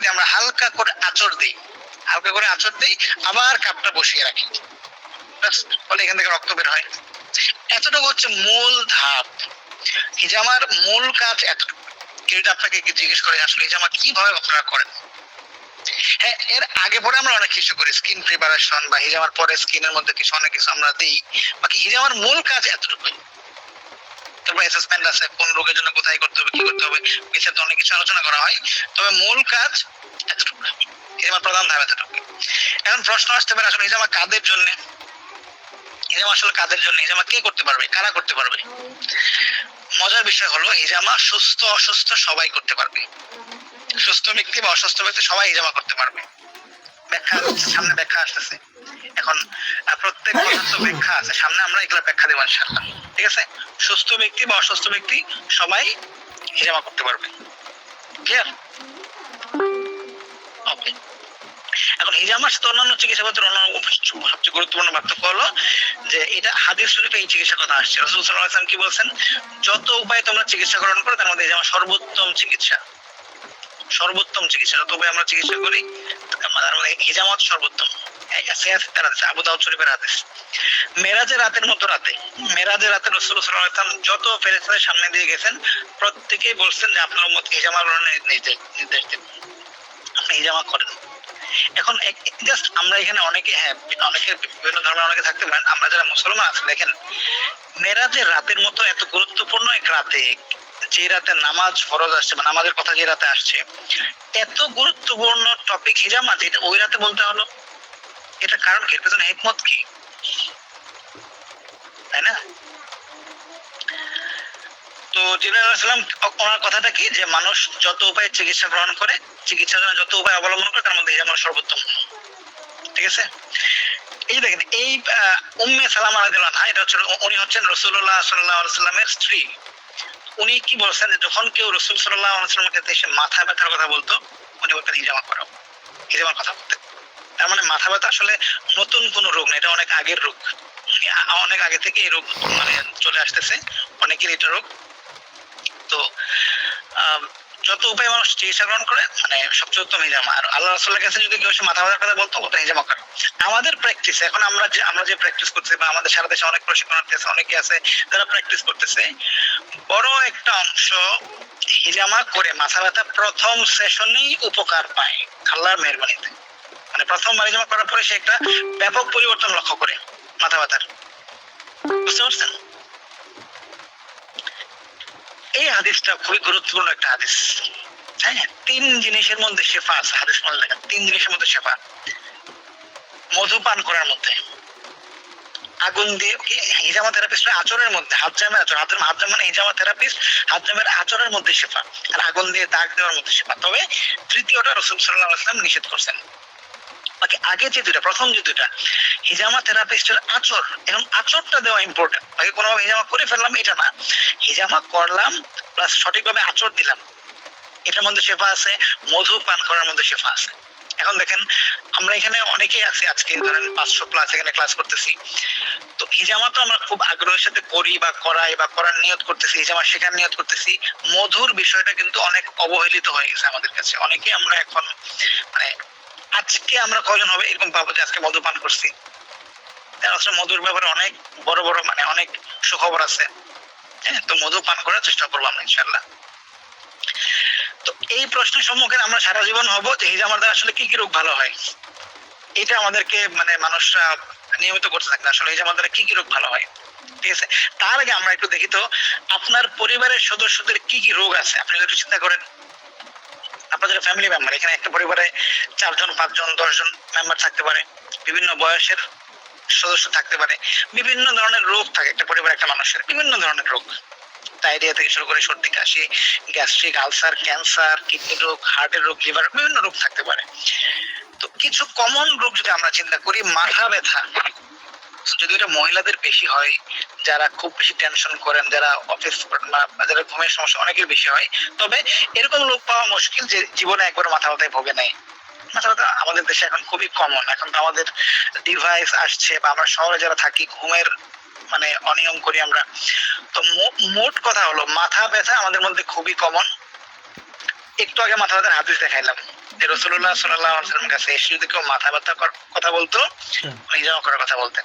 যদি আমরা হালকা করে আঁচড় দিই, আবার কাপটা বসিয়ে রাখি, ফলে এখান থেকে রক্ত বের হয়। এতটুকু হচ্ছে মূল ধাপ। হিজামার মূল কাজ এতটুকু। কেউ যদি আপনাকে জিজ্ঞেস করে আসলে হিজামা কিভাবে আপনারা করেন, হ্যাঁ এর আগে পরে আমরা অনেক কিছু করি, স্কিন প্রিপারেশন বা হিজামার পরে স্কিনের মধ্যে কিছু অনেক কিছু আমরা দিই, বাকি হিজামার মূল কাজ এতটুকুই। তারপর অ্যাসেসমেন্ট আছে কোন রোগের জন্য কোথায় করতে হবে, কি করতে হবে, বিস্তারিত অনেক কিছু আলোচনা করা হয়, তবে মূল কাজ এতটুকু, হিজামার প্রধান ধাপ এতটুকু। এখন প্রশ্ন আসতে পারে আসলে হিজামা কাদের জন্য, হিজামা আসলে কাদের জন্য, হিজামা কে করতে পারবে, কারা করতে পারবে? মজার বিষয় হলো হিজামা সুস্থ অসুস্থ সবাই করতে পারবে, সুস্থ ব্যক্তি বা অসুস্থ ব্যক্তি সবাই হিজামা করতে পারবে। ব্যাখ্যা সামনে ব্যাখ্যা আসতেছে, এখন প্রত্যেক কথার তো ব্যাখ্যা আছে, সামনে আমরা এগুলো ব্যাখ্যা দেব ইনশাআল্লাহ, ঠিক আছে? সুস্থ ব্যক্তি বা অসুস্থ ব্যক্তি সবাই হিজামা করতে পারবে, ক্লিয়ার? ওকে। এখন হিজামার সাথে অন্যান্য চিকিৎসা পদ্ধতির অন্যান্য সবচেয়ে গুরুত্বপূর্ণ পার্থক্য হলো যে এটা হাদিস শরীফে এই চিকিৎসার কথা আসছে। রাসূল সাল্লাল্লাহু আলাইহি ওয়াসাল্লাম কি বলছেন, যত উপায়ে তোমরা চিকিৎসা গ্রহণ করো তার মধ্যে হিজামা সর্বোত্তম চিকিৎসা, সর্বোত্তম চিকিৎসা। যত উপায়ে আমরা চিকিৎসা করি তার মধ্যে হিজামত সর্বোত্তম। আবু দাউদ শরীফের হাদিস। মেরাজের রাতের মতো রাতে, মেরাজের রাতে রাসূল সাল্লাল্লাহু আলাইহি ওয়াসাল্লাম যত ফেরেশতাদের সামনে দিয়ে গেছেন প্রত্যেকেই বলছেন যে আপনার উম্মত হিজামা গ্রহণের নির্দেশ দিন, আপনি হিজামা করেন। এখন জাস্ট আমরা এখানে অনেকে, হ্যাঁ অনেকের বিভিন্ন ধর্মের অনেকে থাকতে পারেন, আমরা যারা মুসলমান আছি দেখেন মেরাজের রাতের মতো এত গুরুত্বপূর্ণ এক রাতে, যে রাতে নামাজ ফরজ আসছে বা নামাজের কথা যে রাতে আসছে, এত গুরুত্বপূর্ণ টপিক হিজামা যেটা ওই রাতে বলতে হলো, এটা কারণ কি, এর পেছনে হিকমত কি, তাই না? তো জিবরাইল আলাইহিস সালাম ওনার কথাটা কি যে মানুষ যত উপায়ে চিকিৎসা গ্রহণ করে, চিকিৎসার জন্য যত উপায় অবলম্বন করে তার মধ্যে হিজামা সর্বোত্তম, ঠিক আছে? এই দেখেন এই উম্মে সালামা রাদিয়াল্লাহু আনহা, এটা হচ্ছে উনি হচ্ছেন রাসূলুল্লাহ সাল্লাল্লাহু আলাইহি ওয়াসাল্লামের স্ত্রী। উনি কি বলছেন যে যখন কেউ রাসূল সাল্লাল্লাহু আলাইহি ওয়াসাল্লামের কাছে এসে মাথা ব্যথার কথা বলতো, উনি বলতেন হিজামা করো, হিজামার কথা বলতেন। তার মানে মাথা ব্যথা আসলে নতুন কোনো রোগ না, এটা অনেক আগের রোগ, অনেক আগে থেকে এই রোগ মানে চলে আসতেছে, অনেকের এটা রোগ। তো যত উপায় মানুষ চিকিৎসা গ্রহণ করে মানে সবচেয়ে উত্তম হিজামা। আর আল্লাহ রাসূলের কাছে যদি কেউ এসে মাথা ব্যথার কথা বলতো ওটা হিজামা করে। আমাদের প্র্যাকটিস এখন আমরা যে প্র্যাকটিস করতেছি বা আমাদের সারা দেশে অনেক প্রশিক্ষণার্থী আছে, অনেকে আছে যারা প্র্যাকটিস করতেছে, বড় একটা অংশ হিজামা করে মাথা ব্যথা প্রথম সেশনেই উপকার পায় আল্লাহর মেহেরবানিতে। মানে প্রথমবার হিজামা করার পরে সে একটা ব্যাপক পরিবর্তন লক্ষ্য করে মাথা ব্যথার, বুঝতে পারছেন? এই হাদিসটা খুবই গুরুত্বপূর্ণ একটা হাদিস। হ্যাঁ, তিন জিনিসের মধ্যে শেফা আছে, হাদিস মনে রাখেন, তিন জিনিসের মধ্যে শেফা। মধু পান করার মধ্যে, আগুন দিয়ে কি হিজামা থেরাপিস্টের আচরের মধ্যে, হাজ্জামের আচর, হাজ্জাম মানে হিজামা থেরাপিস্ট, হাজ্জামের আচরের মধ্যে শেফা, আর আগুন দিয়ে দাগ দেওয়ার মধ্যে শেফা। তবে তৃতীয়টা রাসূল সাল্লাল্লাহু আলাইহি ওয়াসাল্লাম নিষেধ করছেন। বাকি আগে যে দুটা, প্রথম যে দুটা হিজামা থেরাপিস্টের আচর, এবং আচরটা দেওয়া ইম্পর্টেন্ট। বাকি কোনোভাবে হিজামা করে ফেললাম এটা না, হিজামা করলাম প্লাস সঠিকভাবে আচর দিলাম, এটার মধ্যে শেফা আছে, মধু পান করার মধ্যে শেফা আছে। এখন দেখেন আমরা এখানে অনেকেই আছি, আজকে ধরেন 500 প্লাস এখানে ক্লাস করতেছি, তো হিজামা তো আমরা খুব আগ্রহের সাথে করি বা করাই বা করার নিয়ত করতেছি, হিজামা শেখার নিয়ত করতেছি। মধুর বিষয়টা কিন্তু অনেক অবহেলিত হয়ে গেছে আমাদের কাছে। অনেকে আমরা এখন মানে আজকে আমরা কয়জন হবে এরকম পাবো যে আজকে মধু পান করছি, আসলে মধুর ব্যাপারে অনেক বড় বড় মানে অনেক সুখবর আছে। হ্যাঁ, তো মধু পান করার চেষ্টা করবো আমরা ইনশাআল্লাহ। তো এই প্রশ্নের সম্মুখীন আমরা সারা জীবন হব যে হিজামার দ্বারা আসলে কি কি রোগ ভালো হয়, এটা আমাদেরকে মানে মানুষরা নিয়মিত করতে থাকে আসলে হিজামার দ্বারা কি কি রোগ ভালো হয়, ঠিক আছে? তার আগে আমরা একটু দেখি তো আপনার পরিবারের সদস্যদের কি কি রোগ আছে। আপনি একটু চিন্তা করেন, আপনাদের ফ্যামিলি মেম্বার, এখানে একটা পরিবারে 4 জন 5 জন 10 জন মেম্বার থাকতে পারে, বিভিন্ন বয়সের সদস্য থাকতে পারে, বিভিন্ন ধরনের রোগ থাকে একটা পরিবারে, একটা মানুষের বিভিন্ন ধরনের রোগ, ডায়রিয়া থেকে শুরু করে সর্দি কাশি, গ্যাস্ট্রিক, আলসার, ক্যান্সার, কিডনি রোগ, হার্টের রোগ, লিভার, বিভিন্ন রোগ থাকতে পারে। তো কিছু কমন রোগ যদি আমরা চিন্তা করি, মাথা ব্যথা যদি এটা মহিলাদের বেশি হয়, যারা খুব বেশি টেনশন করেন, যারা অফিস যারা ঘুমের সমস্যা অনেকের বেশি হয়, তবে এরকম লোক পাওয়া মুশকিল যে জীবনে একবার মাথা ব্যথায় ভোগে নাই। মাথা ব্যথা আমাদের দেশে এখন খুবই কমন। এখন তো আমাদের ডিভাইস আসছে বা আমরা শহরে যারা থাকি ঘুমের মানে অনিয়ম করি আমরা। তো মোট কথা হলো মাথা ব্যথা আমাদের মধ্যে খুবই কমন। একটু আগে মাথা ব্যথার হাদিস দেখাইলাম, যে রাসূলুল্লাহ সাল্লাল্লাহু আলাইহি ওয়াসাল্লামের কাছে এসে যদি কেউ মাথা ব্যথা কথা বলতো, হিজামা করার কথা বলতেন।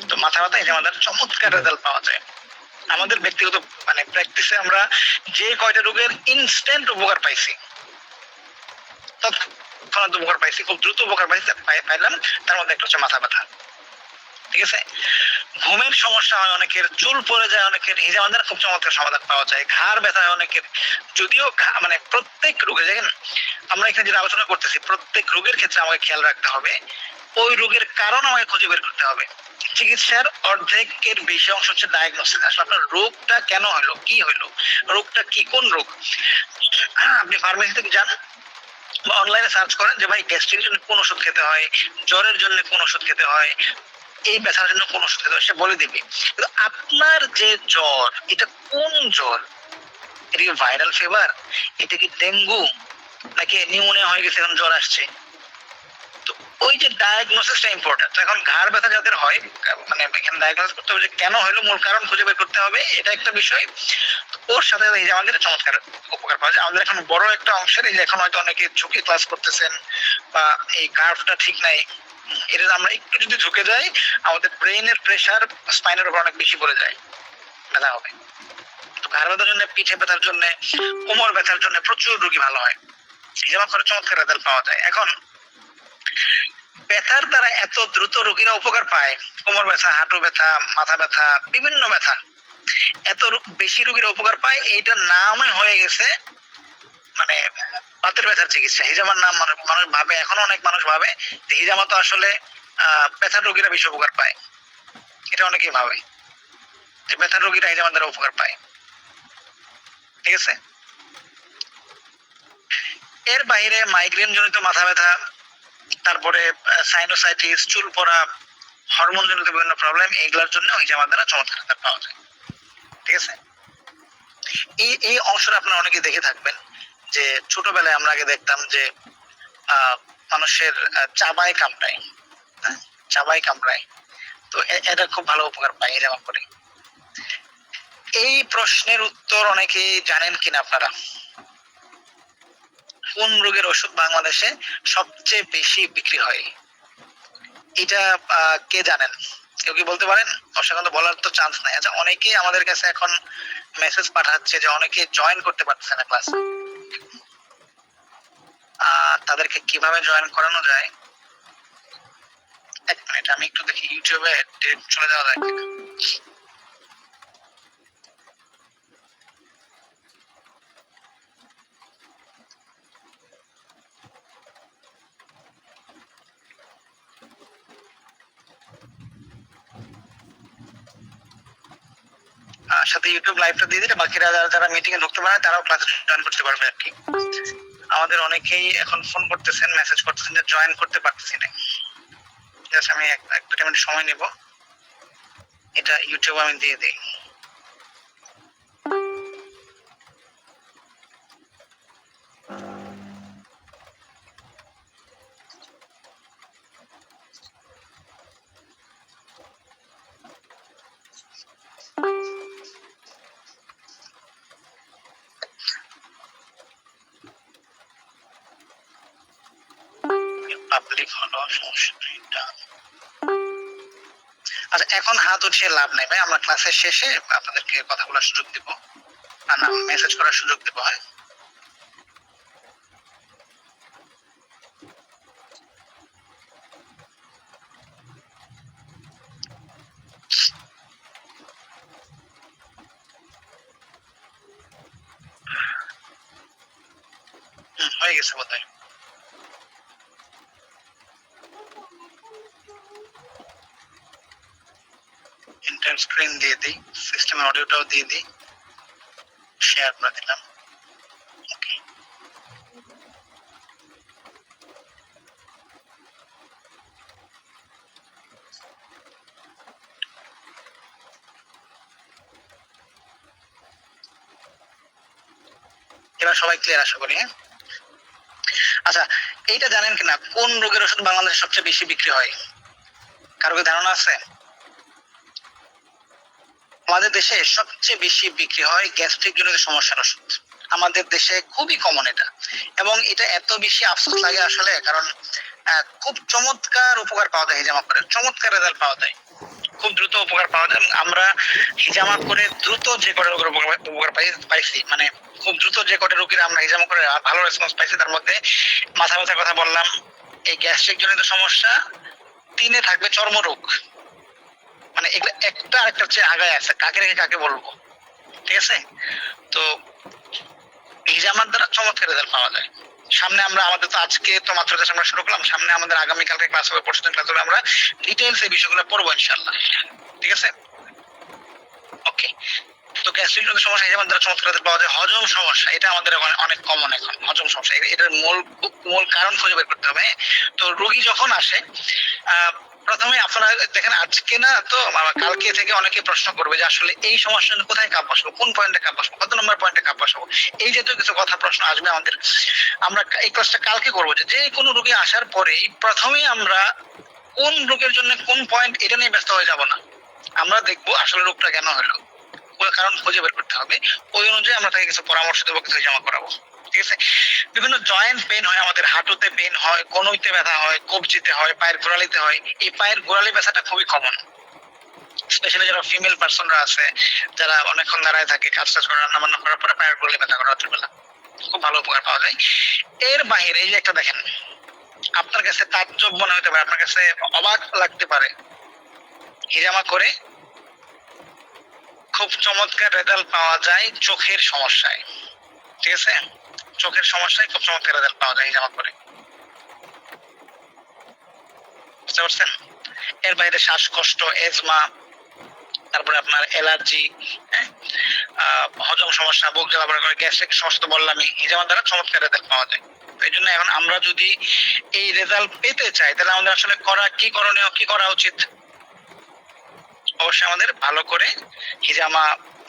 তো মাথা ব্যথা হিজামাটার চমৎকার রেজাল্ট পাওয়া যায়। আমাদের ব্যক্তিগত মানে প্র্যাকটিসে আমরা যে কয়টা রোগের ইনস্ট্যান্ট উপকার পাইছি, তৎক্ষণাৎ উপকার পাইছি, খুব দ্রুত উপকার পাইলাম, তার মধ্যে একটা হচ্ছে মাথা ব্যথা। ঠিক আছে, ঘুমের সমস্যা হয় অনেকের, চুল পড়ে যায় অনেকের, হিজামা দ্বারা খুব চমৎকার সমাধান পাওয়া যায়। ঘাড় ব্যথা হয় অনেকের, যদিও মানে প্রত্যেক রোগে, দেখেন আমরা এখানে যেটা আলোচনা করতেছি, প্রত্যেক রোগের ক্ষেত্রে আমাকে খেয়াল রাখতে হবে, ওই রোগের কারণ আমাকে খুঁজে বের করতে হবে। চিকিৎসার অর্ধেকের বেশি অংশ হচ্ছে ডায়াগনোসিস। আসলে আপনার রোগটা কেন হলো, কি হলো, রোগটা কি, কোন রোগ। আপনি ফার্মেসি থেকে যান বা অনলাইনে সার্চ করেন যে ভাই গ্যাস্ট্রিকের জন্য কোন ওষুধ খেতে হয়, জ্বরের জন্য কোন ওষুধ খেতে হয়, এই ব্যথার জন্য কোন ওষুধ খেতে হয়, সে বলে দিবে। কিন্তু আপনার যে জ্বর, এটা কোন জ্বর? এটা কি ভাইরাল ফিভার, এটা কি ডেঙ্গু, নাকি নিউমোনিয়া হয়ে গেছে এখন জ্বর আসছে? তো ওই যে ডায়াগনোসিসটা ইম্পর্টেন্ট। এখন ঘাড় ব্যথা যাদের হয়, মানে এখানে ডায়াগনোসিস করতে হবে যে কেন হলো, মূল কারণ খুঁজে বের করতে হবে, এটা একটা বিষয়। ওর সাথে এই যে আমাদের চমৎকার উপকার পাওয়া যায়। আমাদের এখন বড় একটা অংশের, এই যে এখন হয়তো অনেকে ঝুঁকে ক্লাস করতেছেন বা এই কার্ভটা ঠিক নাই, এটা আমরা একটু যদি ঝুঁকে যাই, আমাদের ব্রেইনের প্রেসার স্পাইনের উপর অনেক বেশি পড়ে যায়, ব্যথা হবে। তো ঘাড় ব্যথার জন্য, পিঠে ব্যথার জন্য, কোমর ব্যথার জন্য প্রচুর রোগী ভালো হয়, যেমন করে চমৎকার রেজাল্ট পাওয়া যায়। এখন ব্যথার দ্বারা এত দ্রুত রোগীরা উপকার পায়, কোমর ব্যথা, হাঁটু ব্যথা, মাথা ব্যথা, বিভিন্ন ব্যথা, এত বেশি রোগীরা উপকার পায়, এইটার নামই হয়ে গেছে মানে বাতের ব্যথার চিকিৎসা। হিজামার নাম মানুষ ভাবে, এখনো অনেক মানুষ ভাবে হিজামা তো আসলে ব্যথার রোগীরা বেশি উপকার পায়, এটা অনেকেই ভাবে যে ব্যথার রোগীরা হিজামার দ্বারা উপকার পায়। ঠিক আছে, এর বাইরে মাইগ্রেন জনিত মাথা ব্যথা, তারপরে সাইনোসাইটিস, চুল পড়া, হরমোন জনিত বিভিন্ন প্রবলেম, এইগুলোর জন্য হিজামার দ্বারা চমৎকার পাওয়া যায়। ঠিক আছে, এই অংশটা আপনারা অনেকে দেখে থাকবেন যে ছোটবেলায় আমরা আগে দেখতাম যে মানুষের চাবায় কামড়ায়, চাবায় কামড়ায়, তো এটা খুব ভালো উপকার পায় যেমন করে। এই প্রশ্নের উত্তর অনেকেই জানেন কিনা আপনারা? কোন রোগের ওষুধ বাংলাদেশে সবচেয়ে বেশি বিক্রি হয়, এটা কে জানেন? কেউ কি বলতে পারেন? অবশ্যই বলার তো চান্স নাই। আচ্ছা, অনেকেই আমাদের কাছে এখন মেসেজ পাঠাচ্ছে যে অনেকে জয়েন করতে পারতেছে না ক্লাস, তাদেরকে কিভাবে জয়েন করানো যায়? এক মিনিট, আমি একটু দেখি ইউটিউবে চলে যাওয়া যায় কিনা। সাথে ইউটিউব লাইভটা দিয়ে দিলে বাকিরা যারা মিটিং এ ঢুকতে পারে তারাও ক্লাসে জয়েন করতে পারবে আর কি। আমাদের অনেকেই এখন ফোন করতেছেন, মেসেজ করতেছেন যে জয়েন করতে পারতেছি না। জাস্ট আমি এক দুটা মিনিট সময় নেব, এটা ইউটিউব আমি দিয়ে দিই। পাবলিক হলো, সমস্যা নেই। আচ্ছা, এখন হাত উঠিয়ে লাভ নাই ভাই, আমরা ক্লাসের শেষে আপনাদেরকে কথা বলার সুযোগ দিব, না মেসেজ করার সুযোগ দেবো। হয় হয়ে গেছে বোধ হয়। ইন্টার স্ক্রিন দিয়ে দিই, সিস্টেমের অডিওটাও দিয়ে দিই, শেয়ার করে দিলাম। ওকে, এবার সবাই ক্লিয়ার আশা করি। হ্যাঁ, আচ্ছা, এইটা জানেন কিনা কোন রোগের ওষুধ বাংলাদেশে সবচেয়ে বেশি বিক্রি হয়? কারো কি ধারণা আছে? আমাদের দেশে সবচেয়ে বেশি বিক্রি হয় গ্যাস্ট্রিক জনিত সমস্যার ওষুধ। আমাদের দেশে খুবই কমন এটা, এবং এটা এত বেশি আফসোস লাগে আসলে, কারণ খুব চমৎকার উপকার পাওয়া যায় হিজামা করে, চমৎকার রেজাল্ট পাওয়া যায়, খুব দ্রুত উপকার পাওয়া যায়। আমরা হিজামা করে দ্রুত যে কটা রোগের উপকার পাইছি, মানে খুব দ্রুত যে কটা রোগীর আমরা হিজামা করে ভালো রেসপন্স পাইছি, তার মধ্যে মাথা ব্যথার কথা বললাম, এই গ্যাস্ট্রিক জনিত সমস্যা, 3 থাকবে চর্মরোগ, মানে এগুলো একটা আরেকটার চেয়ে আগায় আছে, কাকে রেখে কাকে বলবো, ঠিক আছে? তো হিজামার দ্বারা চমৎকার রেজাল্ট পাওয়া যায়। সামনে আমরা আমাদের তো আজকে তো মাত্র আমরা শুরু করলাম, সামনে আমাদের আগামীকালকে ক্লাস হবে, পরশুদিন ক্লাস হবে, আমরা ডিটেইলস এই বিষয়গুলো পড়বো ইনশাআল্লাহ, ঠিক আছে? ওকে। তো গ্যাস্ট্রিক জনিত সমস্যা হিজামার দ্বারা চমৎকার রেজাল্ট পাওয়া যায়। হজম সমস্যা, এটা আমাদের অনেক কমন এখন, হজম সমস্যা, এটার মূল কারণ খুঁজে বের করতে হবে। তো রোগী যখন আসে, প্রথমে আপনারা দেখেন, আজকে না তো কালকে থেকে অনেকে প্রশ্ন করবে যে আসলে এই সমস্যা কোথায় কাপ বসাবো, কোন পয়েন্টে কাপ বসাবো, কত নম্বর পয়েন্টে কাপ বসাবো, এই জাতীয় কিছু কথা প্রশ্ন আসবে আমাদের। আমরা এই ক্লাসটা কালকে করবো, যে কোনো রোগী আসার পরেই প্রথমেই আমরা কোন রোগের জন্য কোন পয়েন্ট, এটা নিয়ে ব্যস্ত হয়ে যাব না। আমরা দেখবো আসলে রোগটা কেন হলো, কারণ খুঁজে বের করতে হবে, ওই অনুযায়ী আমরা তাকে কিছু পরামর্শ দেবো, কিছু জমা করাবো, ঠিক আছে? বিভিন্ন জয়েন্ট পেন হয় আমাদের, হাঁটুতে পেন হয়, কনুইতে ব্যথা হয়, কবজিতে হয়, পায়ের গোড়ালিতে হয়। এই পায়ের গোড়ালি ব্যথাটা খুবই কমন, স্পেশালি যারা ফিমেল পার্সনরা আছে, যারা অনেকক্ষণ দাঁড়ায় থাকে, কাজ টাজ করে, রান্না বান্না করার পরে পায়ের গোড়ালি ব্যথা করে রাত্রিবেলা, খুব ভালো উপকার পাওয়া যায়। এর বাহিরে এই যে একটা দেখেন, আপনার কাছে তাজ্জব মনে হতে পারে, আপনার কাছে অবাক লাগতে পারে, হিজামা করে খুব চমৎকার রেজাল্ট পাওয়া যায় চোখের সমস্যায়, ঠিক আছে? চোখের সমস্যায় খুব চমৎকার রেজাল্ট পাওয়া যায় হিজামা করে, বুঝতে পারছেন? এর বাইরে শ্বাসকষ্ট, এজমা, তারপরে আপনার অ্যালার্জি, হজম সমস্যা, বুক জ্বালা পোড়া করে, গ্যাস্ট্রিক সমস্যা তো বললামই, হিজামার দ্বারা চমৎকার রেজাল্ট পাওয়া যায়। এই জন্য এখন আমরা যদি এই রেজাল্ট পেতে চাই, তাহলে আমাদের আসলে কি করণীয়, কি করা উচিত? অবশ্যই আমাদের ভালো করে হিজামা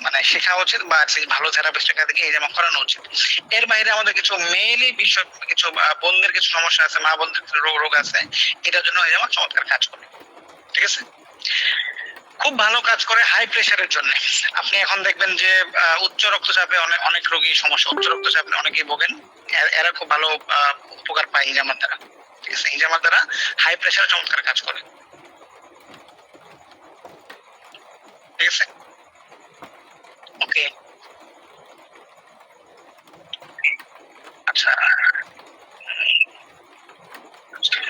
মানে শেখা উচিত, বা ভালো থেরাপিস্টের কাছ থেকে হিজামা করানো উচিত। এর বাইরে আমাদের কিছু মেইলি বিষয়, কিছু বোনদের কিছু সমস্যা আছে, মা বোনদের রোগ আছে, এটার জন্য হিজামা চমৎকার কাজ করে, ঠিক আছে? খুব ভালো কাজ করে হাই প্রেশারের জন্য। আপনি এখন দেখবেন যে উচ্চ রক্তচাপে অনেক রোগী সমস্যা, উচ্চ রক্তচাপে অনেকেই ভোগেন, এরা খুব ভালো উপকার পায় হিজামার দ্বারা, ঠিক আছে? হিজামার দ্বারা হাই প্রেশারে চমৎকার কাজ করে, ঠিক আছে? ওকে, আচ্ছা, ওকে,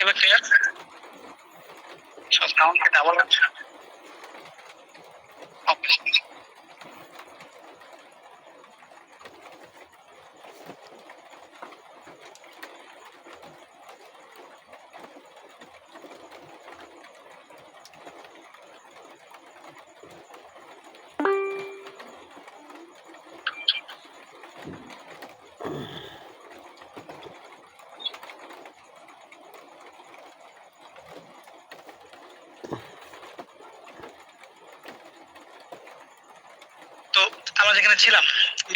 এবার ক্লিয়ার? সাউন্ড কি ডাবল হচ্ছে? ওকে, তো আমরা যেখানে ছিলাম,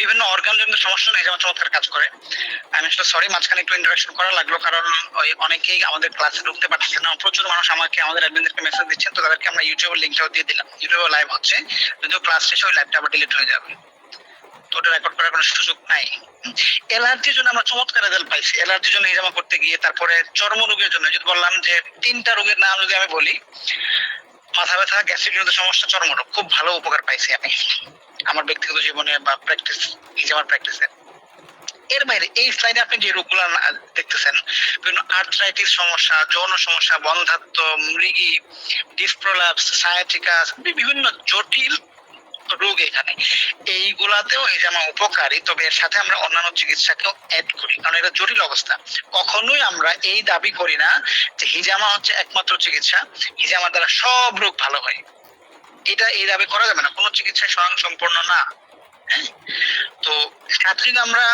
বিভিন্ন অর্গান জনিত সমস্যা নেই, যেমন চমৎকার কাজ করে। আমি আসলে সরি, মাঝখানে একটু ইন্টারাকশন করা লাগলো, কারণ ওই অনেকেই আমাদের ক্লাসে ঢুকতে পারছে না, প্রচুর মানুষ আমাদের অ্যাডমিনদেরকে মেসেজ দিচ্ছেন, তো তাদেরকে আমরা ইউটিউবের লিংকটাও দিয়ে দিলাম, ইউটিউবে লাইভ হচ্ছে, যদিও ক্লাস শেষে ওই লাইভটা আবার ডিলিট হয়ে যাবে, তো ওটা রেকর্ড করার কোনো সুযোগ নাই। অ্যালার্জির জন্য আমরা চমৎকার রেজাল্ট পাইছি, অ্যালার্জির জন্য হিজামা করতে গিয়ে। তারপরে চর্ম রোগের জন্য যদি বললাম যে 3টা রোগের নাম যদি আমি বলি, মাথা ব্যথা, গ্যাস্ট্রিক জনিত সমস্যা, চর্মরোগ, খুব ভালো উপকার পাইছি আমি আমার ব্যক্তিগত জীবনে বা প্র্যাকটিস, হিজামার প্র্যাকটিসে। এর বাইরে এই স্লাইডে আপনি যে রোগগুলো দেখতেছেন, বিভিন্ন আর্থ্রাইটিস সমস্যা, যৌন সমস্যা, বন্ধ্যাত্ব, মৃগী, ডিসপ্রোলাপস, সায়াটিকাস, বিভিন্ন জটিল রোগ এখানে, এইগুলাতেও হিজামা উপকারী। তবে এর সাথে আমরা অন্যান্য চিকিৎসাকেও অ্যাড করি, কারণ এটা জটিল অবস্থা। কখনোই আমরা এই দাবি করি না যে হিজামা হচ্ছে একমাত্র চিকিৎসা, হিজামার দ্বারা সব রোগ ভালো হয়, এটা এই দাবি করা যাবে না, কোনো চিকিৎসা স্বয়ং সম্পূর্ণ না, হ্যাঁ, তো সাথে যদি আমরা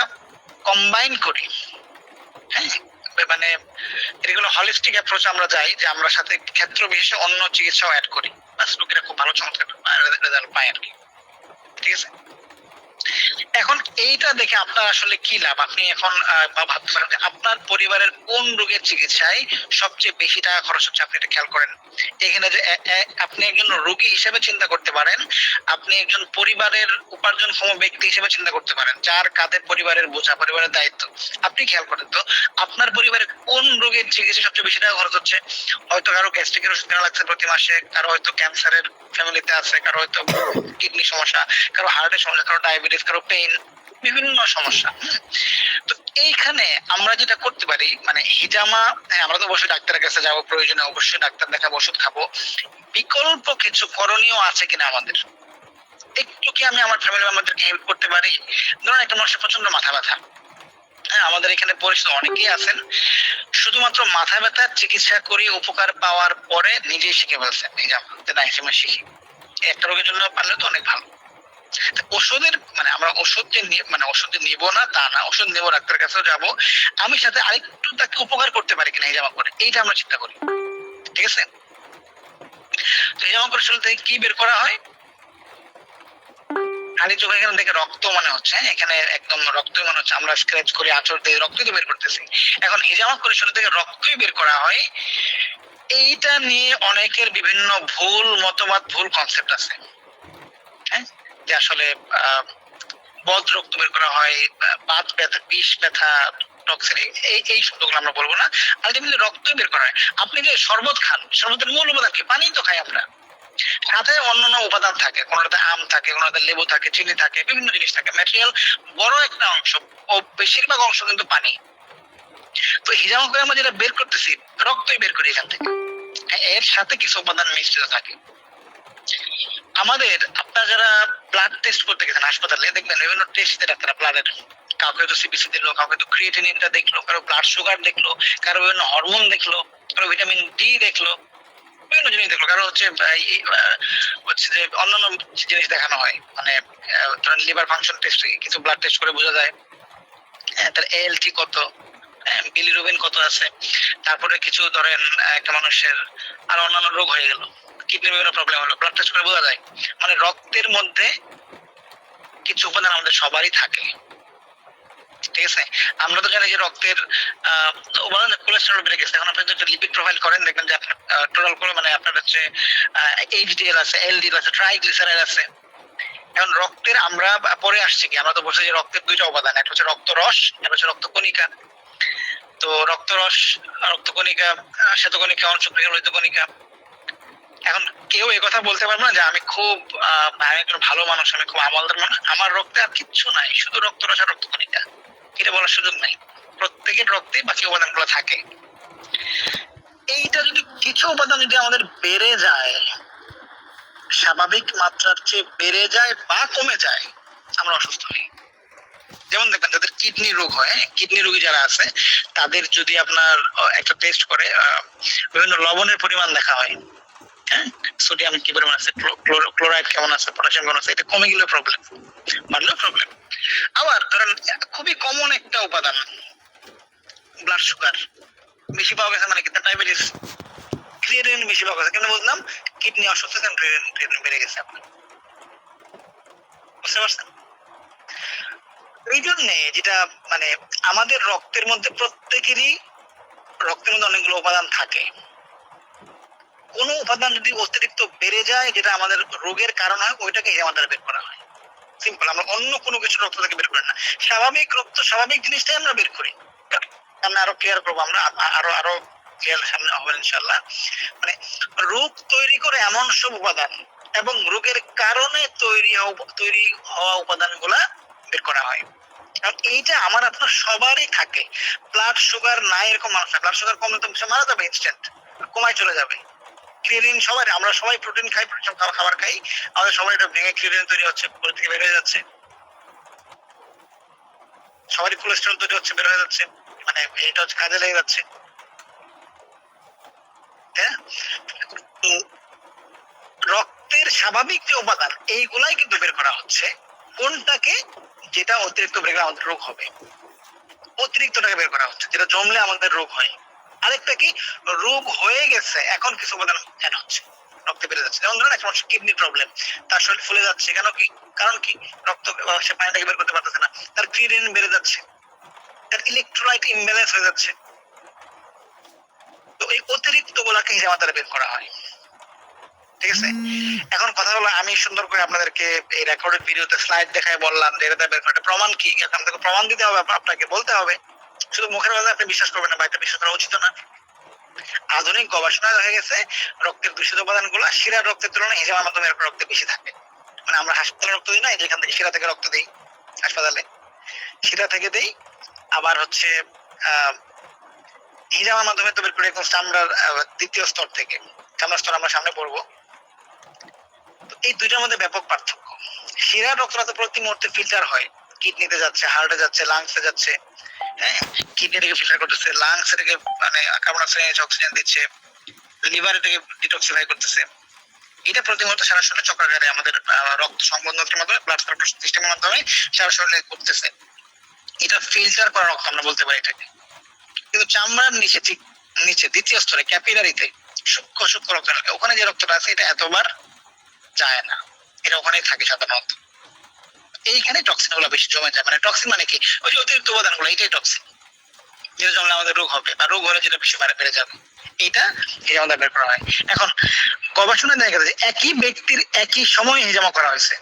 কম্বাইন করি, হ্যাঁ, মানে এগুলো হলিস্টিক অ্যাপ্রোচ আমরা যাই যে আমরা সাথে ক্ষেত্র বিশেষে অন্য চিকিৎসাও অ্যাড করি, বাস রোগীরা খুব ভালো চমৎকার রেজাল্ট পায় আর কি। ঠিক আছে, এখন এইটা দেখে আপনার আসলে কি লাভ? আপনি এখন ভাবতে পারেন যে আপনার পরিবারের কোন রোগের চিকিৎসায় সবচেয়ে বেশি টাকা খরচ হচ্ছে, আপনি এটা খেয়াল করেন। এখানে যে আপনি একজন রোগী হিসেবে চিন্তা করতে পারেন, আপনি একজন পরিবারের উপার্জনক্ষম ব্যক্তি হিসেবে চিন্তা করতে পারেন, যার কাঁধে পরিবারের বোঝা, পরিবারের দায়িত্ব। আপনি খেয়াল করেন তো আপনার পরিবারে কোন রোগের চিকিৎসা সবচেয়ে বেশি টাকা খরচ হচ্ছে? হয়তো কারো গ্যাস্ট্রিকের ওষুধ কেনা লাগছে প্রতি মাসে, কারো হয়তো ক্যান্সারের ফ্যামিলিতে আছে, কারো হয়তো কিডনি সমস্যা, কারো হার্টের সমস্যা, কারো ডায়াবেটিস, কারো পেইন, বিভিন্ন সমস্যা। তো এইখানে আমরা যেটা করতে পারি, মানে হিজামা, আমরা তো অবশ্যই ডাক্তারের কাছে যাবো, প্রয়োজনে অবশ্যই ডাক্তার দেখাবো, ওষুধ খাবো, বিকল্প কিছু করণীয় আছে কিনা আমাদের, একটু কি আমি আমার ফ্যামিলি মেম্বারদেরকে হেল্প করতে পারি? ধরুন একটা মানুষের প্রচন্ড মাথা ব্যথা, হ্যাঁ, আমাদের এখানে পরিচিত অনেকেই আছেন শুধুমাত্র মাথা ব্যথার চিকিৎসা করে উপকার পাওয়ার পরে নিজেই শিখে ফেলছেন হিজামা, না হিসেবে শিখি একটা রোগের জন্য পারলে তো অনেক ভালো। ওষুধের মানে আমরা ওষুধ যে মানে ওষুধ যে নিবো না তা না, ওষুধ নেবো, ডাক্তারের কাছেও যাবো, আমি সাথে আরেকটু তাকে উপকার করতে পারি কিনা হিজামা করে, এইটা আমরা চিন্তা করি। ঠিক আছে, তো হিজামা করে আসলে থেকে কি বের করা হয়? খালি চোখে এখানে দেখে রক্ত মনে হচ্ছে, এখানে একদম রক্তই মনে হচ্ছে, আমরা স্ক্র্যাচ করি, আঁচড় দিয়ে রক্তই তো বের করতেছি। এখন হিজামা করে শুরু থেকে রক্তই বের করা হয়, এইটা নিয়ে অনেকের বিভিন্ন ভুল মতবাদ, ভুল কনসেপ্ট আছে। হ্যাঁ, যে আসলে বদ রক্ত বের করা হয়, বাত ব্যথা, বিষ ব্যথা, টক্সিন, এই শব্দগুলো আমরা বলবো না, আলটিমেটলি রক্তই বের করা হয়। আপনি যে শরবত খান, শরবতের মূল উপাদান কি? পানি তো খাই আমরা, সাথে অন্যান্য উপাদান থাকে, কোনটাতে আম থাকে, কোনটাতে লেবু থাকে, চিনি থাকে, বিভিন্ন জিনিস থাকে, ম্যাটেরিয়াল বড় একটা অংশ ও বেশিরভাগ অংশ কিন্তু পানি। তো হিজামা করে আমরা যেটা বের করতেছি, রক্তই বের করি এখান থেকে, এর সাথে কিছু উপাদান মিশ্রিত থাকে। আমাদের আপনারা যারা ব্লাড টেস্ট করতে গেছেন হাসপাতালে, দেখবেন বিভিন্ন টেস্ট দেয় ডাক্তাররা ব্লাডের, কাউকে তো সিবিসি দিলো, কাউকে তো ক্রিয়েটিনিনটা দেখলো, কারো ব্লাড সুগার দেখলো, কারো বিভিন্ন হরমোন দেখলো, কারো ভিটামিন ডি দেখলো, বিভিন্ন জিনিস দেখলো, কারো হচ্ছে হচ্ছে যে অন্যান্য জিনিস দেখানো হয়, মানে ধরেন লিভার ফাংশন টেস্ট, কিছু ব্লাড টেস্ট করে বোঝা যায়, হ্যাঁ, তার এএলটি কত, হ্যাঁ, বিলিরুবিন কত আছে, তারপরে কিছু ধরেন একটা মানুষের আর অন্যান্য রোগ হয়ে গেল, কিডনির বিভিন্ন প্রবলেম হলো, ব্লাড টেস্ট করে বোঝা যায়। মানে রক্তের মধ্যে কিছু উপাদান আমাদের সবারই থাকে। ঠিক আছে, আমরা তো জানি যে রক্তের উপাদান কোলেস্টেরল বেড়ে গেছে, এখন আপনি যদি লিপিড প্রোফাইল করেন দেখবেন যে আপনার টোটাল করে মানে আপনার হচ্ছে এইচডিএল আছে, এলডিএল আছে, ট্রাইগ্লিসারাইড আছে। এখন রক্তের আমরা পরে আসছি কি, আমরা তো বলছি যে রক্তের দুইটা উপাদান, একটা হচ্ছে রক্তরস, একটা হচ্ছে রক্তকণিকা। তো রক্তরস, রক্তকণিকা, শ্বেতকণিকা, অংশক্রিয়া, লোহিতকণিকা। এখন কেউ কথা বলতে পারবে না যে আমি খুব আমি একজন ভালো মানুষ, আমি খুব আমলদার মানুষ, আমার রক্তে আর কিচ্ছু নাই, শুধু রক্তরস আর রক্তকণিকা, এটা বলার সুযোগ নাই। প্রত্যেকের রক্তে বাকি উপাদানগুলো থাকে। এইটা যদি কিছু উপাদান যদি আমাদের বেড়ে যায়, স্বাভাবিক মাত্রার চেয়ে বেড়ে যায় বা কমে যায়, আমরা অসুস্থ হই। যেমন দেখবেন যাদের কিডনি রোগ হয়, কিডনি রোগী যারা আছে, তাদের যদি আপনার একটা টেস্ট করে বিভিন্ন লবণের পরিমাণ দেখা হয়, হ্যাঁ, সোডিয়াম কি পরিমাণ আছে, ক্লোরাইড কেমন আছে, পটাশিয়াম কেমন আছে, এটা কমে গেলে প্রবলেম, বাড়লেও প্রবলেম। আবার ধরেন খুবই কমন একটা উপাদান ব্লাড সুগার বেশি পাওয়া গেছে, মানে কি ডায়াবেটিস, ক্রিয়েটিনিন বেশি পাওয়া গেছে, কেন বুঝলাম? কিডনি অসুস্থ, ক্রিয়েটিনিন বেড়ে গেছে আপনার, বুঝতে পারছেন? এই জন্য যেটা মানে আমাদের রক্তের মধ্যে প্রত্যেকেরই রক্তের মধ্যে অনেকগুলো উপাদান থাকে, কোন উপাদান যদি অতিরিক্ত বেড়ে যায় যেটা আমাদের রোগের কারণ হয়, ওইটাকে আমাদের বের করা হয়। সিম্পল, আমরা অন্য কোনো কিছু রক্ত থেকে বের করি না, স্বাভাবিক রক্ত, স্বাভাবিক জিনিসটাই আমরা বের করি। সামনে আরো ক্লিয়ার করবো আমরা, আরো আরো ক্লিয়ার সামনে হবে ইনশাল্লাহ। মানে রোগ তৈরি করে এমন সব উপাদান এবং রোগের কারণে তৈরি হওয়া উপাদান গুলা বের করা হয়। এইটা আমার আপনার সবারই থাকে। ব্লাড সুগার নাই এরকম মানুষ না, ব্লাড সুগার কমলে তো মারা যাবে, ইনস্ট্যান্ট কমায় চলে যাবে। ক্রিয়েটিন সবাই, আমরা সবাই প্রোটিন খাই, সব খাবার খাই, আমাদের সবাই এটা ভেঙে ক্রিয়েটিন তৈরি হচ্ছে, শরীর থেকে বের হয়ে যাচ্ছে, সবারই কোলেস্টেরল তৈরি হচ্ছে, বের হয়ে যাচ্ছে, মানে এটা হচ্ছে কাজে লেগে যাচ্ছে। হ্যাঁ, রক্তের স্বাভাবিক যে উপাদান এইগুলাই কিন্তু বের করা হচ্ছে, কোনটাকে, যেটা অতিরিক্ত বের গেলে আমাদের রোগ হবে, অতিরিক্তটাকে বের করা হচ্ছে, যেটা জমলে আমাদের রোগ হয়। আরেকটা কি, রোগ হয়ে গেছে এখন কিছু উপাদান অ্যাড হচ্ছে, রক্তে বেড়ে যাচ্ছে। যেমন ধরেন একটা মানুষের কিডনি প্রবলেম, তার শরীর ফুলে যাচ্ছে, কেন কি কারণ কি, রক্ত সে পানিটাকে বের করতে পারতেছে না, তার ক্রিয়েটিনিন বেড়ে যাচ্ছে, তার ইলেকট্রোলাইট ইমব্যালেন্স হয়ে যাচ্ছে। তো এই অতিরিক্ত গুলাকে হিজামা দ্বারা বের করা হয়। ঠিক আছে, এখন কথা হলো আমি সুন্দর করে আপনাদেরকে এই রেকর্ডেড ভিডিওতে স্লাইড দেখায় বললাম যে এটা বের করা প্রমাণ কি, এখন থেকে প্রমাণ দিতে হবে, আপনাকে বলতে হবে। শুধু মুখের মাঝে আপনি বিশ্বাস করবেন না বা এটা বিশ্বাস করা উচিত না। আধুনিক গবেষণা দেখা গেছে রক্তের দূষিত উপাদান গুলো শিরার রক্তের তুলনায় হিজামার মাধ্যমে রক্তে বেশি থাকে। মানে আমরা হাসপাতালে রক্ত দিই না, যেখান থেকে শিরা থেকে রক্ত দিই, হাসপাতালে শিরা থেকে দেই, আবার হচ্ছে হিজামার মাধ্যমে তো বের করে একদম চামড়ার দ্বিতীয় স্তর থেকে, চামড়ার স্তর আমরা সামনে পড়বো। তো এই দুইটার মধ্যে ব্যাপক পার্থক্য। শিরার রক্তটা তো প্রতি মুহূর্তে ফিল্টার হয়, কিডনিতে যাচ্ছে, হার্টে যাচ্ছে, লাংসে যাচ্ছে, হ্যাঁ, কিডনি থেকে ফিল্টার করতেছে, লাংস থেকে মানে কার্বন ডাইঅক্সাইড অক্সিজেন দিচ্ছে, লিভার থেকে ডিটক্সিফাই করতেছে। এটা প্রতি মুহূর্তে সারা শরীরে চক্রাকারে আমাদের রক্ত সংবন্ধনের মাধ্যমে, ব্লাড সার্কুলেশন সিস্টেমের মাধ্যমে সারা শরীরে করতেছে। এটা ফিল্টার করা রক্ত আমরা বলতে পারি এটাকে। কিন্তু চামড়ার নিচে, ঠিক নিচে দ্বিতীয় স্তরে ক্যাপিলারিতে সূক্ষ্ম সূক্ষ্ম রক্ত, ওখানে যে রক্তটা আছে এটা এতবার যায় না, এটা ওখানেই থাকে সাধারণত। এইখানে টক্সিন গুলো বেশি জমে যায়। মানে টক্সিন মানে কি, ওই যে অতিরিক্ত উপাদান গুলো, এটাই টক্সিন, যেটা জমলে আমাদের রোগ হবে বা রোগ হলে যেটা বেশি বেড়ে যাবে, এটা হিজামা বের করা হয়। এখন গবেষণায় দেখা গেছে একই ব্যক্তির একই সময় হিজামা করা হয়েছে,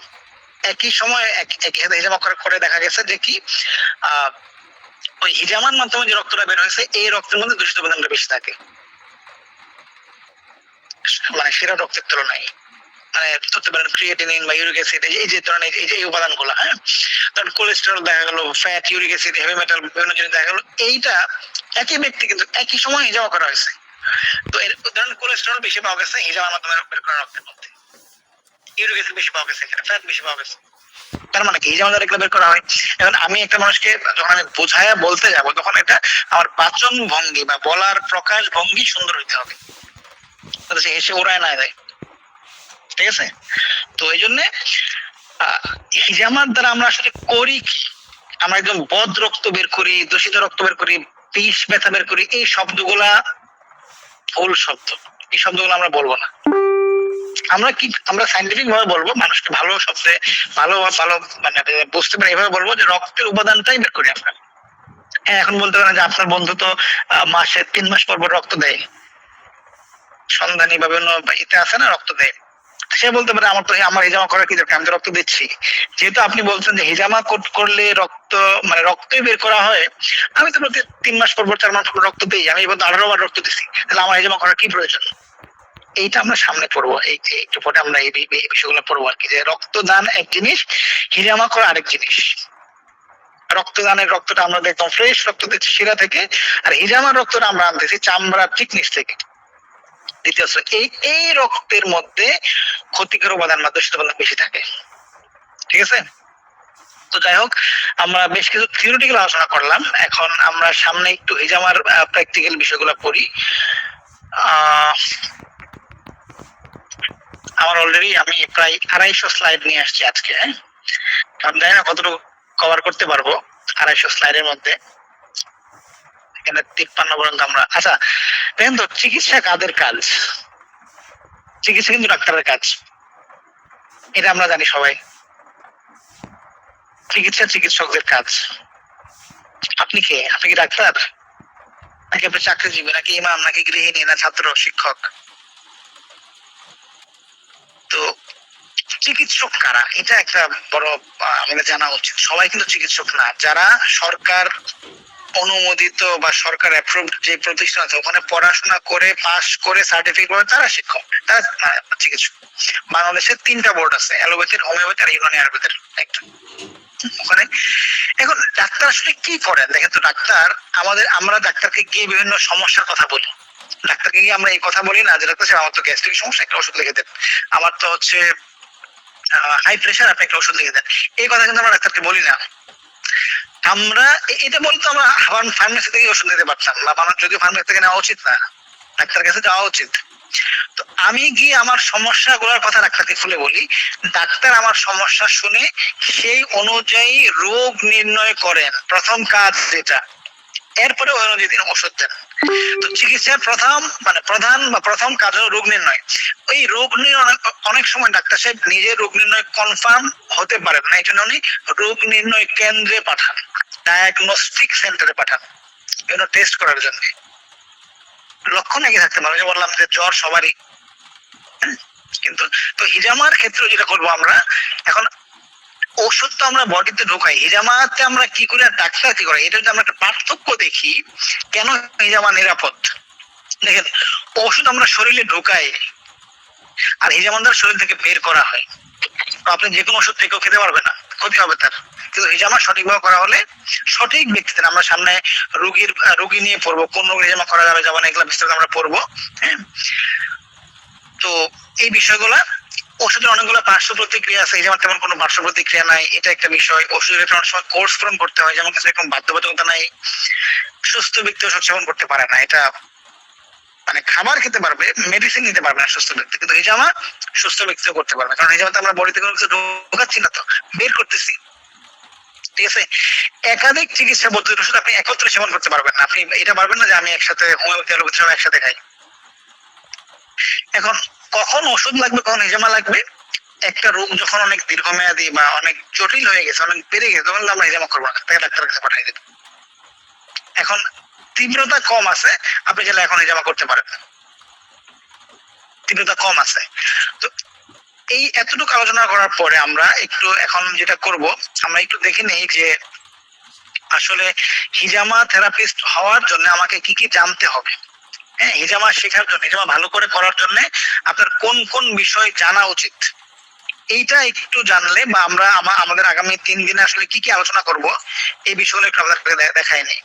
একই সময় একই সাথে হিজামা করে দেখা গেছে যে কি ওই হিজামার মাধ্যমে যে রক্তটা বের হয়েছে এই রক্তের মধ্যে দূষিত উপাদানটা বেশি থাকে, মানে সেরা রক্তের তুলনায়। মানে ধরতে পারেন ক্রিয়েটিনিন বা ইউরিক অ্যাসিড, এই যে ধরনের এই যে উপাদানগুলো, হ্যাঁ, তারপর কোলেস্টেরল দেখা গেল, fat, uric acid, heavy metal, বিভিন্ন জিনিস দেখা গেল, এইটা একই ব্যক্তি কিন্তু একই সময় হিজামা করা হয়েছে। তো এর ধরেন কোলেস্টেরল বেশি পাওয়া গেছে হিজামার মাধ্যমে বের করা রক্তের মধ্যে, ইউরিক অ্যাসিড বেশি পাওয়া গেছে এখানে, ফ্যাট বেশি পাওয়া গেছে। তার মানে কি হিজামা দ্বারা এগুলো বের করা হয়। এখন আমি একটা মানুষকে যখন আমি বোঝায়া বলতে যাবো, তখন এটা আমার বাচন ভঙ্গি বা বলার প্রকাশ ভঙ্গি সুন্দর হইতে হবে, সে এসে ওড়ায় না দেয়। ঠিক আছে, তো এই জন্য হিজামার দ্বারা আমরা আসলে করি কি, আমরা একদম বদ রক্ত বের করি, দূষিত রক্ত বের করি, বিষ ব্যথা বের করি, এই শব্দগুলা ভুল শব্দ, এই শব্দগুলো আমরা বলবো না। আমরা কি, আমরা সাইন্টিফিক ভাবে বলবো, মানুষকে ভালো শব্দে ভালো ভালো মানে বুঝতে পারে এভাবে বলবো যে রক্তের উপাদানটাই বের করি আমরা। হ্যাঁ, এখন বলতে পারেন যে আপনার বন্ধু তো মাসে 3 মাস পর রক্ত দেয়, সন্ধানী বা বিভিন্ন ইতে আছে না, রক্ত দেয়, সে বলতে পারে আমার তো আমার হিজামা করার কি দরকার, আমি তো রক্ত দিচ্ছি। যেহেতু আপনি বলছেন যে হিজামা করলে রক্ত মানে রক্তই বের করা হয়, আমি তো প্রতি 3 মাস পর 4 মাস পর রক্ত দিই, আমি এবার 18 বার রক্ত দিচ্ছি, তাহলে আমার হিজামা করার কি প্রয়োজন? এইটা আমরা সামনে পড়বো, একটু পরে আমরা এই বিষয়গুলো পড়বো আর কি, যে রক্তদান এক জিনিস, হিজামা করা আরেক জিনিস। রক্তদানের রক্তটা আমরা একদম ফ্রেশ রক্ত দিচ্ছি শিরা থেকে, আর হিজামার রক্তটা আমরা আনতেছি চামড়ার ঠিক নিচ থেকে, দ্বিতীয় স্তর। এই রক্তের মধ্যে ক্ষতিকর উপাদান বা দূষিত উপাদান বেশি থাকে। ঠিক আছে, তো যাই হোক, আমরা বেশ কিছু থিওরিটিক্যাল আলোচনা করলাম, এখন আমরা সামনে একটু হিজামার প্র্যাকটিক্যাল বিষয়গুলো পড়ি। আমার অলরেডি আমি প্রায় 250 স্লাইড নিয়ে আসছি আজকে, হ্যাঁ, আমি জানি না কতটুকু কভার করতে পারবো 250 স্লাইডের মধ্যে। এখানে 53 পর্যন্ত আমরা, আচ্ছা দেখেন তো, চিকিৎসা কাদের কাজ? চিকিৎসা কিন্তু ডাক্তারের কাজ, এটা আমরা জানি সবাই। চিকিৎসা চিকিৎসকদের কাজ। আপনি কে? আপনি কি ডাক্তার, নাকি আপনি চাকরিজীবী, নাকি ইমাম, নাকি গৃহিণী, না ছাত্র, শিক্ষক? তো চিকিৎসক কারা, এটা একটা বড় আমাদের জানা উচিত। সবাই কিন্তু চিকিৎসক না, যারা সরকার অনুমোদিত বা সরকার অ্যাপ্রুভড যে প্রতিষ্ঠান আছে ওখানে পড়াশোনা করে পাস করে সার্টিফিকেট পাবে তারা শিক্ষক, তারা চিকিৎসক। বাংলাদেশের 3টা বোর্ড আছে, অ্যালোপ্যাথির, হোমিওপ্যাথি আর ইউনানি আয়ুর্বেদের একটা। ওখানে এখন ডাক্তার আসলে কি করেন দেখেন তো, ডাক্তার আমরা ডাক্তারকে গিয়ে বিভিন্ন সমস্যার কথা বলি, ডাক্তারকে গিয়ে আমরা এই কথা বলি না যে ডাক্তার সাহেব আমার তো গ্যাস্ট্রিক সমস্যা, একটা ওষুধ লিখে দেন, আমার তো হচ্ছে হাই প্রেশার, আপনি একটা ওষুধ লিখে দেন, এই কথা কিন্তু আমরা ডাক্তারকে বলি না। আমরা এটা বলতো আমরা ফার্মেসি থেকে ওষুধ নিতে পারতাম, বা আমার যদিও ফার্মেসি থেকে নেওয়া উচিত না, ডাক্তার কাছে যাওয়া উচিত, তো আমি গিয়ে আমার সমস্যাগুলোর কথা রাখাতে খুলে বলি, ডাক্তার আমার সমস্যা শুনে সেই অনুযায়ী রোগ নির্ণয় করেন, প্রথম কাজ যেটা। এরপরে ওই অনুযায়ী তিনি ওষুধ দেন। তো চিকিৎসার প্রথম কাজ হলো রোগ নির্ণয়। ওই রোগ নির্ণয় অনেক সময় ডাক্তার সাহেব নিজে রোগ নির্ণয় কনফার্ম হতে পারেন না, এই জন্য উনি রোগ নির্ণয় কেন্দ্রে পাঠান, ডায়াগনস্টিক সেন্টারে পাঠান বিভিন্ন টেস্ট করার জন্য। লক্ষণ একই থাকতে পারে, বললাম যে জ্বর সবারই, কিন্তু তো হিজামার ক্ষেত্রে যেটা করবো আমরা এখন, ওষুধ তো আমরা বডিতে ঢোকাই, হিজামাতে আমরা কি করি আর ডাক্তার কি করে, এটা যদি আমরা একটা পার্থক্য দেখি কেন হিজামা নিরাপদ। দেখেন, ওষুধ আমরা শরীরে ঢোকাই আর হিজামাদার শরীর থেকে বের করা হয়। আপনি যে কোনো ওষুধ থেকেও খেতে পারবে না, ক্ষতি হবে তার। কিন্তু হিজামা সঠিকভাবে করা হলে সঠিক ব্যক্তিদের, আমরা সামনে রোগী নিয়ে পড়বো, কোন রোগের হিজামা করা যাবে যাবে না এগুলো বিস্তারিত আমরা পড়বো। হ্যাঁ, তো এই বিষয়গুলা, ওষুধের অনেকগুলো পার্শ্ব প্রতিক্রিয়া আছে, যেমন তেমন কোনো পার্শ্ব প্রতিক্রিয়া নাই, এটা একটা বিষয়। ওষুধের অনেক সময় কোর্স পূরণ করতে হয়, যেমন কিছু এরকম বাধ্যবাধকতা নাই। সুস্থ ব্যক্তি ওষুধ সেবন করতে পারে না, এটা মানে খাবার খেতে পারবে, মেডিসিন নিতে পারবে না সুস্থ ব্যক্তি, কিন্তু হিজামা সুস্থ ব্যক্তিও করতে পারবে, কারণ হিজামাতে আমরা বডিতে কোনো কিছু ঢোকাচ্ছি না, তো বের করতেছি। ঠিক আছে, একাধিক চিকিৎসা পদ্ধতির ওষুধ আপনি একত্রে সেবন করতে পারবেন না। আপনি এটা পারবেন না যে আমি একসাথে হোমিওপ্যাথি অ্যালোপ্যাথি সব একসাথে খাই। এখন কখন ওষুধ লাগবে, কখন হিজামা লাগবে, একটা রোগ যখন অনেক দীর্ঘমেয়াদী বা অনেক জটিল হয়ে গেছে, অনেক বেড়ে গেছে, তখন আমরা হিজামা করবো না, তাকে ডাক্তারের কাছে পাঠিয়ে দেবো। এখন তীব্রতা কম আছে, আপনি চাইলে এখন হিজামা করতে পারেন, তীব্রতা কম আছে। তো এই এতটুকু আলোচনা করার পরে আমরা একটু এখন যেটা করব, আমরা একটু দেখে নেই যে আসলে হিজামা থেরাপিস্ট হওয়ার জন্য আমাকে কি কি জানতে হবে। হ্যাঁ, হিজামা শেখার জন্য, হিজামা ভালো করে করার জন্য আপনার কোন কোন বিষয় জানা উচিত, এইটা একটু জানলে বা আমরা আমাদের আগামী 3 দিনে আসলে কি কি আলোচনা করব এই বিষয়গুলো একটু আপনাদের দেখাই নেই।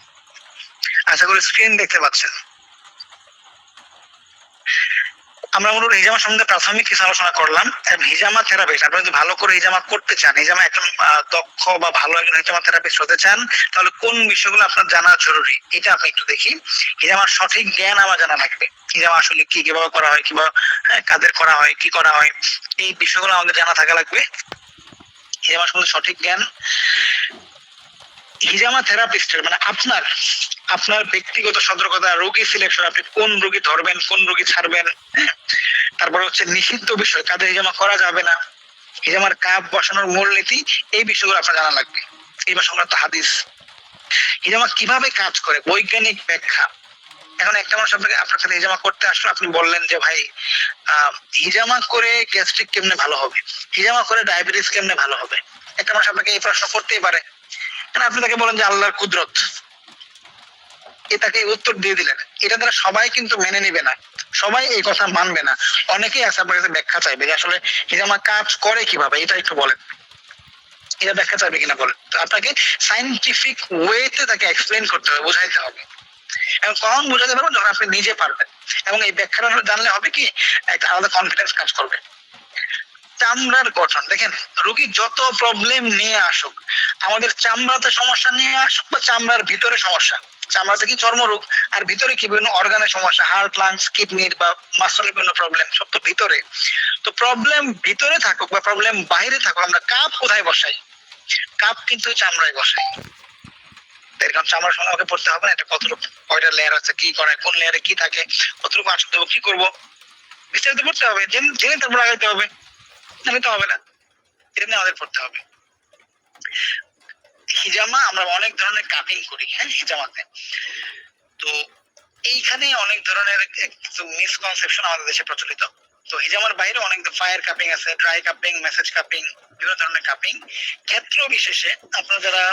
আশা করি স্ক্রিন দেখতে পাচ্ছেন। আমরা মূলত হিজামা সম্বন্ধে প্রাথমিক কিছু আলোচনা করলাম। হিজামা থেরাপিস্ট, আপনি যদি ভালো করে হিজামা করতে চান, হিজামা একজন দক্ষ বা ভালো একজন হিজামা থেরাপিস্ট হতে চান, তাহলে কোন বিষয়গুলো আপনার জানা জরুরি এটা আপনি একটু দেখি। হিজামার সঠিক জ্ঞান আমার জানা লাগবে, হিজামা আসলে কি, কিভাবে করা হয়, কিভাবে কাদের করা হয়, কি করা হয়, এই বিষয়গুলো আমাদের জানা থাকা লাগবে। হিজামা সম্বন্ধে সঠিক জ্ঞান, হিজামা থেরাপিস্টের মানে আপনার ব্যক্তিগত সতর্কতা, রোগী সিলেকশন, আপনি কোন রোগী ধরবেন, কোন রোগী ছাড়বেন। তারপরে হচ্ছে নিষিদ্ধ বিষয়, কাদের হিজামা করা যাবে না, হিজামার কাপ বসানোর মূলনীতি, এই বিষয়গুলো আপনার জানা লাগবে। এইবার সংক্রান্ত হাদিস, হিজামা কিভাবে কাজ করে, বৈজ্ঞানিক ব্যাখ্যা। এখন একটা মানুষ আপনার সাথে হিজামা করতে আসলো, আপনি বললেন যে ভাই হিজামা করে গ্যাস্ট্রিক কেমনে ভালো হবে, হিজামা করে ডায়াবেটিস কেমনে ভালো হবে। একটা মানুষ আপনাকে এই প্রশ্ন করতেই পারে, আপনি তাকে বলেন যে আল্লাহর কুদরত, তাকে উত্তর দিয়ে দিলেন। এটা দ্বারা সবাই কিন্তু মেনে নিবে না, সবাই এই কথা মানবে না। অনেকেই আছে আপনার কাছে ব্যাখ্যা চাইবে যে আসলে হিজামা কাজ করে কিভাবে, এটা একটু বলেন, এটা ব্যাখ্যা চাইবে কিনা বলেন। তো আপনাকে সাইন্টিফিক ওয়েতে তাকে এক্সপ্লেন করতে হবে, বোঝাইতে হবে। এবং কখন বোঝাতে পারবেন, যখন আপনি নিজে পারবেন, এবং এই ব্যাখ্যাটা জানলে হবে কি, একটা আলাদা কনফিডেন্স কাজ করবে। চামড়ার গঠন, দেখেন রোগী যত প্রবলেম নিয়ে আসুক, আমাদের চামড়াতে সমস্যা নিয়ে আসুক বা চামড়ার ভিতরে সমস্যা, চামড়াতে কি চর্মরোগ আর ভিতরে কি বিভিন্ন অর্গানের সমস্যা, হার্ট, লাংস, কিডনির বা মাসলের বিভিন্ন প্রবলেম, সব তো ভিতরে। তো প্রবলেম ভিতরে থাকুক বা প্রবলেম বাইরে থাকুক, আমরা কাপ কোথায় বসাই, কাপ কিন্তু চামড়ায় বসাই। এরকম চামড়ার সময় আমাকে পড়তে হবে না, এটা কতটুকু, কয়টা লেয়ার আছে, কি করায়, কোন লেয়ারে কি থাকে, কতটুকু আসতে দেবো, কি করবো, বিস্তারিত পড়তে হবে, জেনে তারপর আগাইতে হবে, জানলে তো হবে না, এটা নিয়ে আমাদের পড়তে হবে। হিজামা আমরা অনেক ধরনের কাটিং করি, হ্যাঁ হিজামাতে। তো এইখানে অনেক ধরনের কিছু মিসকনসেপশন আমাদের দেশে প্রচলিত। তো হিজামার বাইরে অনেক ফায়ার কাপিং আছে, ড্রাই কাপিং, মেসেজ কাপিং, বিভিন্ন ধরনের কাপিং। ক্ষেত্র বিশেষে আপনারা যারা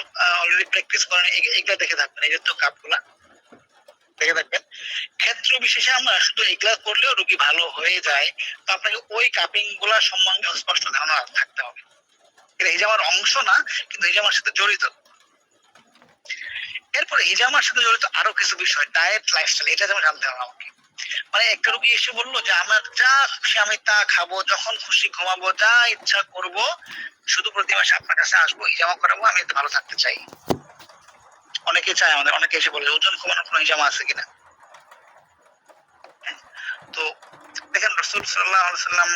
অলরেডি প্র্যাকটিস করেন এগুলা দেখে থাকবেন, এই যে তো কাপগুলা দেখে থাকবেন। ক্ষেত্র বিশেষে আমরা শুধু এগুলা করলেও রোগী ভালো হয়ে যায়, তো আপনাকে ওই কাপিং গুলা সম্বন্ধে স্পষ্ট ধারণা থাকতে হবে। এটা হিজামার অংশ না, কিন্তু হিজামার সাথে জড়িত। এরপরে হিজামার সাথে জড়িত আরো কিছু বিষয়, ডায়েট, লাইফস্টাইল, এটা যেমন জানতে হবে আমাকে। মানে একটা রোগী এসে বললো যে আমার যা খুশি আমি তা খাবো, যখন খুশি ঘুমাবো, যা ইচ্ছা করব, শুধু প্রতি মাসে আপনার কাছে আসবো, হিজামা করাবো, আমি এতে ভালো থাকতে চাই। অনেকে চায়, আমাদের অনেকে এসে বলে ওজন কমানোর কোনো হিজামা আছে কিনা। তো রাসূল সাল্লাল্লাহু আলাইহি ওয়াসাল্লাম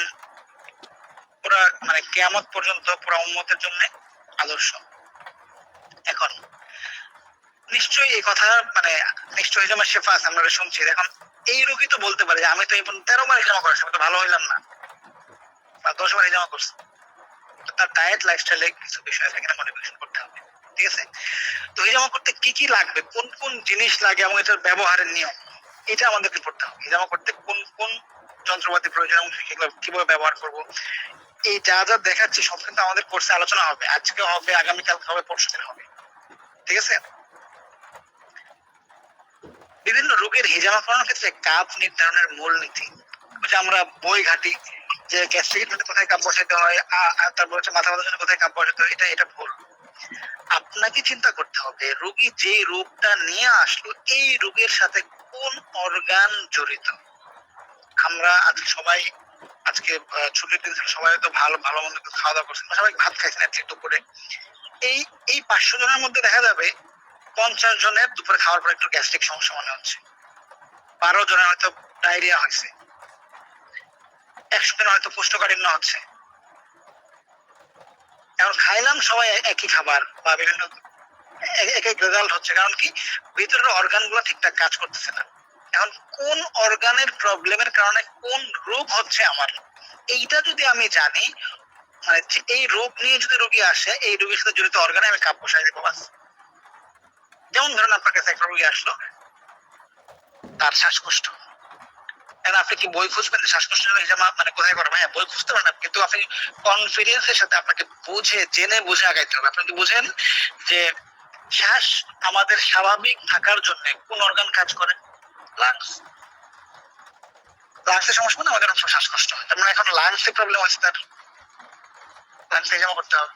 পুরা মানে কিয়ামত পর্যন্ত পুরা উম্মতের জন্য আদর্শ। এখন নিশ্চয়ই এই কথা মানে নিশ্চয়ই হিজামা শেফা আছে, আমরা শুনছি। এখন এই রোগী তো বলতে পারে যে আমি তো এই 13 বার হিজামা করার সময় তো ভালো হইলাম না, বা 10 বার হিজামা করছি। তার ডায়েট লাইফস্টাইলে কিছু বিষয় থাকে না, মডিফিকেশন করতে হবে। ঠিক আছে? তো হিজামা করতে কি কি লাগবে, কোন কোন জিনিস লাগে এবং এটার ব্যবহারের নিয়ম, এটা আমাদেরকে পড়তে হবে। হিজামা করতে কোন কোন যন্ত্রপাতি প্রয়োজন এবং সেগুলো কিভাবে ব্যবহার করব, এই যা যা দেখাচ্ছি সব কিন্তু আমাদের কোর্সে আলোচনা হবে। আজকে হবে, আগামীকাল হবে, পরশুদিন হবে। ঠিক আছে? বিভিন্ন রোগের হিজামা করানোর ক্ষেত্রে কাপ নির্ধারণের মূল নীতি, যে আমরা বই ঘাটি যে গ্যাস্ট্রিকের মধ্যে কোথায় কাপ বসাইতে হয়, তারপর হচ্ছে মাথা ব্যথার জন্য কোথায় কাপ বসাতে হয়, এটা ভুল। আপনাকে চিন্তা করতে হবে রোগী যে রোগটা নিয়ে আসলো এই রোগের সাথে কোন অর্গান জড়িত। আমরা আজকে সবাই আজকে ছুটির দিন ছিল, সবাই তো ভালো ভালো মন্দ খাওয়া দাওয়া করছেন, সবাই ভাত খাইছেন একটু দুপুরে। এই এই 500 জনের মধ্যে দেখা যাবে 50 জনের দুপুরে খাওয়ার পর একটু গ্যাস্ট্রিক সমস্যা মনে হচ্ছে, 12 জনের হয়তো ডায়রিয়া হয়েছে, 100 জনের হয়তো কোষ্ঠকাঠিন্য হচ্ছে। এখন খাইলাম সবাই একই খাবার বা বিভিন্ন এক এক রেজাল্ট হচ্ছে, কারণ কি ভিতরের অর্গান গুলো ঠিকঠাক কাজ করতেছে না। এখন কোন অর্গানের প্রবলেমের কারণে কোন রোগ হচ্ছে আমার, এইটা যদি আমি জানি, মানে এই রোগ নিয়ে যদি রোগী আসে এই রোগীর সাথে জড়িত অর্গানে আমি কাপ বসাই দেবো বাস। যেমন ধরেন আপনার কাছে একটা রোগী আসলো, তার শ্বাসকষ্ট, আপনি কি বই খুঁজবেন শ্বাসকষ্ট হিজামা মানে কোথায় করবেন? হ্যাঁ, বই খুঁজতে পারেন, কিন্তু আপনি কনফিডেন্সের সাথে আপনাকে বুঝে জেনে বুঝে আগাইতে হবে। আপনি বুঝেন যে শ্বাস আমাদের স্বাভাবিক থাকার জন্য কোন অর্গান কাজ করে? লাংস। লাংসের সমস্যা মানে আমাদের শ্বাসকষ্ট হয়, তার মানে এখন লাংসে প্রবলেম হচ্ছে, তার লাংসে হিজামা করতে হবে।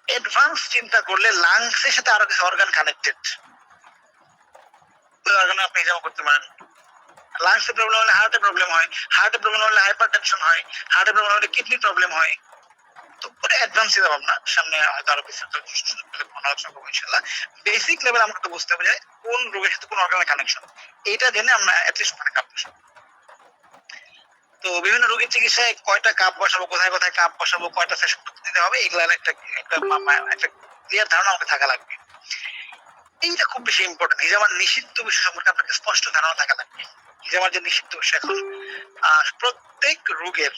অ্যাডভান্স চিন্তা করলে লাংসের সাথে আরো কিছু অর্গান কানেক্টেড, ওই অর্গানে আপনি হিজামা করতে পারেন। লাংসে প্রবলেম হলে হার্টে প্রবলেম হয়, হার্টে প্রবলেম হলে হাইপার টেনশন হয়, হার্টে প্রবলেম হলে কিডনি প্রবলেম হয়। তো পুরো অ্যাডভান্স চিন্তা ভাবনা, সামনে হয়তো আরো বিস্তারিত আলোচনা করবো ইনশাল্লাহ। বেসিক লেভেল আমরা তো বুঝতে হবে যে কোন রোগের সাথে কোন অর্গানের কানেকশন, এইটা জেনে আমরা অ্যাটলিস্ট ওখানে কাপ বসাবো। তো বিভিন্ন রোগীর চিকিৎসায় কয়টা কাপ বসাবো, কোথায় কোথায় কাপ বসাবো, কয়টা সেশন দিতে হবে, এগুলার একটা একটা ক্লিয়ার ধারণা আমাকে থাকা লাগবে। এইটা খুব বেশি ইম্পর্টেন্ট। হিজামার নিষিদ্ধ বিষয় সম্পর্কে আপনাকে স্পষ্ট ধারণা থাকা লাগবে। হিজামার যে নিষিদ্ধ বিষয়, এখন প্রত্যেক রোগের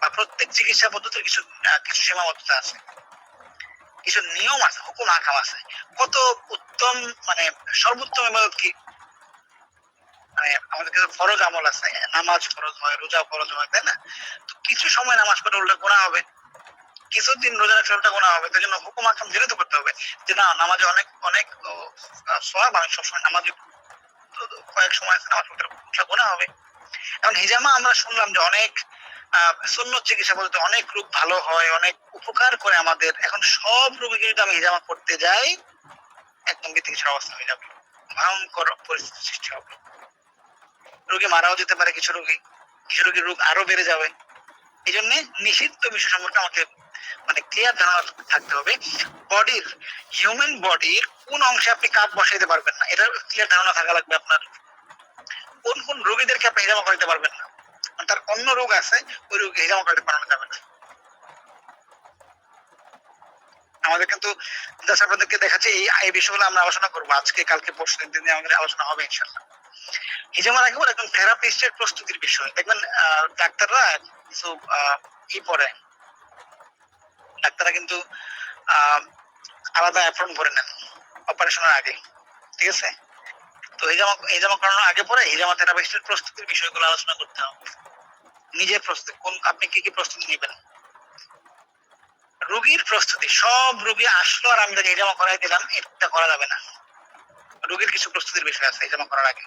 বা প্রত্যেক চিকিৎসা পদ্ধতির কিছু কিছু সীমাবদ্ধতা আছে, কিছু নিয়ম আছে, হুকুম আকাম আছে। কত উত্তম মানে সর্বোত্তম ইবাদত কি, মানে আমাদের কিছু ফরজ আমল আছে, নামাজ ফরজ হয়, রোজা ফরজ হয়, তাই না? তো কিছু সময় নামাজ পড়ে উল্টা গোনা হবে, কিছুদিন রোজা রাখলে উল্টা গোনা হবে। তাই জন্য হুকুম আকাম জেনে তো করতে হবে যে না, নামাজে অনেক অনেক সওয়াব, আমি সবসময় নামাজে কয়েক সময় নামাজ পড়তে উল্টা গোনা হবে। এখন হিজামা আমরা শুনলাম যে অনেক সুন্নত চিকিৎসা বলতে অনেক রোগ ভালো হয়, অনেক উপকার করে আমাদের। এখন সব রোগীকে যদি আমি হিজামা করতে যাই, একদম বিতিকিচ্ছির অবস্থা হয়ে যাবে, ভয়ঙ্কর পরিস্থিতি সৃষ্টি হবে, রোগী মারাও যেতে পারে, কিছু রোগীর রোগ আরো বেড়ে যাবে। এই জন্য নিষিদ্ধ বিষয় সম্পর্কে আমাকে মানে ক্লিয়ার ধারণা থাকতে হবে। বডির, হিউম্যান বডির কোন অংশে আপনি কাপ বসাইতে পারবেন না, এটার ক্লিয়ার ধারণা থাকা লাগবে আপনার। কোন কোন রোগীদেরকে আপনি হিজামা করাইতে পারবেন না, তার অন্য রোগ আছে, ওই রোগী হিজামা করাইতে পারানো যাবে না। আমাদের কিন্তু আপনাদেরকে দেখাচ্ছে এই বিষয়গুলো আমরা আলোচনা করবো আজকে, কালকে, পরশু দিন আমাদের আলোচনা হবে ইনশাল্লাহ। হিজামার আগে একদম থেরাপিস্টের প্রস্তুতির বিষয় দেখবেন। ডাক্তাররা কিছু কি পড়ে, ডাক্তাররা কিন্তু আলাদা অ্যাপ্রন করে নেন অপারেশনের আগে। ঠিক আছে? তো হিজামা করানোর আগে পরে হিজামা থেরাপিস্টের প্রস্তুতির বিষয়গুলো আলোচনা করতে হবে। নিজের প্রস্তুতি, কোন আপনি কি কি প্রস্তুতি নেবেন, রোগীর প্রস্তুতি। সব রোগী আসলো আর আমি তাকে হিজামা করাই দিলাম, এটা করা যাবে না। রোগীর কিছু প্রস্তুতির বিষয় আছে হিজামা করার আগে।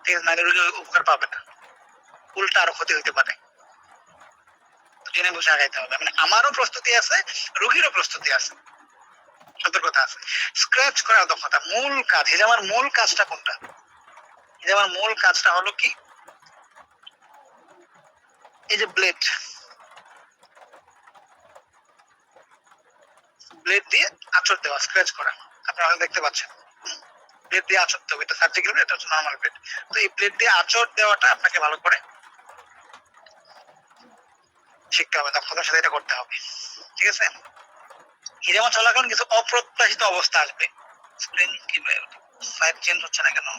ঠিক আছে? নাহলে রোগী উপকার পাবে না, উল্টা আরো ক্ষতি হতে পারে। জেনে বুঝে আগাইতে হবে। মানে আমারও প্রস্তুতি আছে, রোগীরও প্রস্তুতি আছে, সতর্কতা আছে। স্ক্র্যাচ করার দক্ষতা, মূল কাজ। হিজামার মূল কাজটা কোনটা? হিজামার মূল কাজটা হলো কি, এই যে ব্লেড দিয়ে আঁচড় দেওয়া, স্ক্র্যাচ করা, আপনারা দেখতে পাচ্ছেন। প্লেট দিয়ে আঁচড় দেবো, এটা সার্জিক্যাল প্লেট, এটা হচ্ছে নর্মাল প্লেট। তো এই প্লেট দিয়ে আঁচড় দেওয়াটা আপনাকে ভালো করে শিখতে হবে, দক্ষতার সাথে এটা করতে হবে, ঠিক আছে? হিজামা চলাকালীন কিছু অপ্রত্যাশিত অবস্থা আসবে। স্ক্রিন কি সাইড চেঞ্জ হচ্ছে না কেন?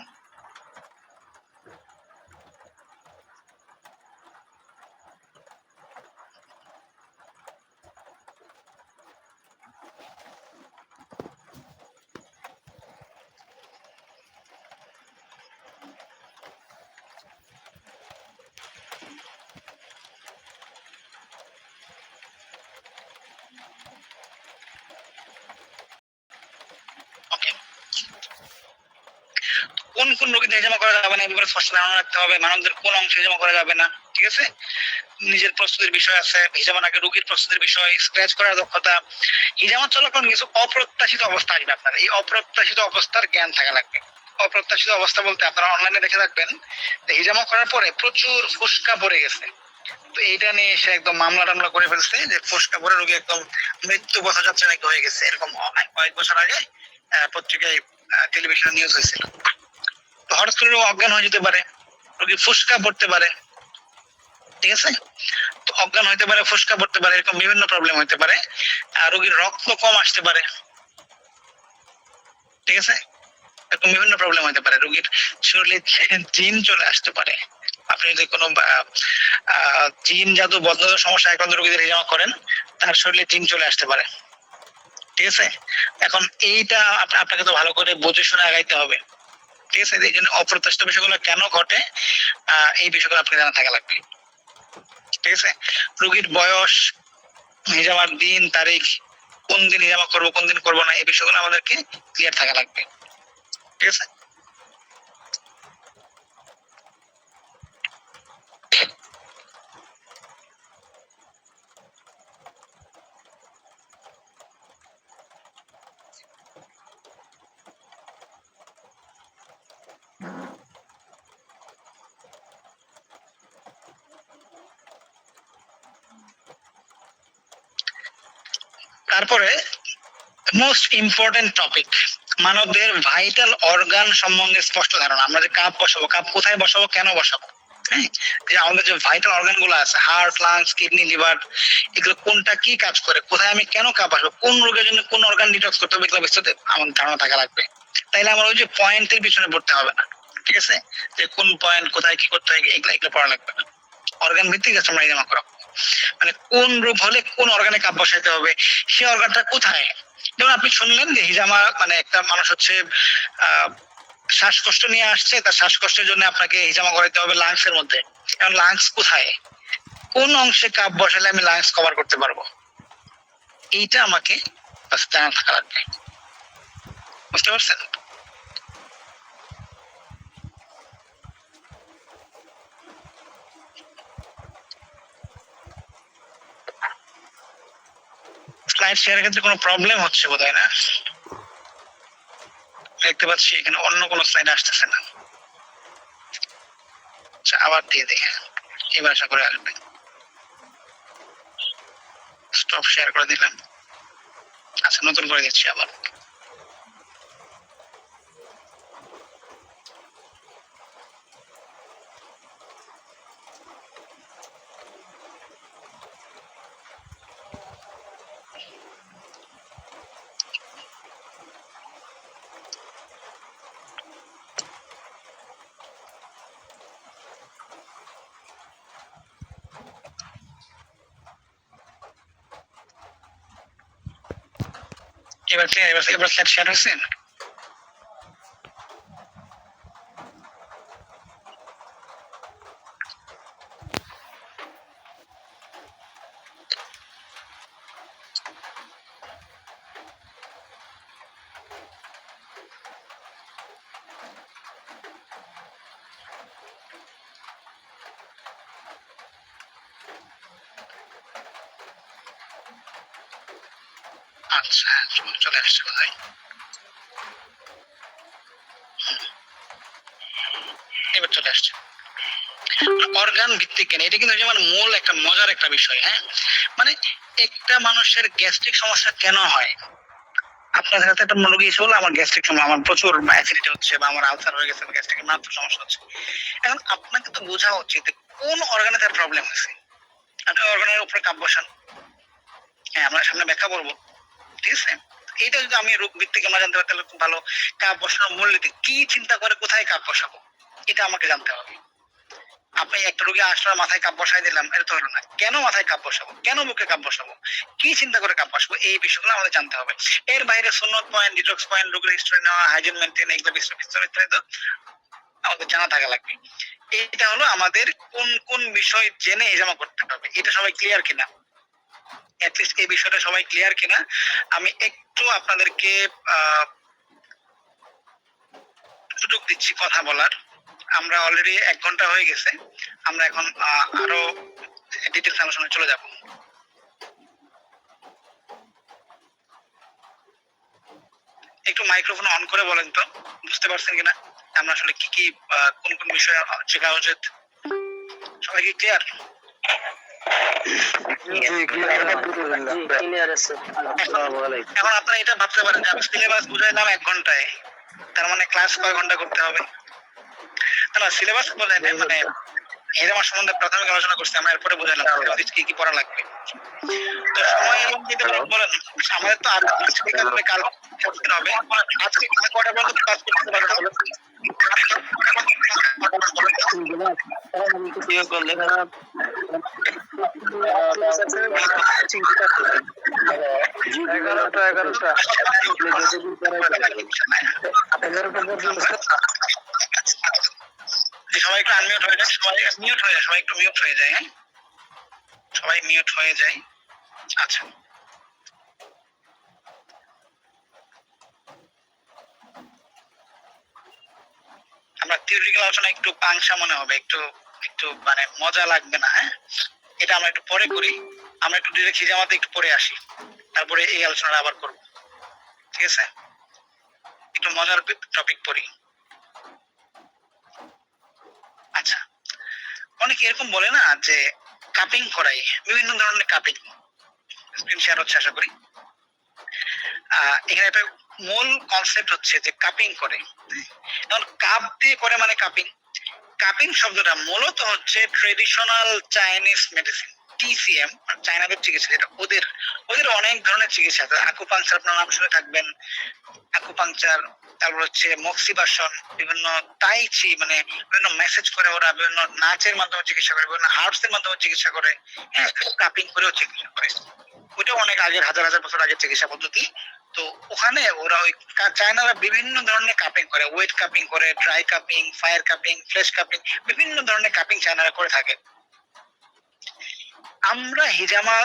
কোন কোন রোগীদের হিজামা করা যাবে না, এবারে স্পষ্ট ধারণা রাখতে হবে। মানবদের কোন অংশে হিজামা করা যাবে না, ঠিক আছে? নিজের প্রস্তুতির বিষয় আছে, হিজামার আগে রোগীর প্রস্তুতির বিষয়, স্ক্র্যাচ করার দক্ষতা। হিজামা চলাকালীন কিছু অপ্রত্যাশিত অবস্থা আসবে আপনার, এই অপ্রত্যাশিত অবস্থার জ্ঞান থাকা লাগবে। অপ্রত্যাশিত অবস্থা বলতে আপনারা অনলাইনে দেখে থাকবেন হিজামা করার পরে প্রচুর ফুসকা পড়ে গেছে, তো এইটা নিয়ে এসে একদম মামলা টামলা করে ফেলছে যে ফুসকা পরে রোগী একদম মৃত্যু পথ যাচ্ছে নাকি হয়ে গেছে, এরকম কয়েক বছর আগে পত্রিকায় টেলিভিশনে নিউজ হয়েছিল। তো হঠাৎ করে অজ্ঞান হয়ে যেতে পারে, রোগী ফুসকা পড়তে পারে, ঠিক আছে? তো অজ্ঞান হইতে পারে, ফুসকা পড়তে পারে, এরকম বিভিন্ন প্রবলেম হইতে পারে। রোগীর রক্ত কম আসতে পারে, ঠিক আছে? এরকম বিভিন্ন প্রবলেম হতে পারে, রোগীর শরীরে জিন চলে আসতে পারে। আপনি যদি কোনো জিন জাদু বদ্ধ সমস্যা আক্রান্ত রোগীদের হিজামা করেন, তার শরীরে জিন চলে আসতে পারে, ঠিক আছে? এখন এইটা আপনাকে তো ভালো করে বুঝে শুনে আগাইতে হবে, ঠিক আছে? এই জন্য অপ্রত্যাশিত বিষয়গুলো কেন ঘটে এই বিষয়গুলো আপনাকে জানা থাকা লাগবে, ঠিক আছে? রোগীর বয়স, হিজামার দিন তারিখ, কোন দিন হিজামা করবো কোন দিন করবো না, এই বিষয়গুলো আমাদেরকে ক্লিয়ার থাকা লাগবে, ঠিক আছে? তারপরে মোস্ট ইম্পর্টেন্ট টপিক, মানবদের ভাইটাল অর্গান সম্বন্ধে স্পষ্ট ধারণা। আমরা যে কাপ বসাবো, কাপ কোথায় বসাবো, কেন বসাবো, হ্যাঁ? যে আমাদের যে ভাইটাল অর্গান গুলো আছে, হার্ট, লাংস, কিডনি, লিভার, এগুলো কোনটা কি কাজ করে, কোথায় আমি কেন কাপ আসবো, কোন রোগের জন্য কোন অর্গান ডিটক্স করতে হবে, এগুলো বিস্তারিত আমার ধারণা থাকা লাগবে। তাইলে আমার ওই যে পয়েন্টের পিছনে পড়তে হবে না, ঠিক আছে? যে কোন পয়েন্ট কোথায় কি করতে হয়, এগুলো এগুলো পড়া লাগবে না। অর্গান ভিত্তিক আছে আমরা হিজামা করা, মানে কোন রোগ হলে কোন অর্গানে কাপ বসাইতে হবে, সেই অর্গানটা কোথায়। যেমন আপনি শুনলেন যে হিজামা মানে একটা মানুষ হচ্ছে শ্বাসকষ্ট নিয়ে আসছে, তার শ্বাসকষ্টের জন্য আপনাকে হিজামা করাইতে হবে লাংস এর মধ্যে। কারণ লাংস কোথায়, কোন অংশে কাপ বসালে আমি লাংস কভার করতে পারবো, এইটা আমাকে জানা থাকা লাগবে, বুঝতে পারছেন? স্লাইড শেয়ারের ক্ষেত্রে কোনো প্রবলেম হচ্ছে বোধহয় না, দেখতে পাচ্ছি এখানে অন্য কোনো স্লাইড আসতেছে না। আচ্ছা, আবার দিয়ে দেখে এবার আশা করে আসবে। স্টপ শেয়ার করে দিলাম। আচ্ছা, নতুন করে দিচ্ছি আবার। এবার এবার স্লাইড শেয়ার হয়েছে। আচ্ছা, চলে আসছে বোধহয়। এবার চলে আসছে। অর্গান ভিত্তিক জ্ঞান, এটা কিন্তু যেমন মূল একটা মজার একটা বিষয়, হ্যাঁ? মানে একটা মানুষের গ্যাস্ট্রিক সমস্যা কেন হয়, আপনাদের হাতে একটা রোগী এসে বললো আমার গ্যাস্ট্রিক সমস্যা, আমার প্রচুর অ্যাসিডিটি হচ্ছে বা আমার আলসার হয়ে গেছে, গ্যাস্ট্রিকের মারাত্মক সমস্যা হচ্ছে। এখন আপনাকে তো বোঝা উচিত কোন অর্গানে তার প্রবলেম হয়েছে। আপনি অর্গানের উপরে কাপ বসান, হ্যাঁ আমরা সামনে ব্যাখ্যা করবো, ঠিক আছে? এইটা যদি আমি রোগ ভিত্তিক আমরা জানতে পারি তাহলে খুব ভালো। কাপ বসানোর মূলনীতি কি, চিন্তা করে কোথায় কাপ বসাবো, এটা আমাকে জানতে হবে। আপনি একটা রোগী আসলে মাথায় কাপ বসাই দিলাম, এটা তো হলো না। কেন মাথায় কাপ বসাবো, কেন বুকে কাপ বসাবো, কি চিন্তা করে কাপ বসাবো, এই বিষয়গুলো আমাদের জানতে হবে। এর বাইরে সুন্নত পয়েন্ট, ডিটক্স পয়েন্ট, রোগের হিস্ট্রি নেওয়া, হাইজিন মেনটেন, এগুলো বিস্তারিত আমাদের জানা থাকা লাগবে। এটা হলো আমাদের কোন কোন বিষয় জেনে হিজামা করতে হবে, এটা সবাই ক্লিয়ার কিনা, অ্যাটলিস্ট এই বিষয়টা সবাই ক্লিয়ার কিনা আমি একটু আপনাদেরকে সুযোগ দিচ্ছি কথা বলার। আমরা অলরেডি 1 ঘন্টা হয়ে গেছে, আমরা এখন আরো ডিটেলস আলোচনায় চলে যাব। একটু মাইক্রোফোন অন করে বলেন তো, বুঝতে পারছেন কিনা আমরা আসলে কি কি কোন কোন বিষয় শেখা উচিত, সবাই কি ক্লিয়ার? এখন আপনারা এটা ভাবতে পারেন যে আমি সিলেবাস বুঝাইলাম 1 ঘন্টায়, তার মানে ক্লাস কয় ঘন্টা করতে হবে? না, সিলেবাস বোঝাই নাই, মানে হিজামা সম্বন্ধে প্রাথমিক আলোচনা করছি আমরা, এরপরে বুঝাইলাম কি কি পড়া লাগবে। তো সময় দিতে বলেন, আমাদের তো আজকে কাল হবে, আজকে কয়টা পর্যন্ত কাজ করতে পারবে? সবাই একটু আনমিউট হয়ে যায়, সবাই মিউট হয়ে যায়, সবাই একটু মিউট হয়ে যায়, হ্যাঁ সবাই মিউট হয়ে যায়। আচ্ছা, আমরা থিওরিটিক্যাল আলোচনা একটু পাংশা মনে হবে, একটু একটু মানে মজা লাগবে না, হ্যাঁ এটা আমরা একটু পরে করি, আমরা একটু ডিরেক্ট হিজামাতে একটু পরে আসি, তারপরে এই আলোচনাটা আবার করব, ঠিক আছে? একটু মজার টপিক পড়ি। আচ্ছা, অনেকে এরকম বলে না যে কাপিং করাই, বিভিন্ন ধরনের কাপিং, স্ক্রিন শেয়ার হচ্ছে আশা করি। এখানে একটা মূল কনসেপ্ট হচ্ছে যে কাপিং করে, এখন কাপ দিয়ে করে মানে কাপিং। কাপিং শব্দটা মূলত হচ্ছে ট্রেডিশনাল চাইনিজ মেডিসিন, টিসিএম, চাইনাদের চিকিৎসা, যেটা ওদের ওদের অনেক ধরনের চিকিৎসা আছে। আকুপাংচার আপনার নাম শুনে থাকবেন, আকুপাংচার, তারপর হচ্ছে মক্সিবাসন, বিভিন্ন তাইচি মানে বিভিন্ন মেসেজ করে ওরা, বিভিন্ন নাচের মাধ্যমে চিকিৎসা করে, বিভিন্ন হার্বস এর মাধ্যমে চিকিৎসা করে, হ্যাঁ কাপিং করেও চিকিৎসা করে। ওটা অনেক আগের, হাজার হাজার বছর আগের চিকিৎসা পদ্ধতি। তো ওখানে ওরা ওই চায়নারা বিভিন্ন ধরনের কাপিং করে, ওয়েট কাপিং করে, dry cupping, fire cupping, flash cupping, বিভিন্ন ধরনের কাপিং চায়নারা করে থাকে। আমরা হিজামা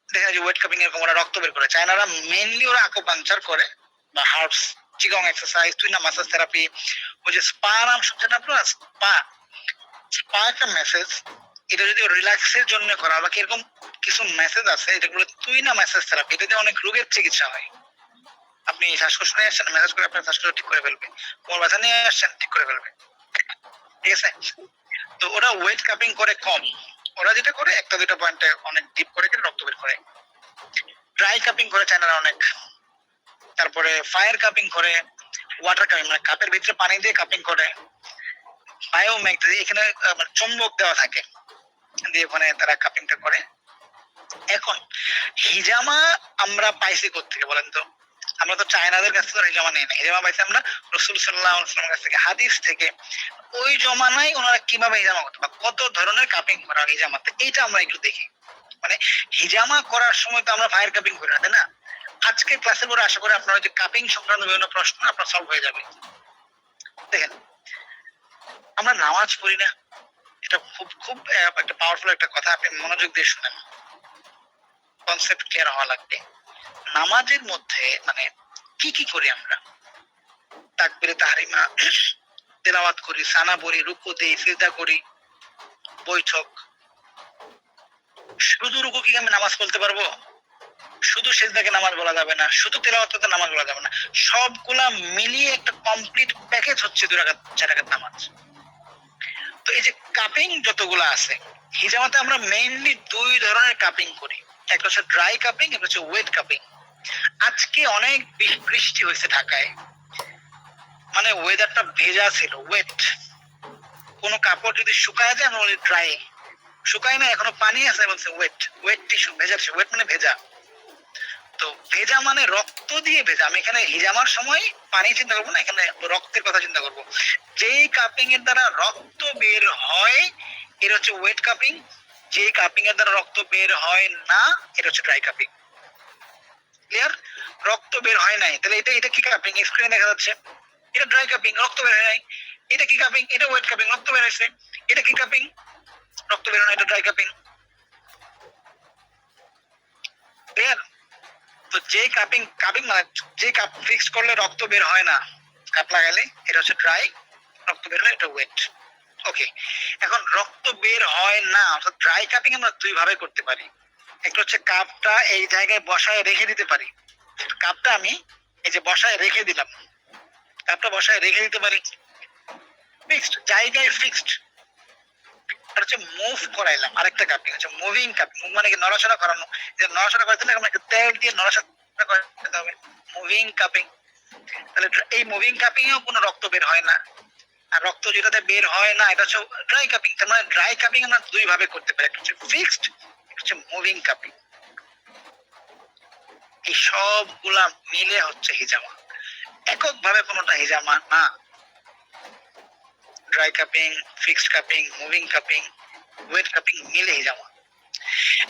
দেখা যায় ওয়েট কাপিং এরকম ওরা রক্ত বের করে, চায়নারা মেইনলি ওরা আকুপাংচার করে বা হার্বস, চিগং এক্সারসাইজ, টুইনা মাসাজ থেরাপি, ওই যে স্পা নাম শুনছেন আপনারা, স্পা, স্পা একটা মেসেজ, এটা যদি রিল্যাক্সের জন্য করা বা এরকম কিছু মেসেজ আছে, এটাগুলো টুইনা মাসাজ থেরাপি, এটাতে অনেক রোগের চিকিৎসা হয়। আপনি শ্বাসকষ্ট নিয়ে আসছেন, মেসেজ করে আপনার শ্বাসকষ্ট ঠিক করে ফেলবে, কোমর ব্যথা নিয়ে আসছেন ঠিক করে ফেলবে, ঠিক আছে? তো ওরা ওয়েট কাপিং করে কম, ওরা যেটা করে একটা দুইটা পয়েন্টে অনেক ডিপ করে রক্ত বের করে। ড্রাই কাপিং করে চায়নারা অনেক, তারপরে ফায়ার কাপিং করে, ওয়াটার কাপিং মানে কাপের ভিতরে পানি দিয়ে কাপিং করে, বায়োম্যাগ এখানে মানে চুম্বক দেওয়া থাকে দিয়ে ওখানে তারা কাপিংটা করে। এখন হিজামা আমরা পাইছি কোত্থেকে বলেন তো? আমরা তো চায়নাদের কাছ থেকে হিজামা নেই না, হিজামা পাইছি আমরা রাসূল সাল্লাল্লাহু আলাইহি ওয়াসাল্লামের কাছ থেকে, হাদিস থেকে। ওই জমানায় ওনারা কিভাবে হিজামা করতো বা কত ধরনের কাপিং করা হিজামাতে, এইটা আমরা একটু দেখি। মানে হিজামা করার সময় তো আমরা ফায়ার কাপিং করি না, তাই না? আজকে ক্লাসের পরে আশা করি আপনার যে কাপিং সংক্রান্ত বিভিন্ন প্রশ্ন আপনার সলভ হয়ে যাবে। দেখেন, আমরা নামাজ পড়ি না, এটা খুব খুব একটা পাওয়ারফুল একটা কথা, আপনি মনোযোগ দিয়ে শুনেন, কনসেপ্ট ক্লিয়ার হওয়া লাগবে। নামাজের মধ্যে মানে কি কি করি আমরা? তাকবীরে তাহরিমা, তেলাওয়াত করি, সানা পড়ি, রুকু দেই, সিজদা করি, বৈঠক। শুধু রুকু কি আমি নামাজ পড়তে পারবো? শুধু সিজদাকে নামাজ বলা যাবে না, শুধু তেলাওয়াতকে নামাজ বলা যাবে না, সবগুলা মিলিয়ে একটা কমপ্লিট প্যাকেজ হচ্ছে 2 রাকাত 4 রাকাত নামাজ। তো এই যে কাপিং যতগুলো আছে, হিজামাতে আমরা মেইনলি 2 ধরনের কাপিং করি, একটা হচ্ছে ড্রাই কাপিং, একটা হচ্ছে ওয়েট কাপিং। আজকে অনেক বৃষ্টি হয়েছে ঢাকায়, মানে ওয়েদারটা ভেজা ছিল, ওয়েট। কোনো কাপড় যদি শুকায় যায় আমরা বলি ড্রাই, শুকায় না এখনো পানি আছে বলছে ওয়েট, ওয়েট টিস্যু, ভেজা টিস্যু, ওয়েট মানে ভেজা। তো ভেজা মানে রক্ত দিয়ে ভেজা। আমি এখানে হিজামার সময় পানি চিন্তা করবো না, এখানে রক্তের কথা চিন্তা করবো। যেই কাপিং এর দ্বারা রক্ত বের হয় এটা হচ্ছে ওয়েট কাপিং, যে কাপিং এর দ্বারা রক্ত বের হয় না এটা হচ্ছে ড্রাই কাপিং। ক্লিয়ার? রক্ত বের হয় নাই, তাহলে এটা এটা কি কাপিং? স্ক্রিনে দেখা যাচ্ছে এটা ড্রাই কাপিং, রক্ত বের হয় নাই। এটা কি কাপিং? এটা ওয়েট কাপিং, রক্ত বের হয়েছে। এটা কি কাপিং? রক্ত বের হয় না, এটা ড্রাই কাপিং। ক্লিয়ার? তো যে কাপিং, কাপিং মানে যে কাপ ফিক্সড করলে রক্ত বের হয় না, কাপ লাগালে এটা হচ্ছে ড্রাই, রক্ত বের হলে এটা ওয়েট। ওকে, এখন রক্ত বের হয় না অর্থাৎ ড্রাই কাপিং আমরা দুই ভাবে করতে পারি। একটা হচ্ছে কাপটা এই জায়গায় বসায় রেখে দিতে পারি, কাপটা আমি এই যে বসায় রেখে দিলাম, কাপটা বসায় রেখে দিতে পারি, ফিক্সড জায়গায় ফিক্সড। আর হচ্ছে মুভ করাইলাম, আরেকটা কাপিং হচ্ছে মুভিং কাপিং। মুভ মানে কি নড়াচড়া করানো, যে নড়াচড়া করতে হলে আমাকে তেল দিয়ে নড়াচড়া করতে হবে, মুভিং কাপিং। তাহলে এই মুভিং কাপিং এও কোনো রক্ত বের হয় না, আর রক্ত যেটাতে বের হয় না এটা হচ্ছে ড্রাই কাপিং। তার মানে ড্রাই কাপিং আমরা দুই ভাবে করতে পারি, একটা হচ্ছে ফিক্সড, একটা হচ্ছে মুভিং কাপিং। এই সবগুলা মিলে হচ্ছে হিজামা, একক ভাবে কোনোটা হিজামা না। Dry cupping, fixed cupping, moving cupping, wet cupping মিলে হিজামা।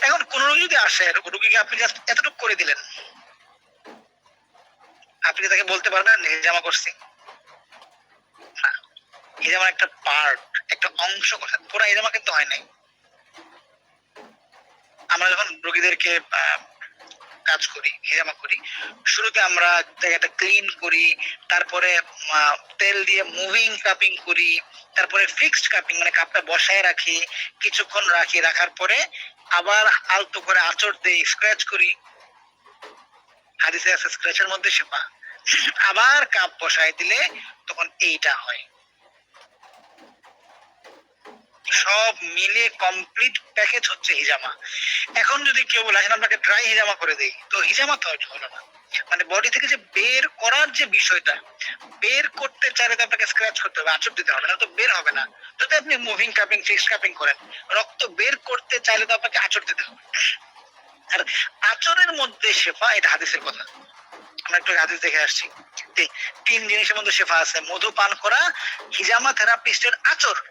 এখন কোন রোগী যদি আসে, রোগীকে আপনি জাস্ট এতটুকু করে দিলেন, আপনি তাকে বলতে পারবেন হিজামা করছি? না, হিজামার একটা পার্ট, একটা অংশ, পুরো হিজামা কিন্তু হয় নাই। আমরা যখন রোগীদেরকে কাজ করি, হিজামা করি, শুরুতে আমরা জায়গাটা ক্লিন করি, তারপরে তেল দিয়ে মুভিং কাপিং করি, তারপরে ফিক্সড কাপিং মানে কাপটা বসায় রাখি, কিছুক্ষণ রাখি, রাখার পরে আবার আলতো করে আঁচড় দিয়ে স্ক্র্যাচ করি, হাদিসে আছে স্ক্র্যাচের মধ্যে শেফা। আবার কাপ বসায় দিলে তখন এইটা হয়। সব মিলে কমপ্লিট প্যাকেজ হচ্ছে হিজামা। এখন যদি কেউ বলে আসেন আপনাকে ড্রাই হিজামা করে দেই, তো হিজামা তো হলো না। মানে বডি থেকে যে বের করার যে বিষয়টা, বের করতে চাইলে তো আপনাকে স্ক্র্যাচ করতে হবে, আঁচড় দিতে হবে, না তো বের হবে না। যদি আপনি মুভিং কাপিং, ফিক্সড কাপিং করেন, রক্ত বের করতে চাইলে তো আপনাকে আঁচড় দিতে হবে। আর আঁচড়ের মধ্যে শেফা, এটা হাদিসের কথা, আমরা একটু হাদিস দেখে আসছি। তিন জিনিসের মধ্যে শেফা আছে, মধু পান করা, হিজামা থেরাপিস্টের আঁচড়,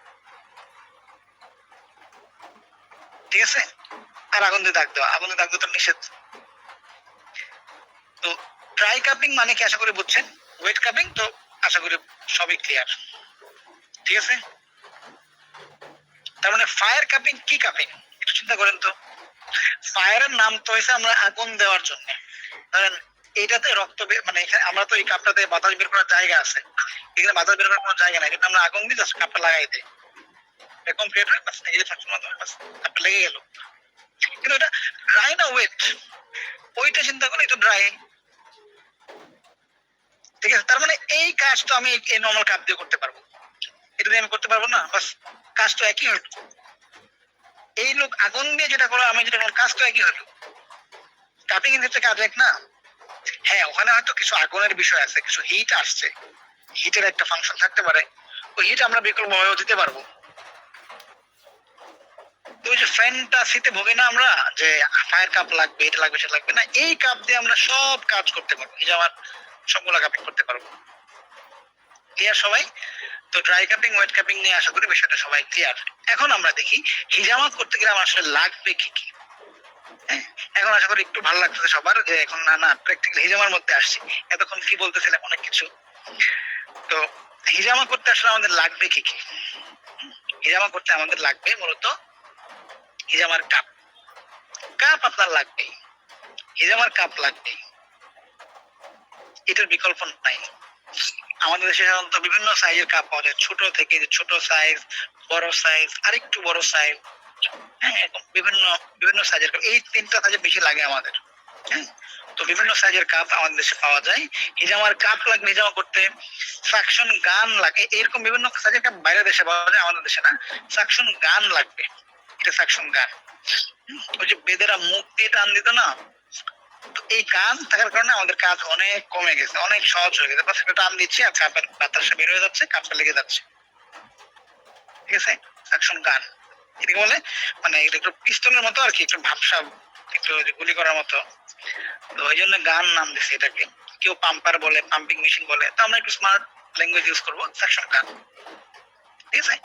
ঠিক আছে, আর আগুন দিয়ে দাগ দেওয়া। আগুন দিয়ে দাগ দেওয়া তো নিষেধ। তো ড্রাই কাপিং মানে কি আশা করি বুঝছেন, ওয়েট কাপিং তো আশা করি সবই ক্লিয়ার, ঠিক আছে। তার মানে ফায়ার কাপিং কি কাপিং একটু চিন্তা করেন তো। ফায়ারের নাম তো হয়েছে আমরা আগুন দেওয়ার জন্য, ধরেন এইটাতে রক্ত মানে এখানে আমরা তো এই কাপটাতে বাতাস বের করার জায়গা আছে, এখানে বাতাস বের করার কোনো জায়গা নাই, কিন্তু আমরা আগুন দিয়ে জাস্ট কাপটা লাগাই দিই, কমপ্লিট হয়, বাস এই যে ফাংশন বাস কাপটা লেগে গেল। কিন্তু এটা ড্রাই না ওয়েট, ওইটা চিন্তা করি এটা ড্রাই, ঠিক আছে। তার মানে এই কাজ তো আমি এই নর্মাল কাপ দিয়ে করতে পারবো, এটা দিয়ে আমি করতে পারবো না, বাস কাজ তো একই হলো। এই লোক আগুন দিয়ে যেটা করো আমি যেটা কাজ তো একই হলো, কাপিং এর ক্ষেত্রে কাজ এক না। হ্যাঁ, ওখানে হয়তো কিছু আগুনের বিষয় আছে, কিছু হিট আসছে, হিটের একটা ফাংশন থাকতে পারে, ওই হিট আমরা বিকল্প ভাবেও দিতে পারবো। ওই যে ফ্যান্টাসিতে ভুগি না আমরা, যে ফায়ার কাপ লাগবে, এটা লাগবে, সেটা লাগবে না, এই কাপ দিয়ে আমরা সব কাজ করতে পারবো, এই যে আমার সবগুলা কাপিং করতে পারবো। ক্লিয়ার সবাই? তো ড্রাই কাপিং, ওয়েট কাপিং নিয়ে আশা করি বিষয়টা সবাই ক্লিয়ার। এখন আমরা দেখি হিজামা করতে গেলে আমার আসলে লাগবে কি কি। এখন আশা করি একটু ভালো লাগতেছে সবার, যে এখন না না প্র্যাকটিক্যাল হিজামার মধ্যে আসছি। এতক্ষণ কি বলতেছিলাম অনেক কিছু। তো হিজামা করতে আসলে আমাদের লাগবে কি কি। হিজামা করতে আমাদের লাগবে মূলত হিজামার কাপ, কাপ আপনার লাগবেই, হিজামার কাপ লাগবেই, এটার বিকল্প নাই। আমাদের দেশে সাধারণত বিভিন্ন সাইজের কাপ পাওয়া যায়, ছোট থেকে ছোট সাইজ, বড় সাইজ, আরেকটু বড় সাইজ, হ্যাঁ এরকম বিভিন্ন বিভিন্ন সাইজের কাপ, এই তিনটা সাইজে বেশি লাগে আমাদের। হ্যাঁ, তো বিভিন্ন সাইজের কাপ আমাদের দেশে পাওয়া যায়। হিজামার কাপ লাগবে হিজামা করতে, সাকশন গান লাগে, এরকম বিভিন্ন সাইজের কাপ বাইরের দেশে পাওয়া যায়, আমাদের দেশে না। সাকশন গান লাগবে, এটা সাকশন গান, ওই যে বেদেরা মুখ দিয়ে টান দিত না, তো এই কান থাকার কারণে আমাদের কাজ অনেক কমে গেছে, অনেক সহজ হয়ে গেছে। বাস একটা টান দিচ্ছি আর কাপের বাতাসটা বের হয়ে যাচ্ছে, কাপটা লেগে যাচ্ছে। ঠিক আছে, সাকশন গান এটাকে বলে। মানে এটা একটু পিস্তলের মতো আর কি, একটু ভাবসা, একটু গুলি করার মতো। তো ওই জন্য গান নাম দিচ্ছে এটাকে। কেউ পাম্পার বলে, পাম্পিং মেশিন বলে, তো আমরা একটু স্মার্ট ল্যাঙ্গুয়েজ ইউজ করবো, সাকশন গান। ঠিক আছে,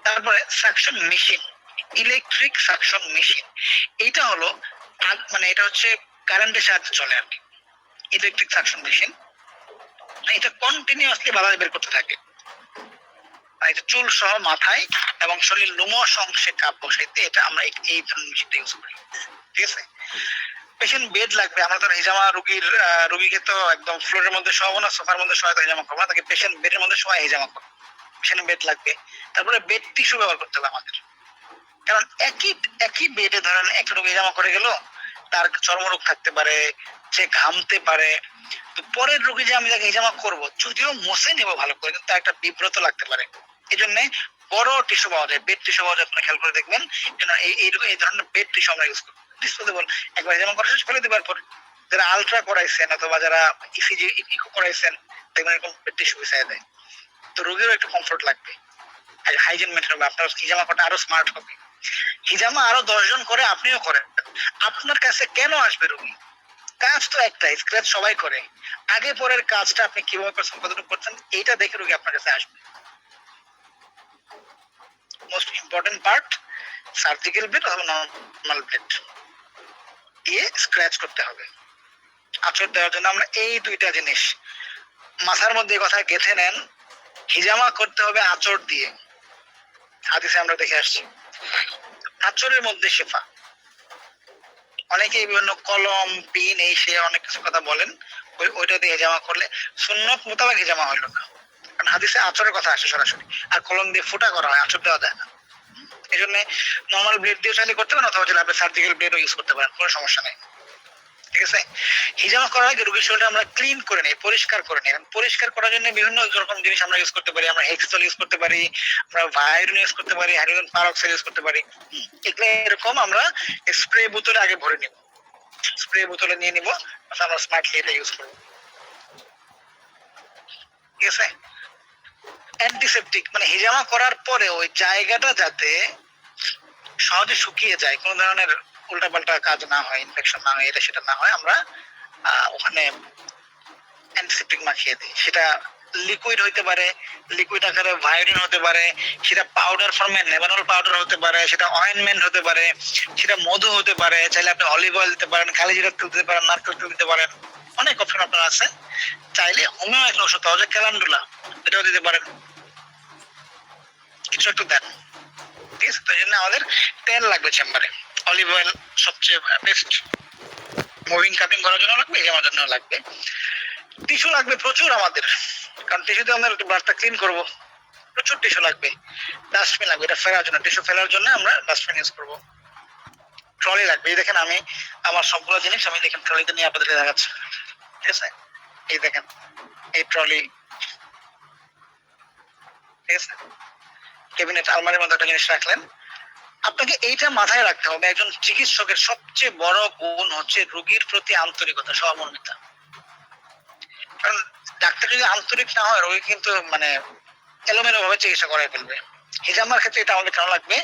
তারপরে suction machine, electric suction machine. এইটা হলো মানে এটা হচ্ছে কারেন্টের সাহায্যে চলে আর কি, ইলেকট্রিক সাকশন মেশিন। এটা কন্টিনিউয়াসলি বাতাস বের করতে থাকে, এটা চুল সহ মাথায় এবং শরীর লোমশ অংশে কাপ বসাইতে এটা আমরা এই ধরনের মেশিনটা ইউজ করি। ঠিক আছে, পেশেন্ট বেড লাগবে, আমরা তো হিজামা রোগীকে তো একদম ফ্লোরের মধ্যে শোয়াবো না, সোফার মধ্যে শোয়া হিজামা করবো না, তাকে পেশেন্ট বেডের মধ্যে শোয়া হিজামা করবো। পেশেন্ট বেড লাগবে, তারপরে বেড টিস্যু ব্যবহার করতে হবে আমাদের, কারণ একই বেডে ধরেন একটা রোগী হিজামা করে গেল, তার চর্মরোগ থাকতে পারে, সে ঘামতে পারে। তো পরের রোগী যে আমি তাকে হিজামা করবো, যদিও মুছে নেবো ভালো করে, কিন্তু তার একটা বিব্রত লাগতে পারে। এই জন্য বড় টিস্যু পাওয়া যায়, বেড টিস্যু পাওয়া যায়, আপনারা খেয়াল করে দেখবেন। এই ধরনের বেড টিস্যু আমরা ইউজ করবো, ডিসপোজেবল, একবার যেমন করা শেষ ফেলে দেবার পর। যারা আলট্রা করাইছেন অথবা যারা ইসিজি ইকো করাইছেন, দেখবেন এরকম বেড টিস্যু বিছায় দেয়। তো রোগীরও একটু কমফোর্ট লাগবে, হাইজিন মেনটেন হবে, আপনার হিজামা করাটা আরো স্মার্ট হবে। হিজামা আরো 10 জন করে, আপনিও করেন। আপনার কাছে কেন আসবে রোগী? কাজ তো একটাই, স্ক্র্যাচ সবাই করে। আগে পরের কাজটা আপনি কিভাবে করছেন, কতটুকু করছেন, এইটা দেখে রোগী আপনার কাছে আসবে। Most important part, surgical blade অথবা নর্মাল ব্লেড দিয়ে স্ক্র্যাচ করতে হবে। আঁচড় দেওয়ার জন্য আমরা এই দুইটা জিনিস মাথার মধ্যে কথা গেঁথে নেন, হিজামা করতে হবে আঁচড় দিয়ে। হাদিসে আমরা দেখে আসছি আঁচড়ের মধ্যে শেফা। অনেকে বিভিন্ন কলম পিন এই সে অনেক কিছু কথা বলেন, ওইটা দিয়ে হিজামা করলে সুন্নত মোতাবেক হিজামা হইল না, কারণ হাদিসে আঁচড়ের কথা আসে সরাসরি, আর কলম দিয়ে ফুটা করা হয়, আঁচড় দেওয়া যায় না। এই জন্য নর্মাল ব্লেড দিয়ে চাইলে করতে পারেন, অথবা আপনি সার্জিক্যাল ব্লেডও ইউজ করতে পারেন, কোনো সমস্যা নেই। ঠিক আছে, হিজামা করার আগে রোগীর শরীরটা আমরা ক্লিন করে নিই, পরিষ্কার করে নিই। পরিষ্কার করার জন্য বিভিন্ন রকম জিনিস আমরা ইউজ করতে পারি, আমরা হেক্সটল ইউজ করতে পারি, আমরা ভায়োলিন ইউজ করতে পারি, হাইড্রোজেন পারঅক্সাইড ইউজ করতে পারি। এগুলো এরকম আমরা স্প্রে বোতলে আগে ভরে নিব, স্প্রে বোতলে নিয়ে নিব, আমরা স্মার্টলি এটা ইউজ করবো। ঠিক আছে, অ্যান্টিসেপটিক মানে হিজামা করার পরে ওই জায়গাটা যাতে সহজে শুকিয়ে যায়, কোনো ধরনের উল্টাপাল্টা কাজ না হয়, ইনফেকশন না হয়, এটা সেটা না হয়, আমরা ওখানে অ্যান্টিসেপটিক মাখিয়ে দিই। সেটা লিকুইড হইতে পারে, লিকুইড আকারে ভায়োলিন হতে পারে, সেটা পাউডার ফর্মে নেভানল পাউডার হতে পারে, সেটা অয়েন্টমেন্ট হতে পারে, সেটা মধু হতে পারে, চাইলে আপনি অলিভ অয়েল দিতে পারেন, খালি জিরার তেল দিতে পারেন, নারকেল তেল দিতে পারেন, অনেক অপশন আপনার আছে। চাইলে হোমিও একটা ওষুধ পাওয়া যায় ক্যালান্ডুলা, এটাও দিতে পারেন, কিছু একটু দেন। ঠিক আছে, তাই জন্য আমাদের তেল লাগবে চেম্বারে, অলিভ অয়েল সবচেয়ে বেস্ট, মুভিং কাটিং করার জন্য লাগবে, এই আমার জন্য লাগবে। টিস্যু লাগবে প্রচুর আমাদের, কারণ টিস্যুতে আমরা ব্লাডটা ক্লিন করবো, প্রচুর টিস্যু লাগবে। ডাস্টবিন লাগবে, এটা ফেলার জন্য, টিস্যু ফেলার জন্য আমরা ডাস্টবিন ইউজ করবো। ট্রলি লাগবে, এই দেখেন আমি আমার সবগুলো জিনিস আমি দেখেন ট্রলিতে নিয়ে আপনাদের দেখাচ্ছি। ঠিক আছে, এই দেখেন এই ট্রলি। ঠিক আছে, ক্যাবিনেট আলমারির মধ্যে একটা জিনিস রাখলেন। আপনাকে এইটা মাথায় রাখতে হবে, একজন চিকিৎসকের সবচেয়ে বড় গুণ হচ্ছে রোগীর প্রতি আন্তরিকতা, সহমর্মিতা। কারণ ডাক্তার যদি আন্তরিক না হয়, রোগী কিন্তু মানে এলোমেলো ভাবে চিকিৎসা করাই ফেলবে। হিজামার ক্ষেত্রে এটা আমাদের কেন লাগবে,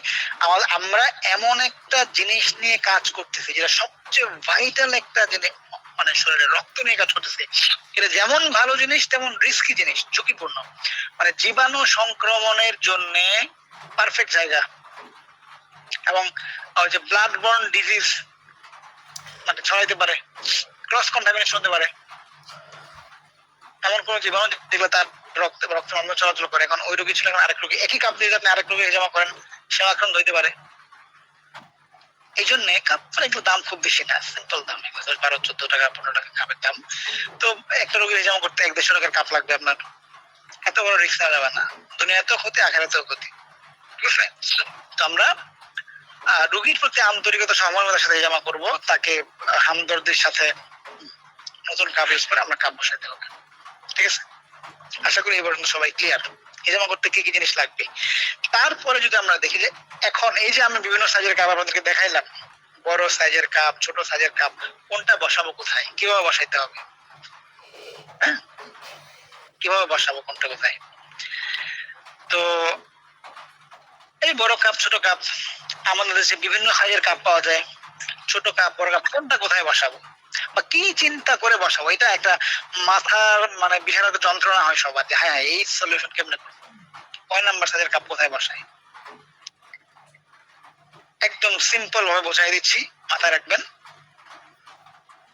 আমরা এমন একটা জিনিস নিয়ে কাজ করতেছি যেটা সবচেয়ে ভাইটাল একটা জিনিস, মানে শরীরে রক্ত নিয়ে কাজ করতেছি। এটা যেমন ভালো জিনিস তেমন রিস্কি জিনিস, ঝুঁকিপূর্ণ, মানে জীবাণু সংক্রমণের জন্য পারফেক্ট জায়গা। এবং ওই যে ব্লাড বর্ন ডিজিজ মানে ছড়াইতে পারে, ক্রস কন্টামিনেশন হতে পারে, এমন কোন জীবাণু যেগুলো তার রক্তের মাধ্যমে চলাচল করে। এখন ওই রোগী ছিল, এখন আরেক রোগী, একই কাপ দিয়ে আপনি আরেক রোগী হিজামা করেন, সেও আক্রান্ত হইতে পারে। এই জন্য কাপের একটু দাম খুব বেশি না, সিম্পল দাম, 12-14 টাকা 15 টাকা কাপের দাম। তো একটা রোগী হিজামা করতে 100-150 টাকার কাপ লাগবে আপনার, এত বড় রিস্ক নেওয়া যাবে না, দুনিয়াতেও ক্ষতি আখেরাতেও ক্ষতি। ঠিক আছে, তো আমরা রোগীর প্রতি আন্তরিকতা সহমর্মিতার সাথে হিজামা করবো, তাকে হামদর্দির সাথে নতুন কাপ ইউজ করে আমরা কাপ বসাইতে হবে। ঠিক আছে, আশা করি এই পর্যন্ত সবাই ক্লিয়ার হিজামা করতে কি কি জিনিস লাগবে। তারপরে যদি আমরা দেখি যে এখন এই যে আমি বিভিন্ন সাইজের কাপ আপনাদেরকে দেখাইলাম, বড় সাইজের কাপ, ছোট সাইজের কাপ, কোনটা বসাবো কোথায়, কিভাবে বসাইতে হবে, হ্যাঁ কিভাবে বসাবো কোনটা কোথায়। তো এই বড় কাপ ছোট কাপ, আমাদের দেশে বিভিন্ন সাইজের কাপ পাওয়া যায়, ছোট কাপ বড় কাপ, কোনটা কোথায় বসাবো বা কি চিন্তা করে বসাবো, এটা একটা মাথার মানে বিশাল একটা যন্ত্রণা হয় সবার, যে হ্যাঁ এই সলিউশন কেমনে করবো, কয় নাম্বার সাইজের কাপ কোথায় বসাই। একদম সিম্পল ভাবে বোঝাই দিচ্ছি, মাথায় রাখবেন।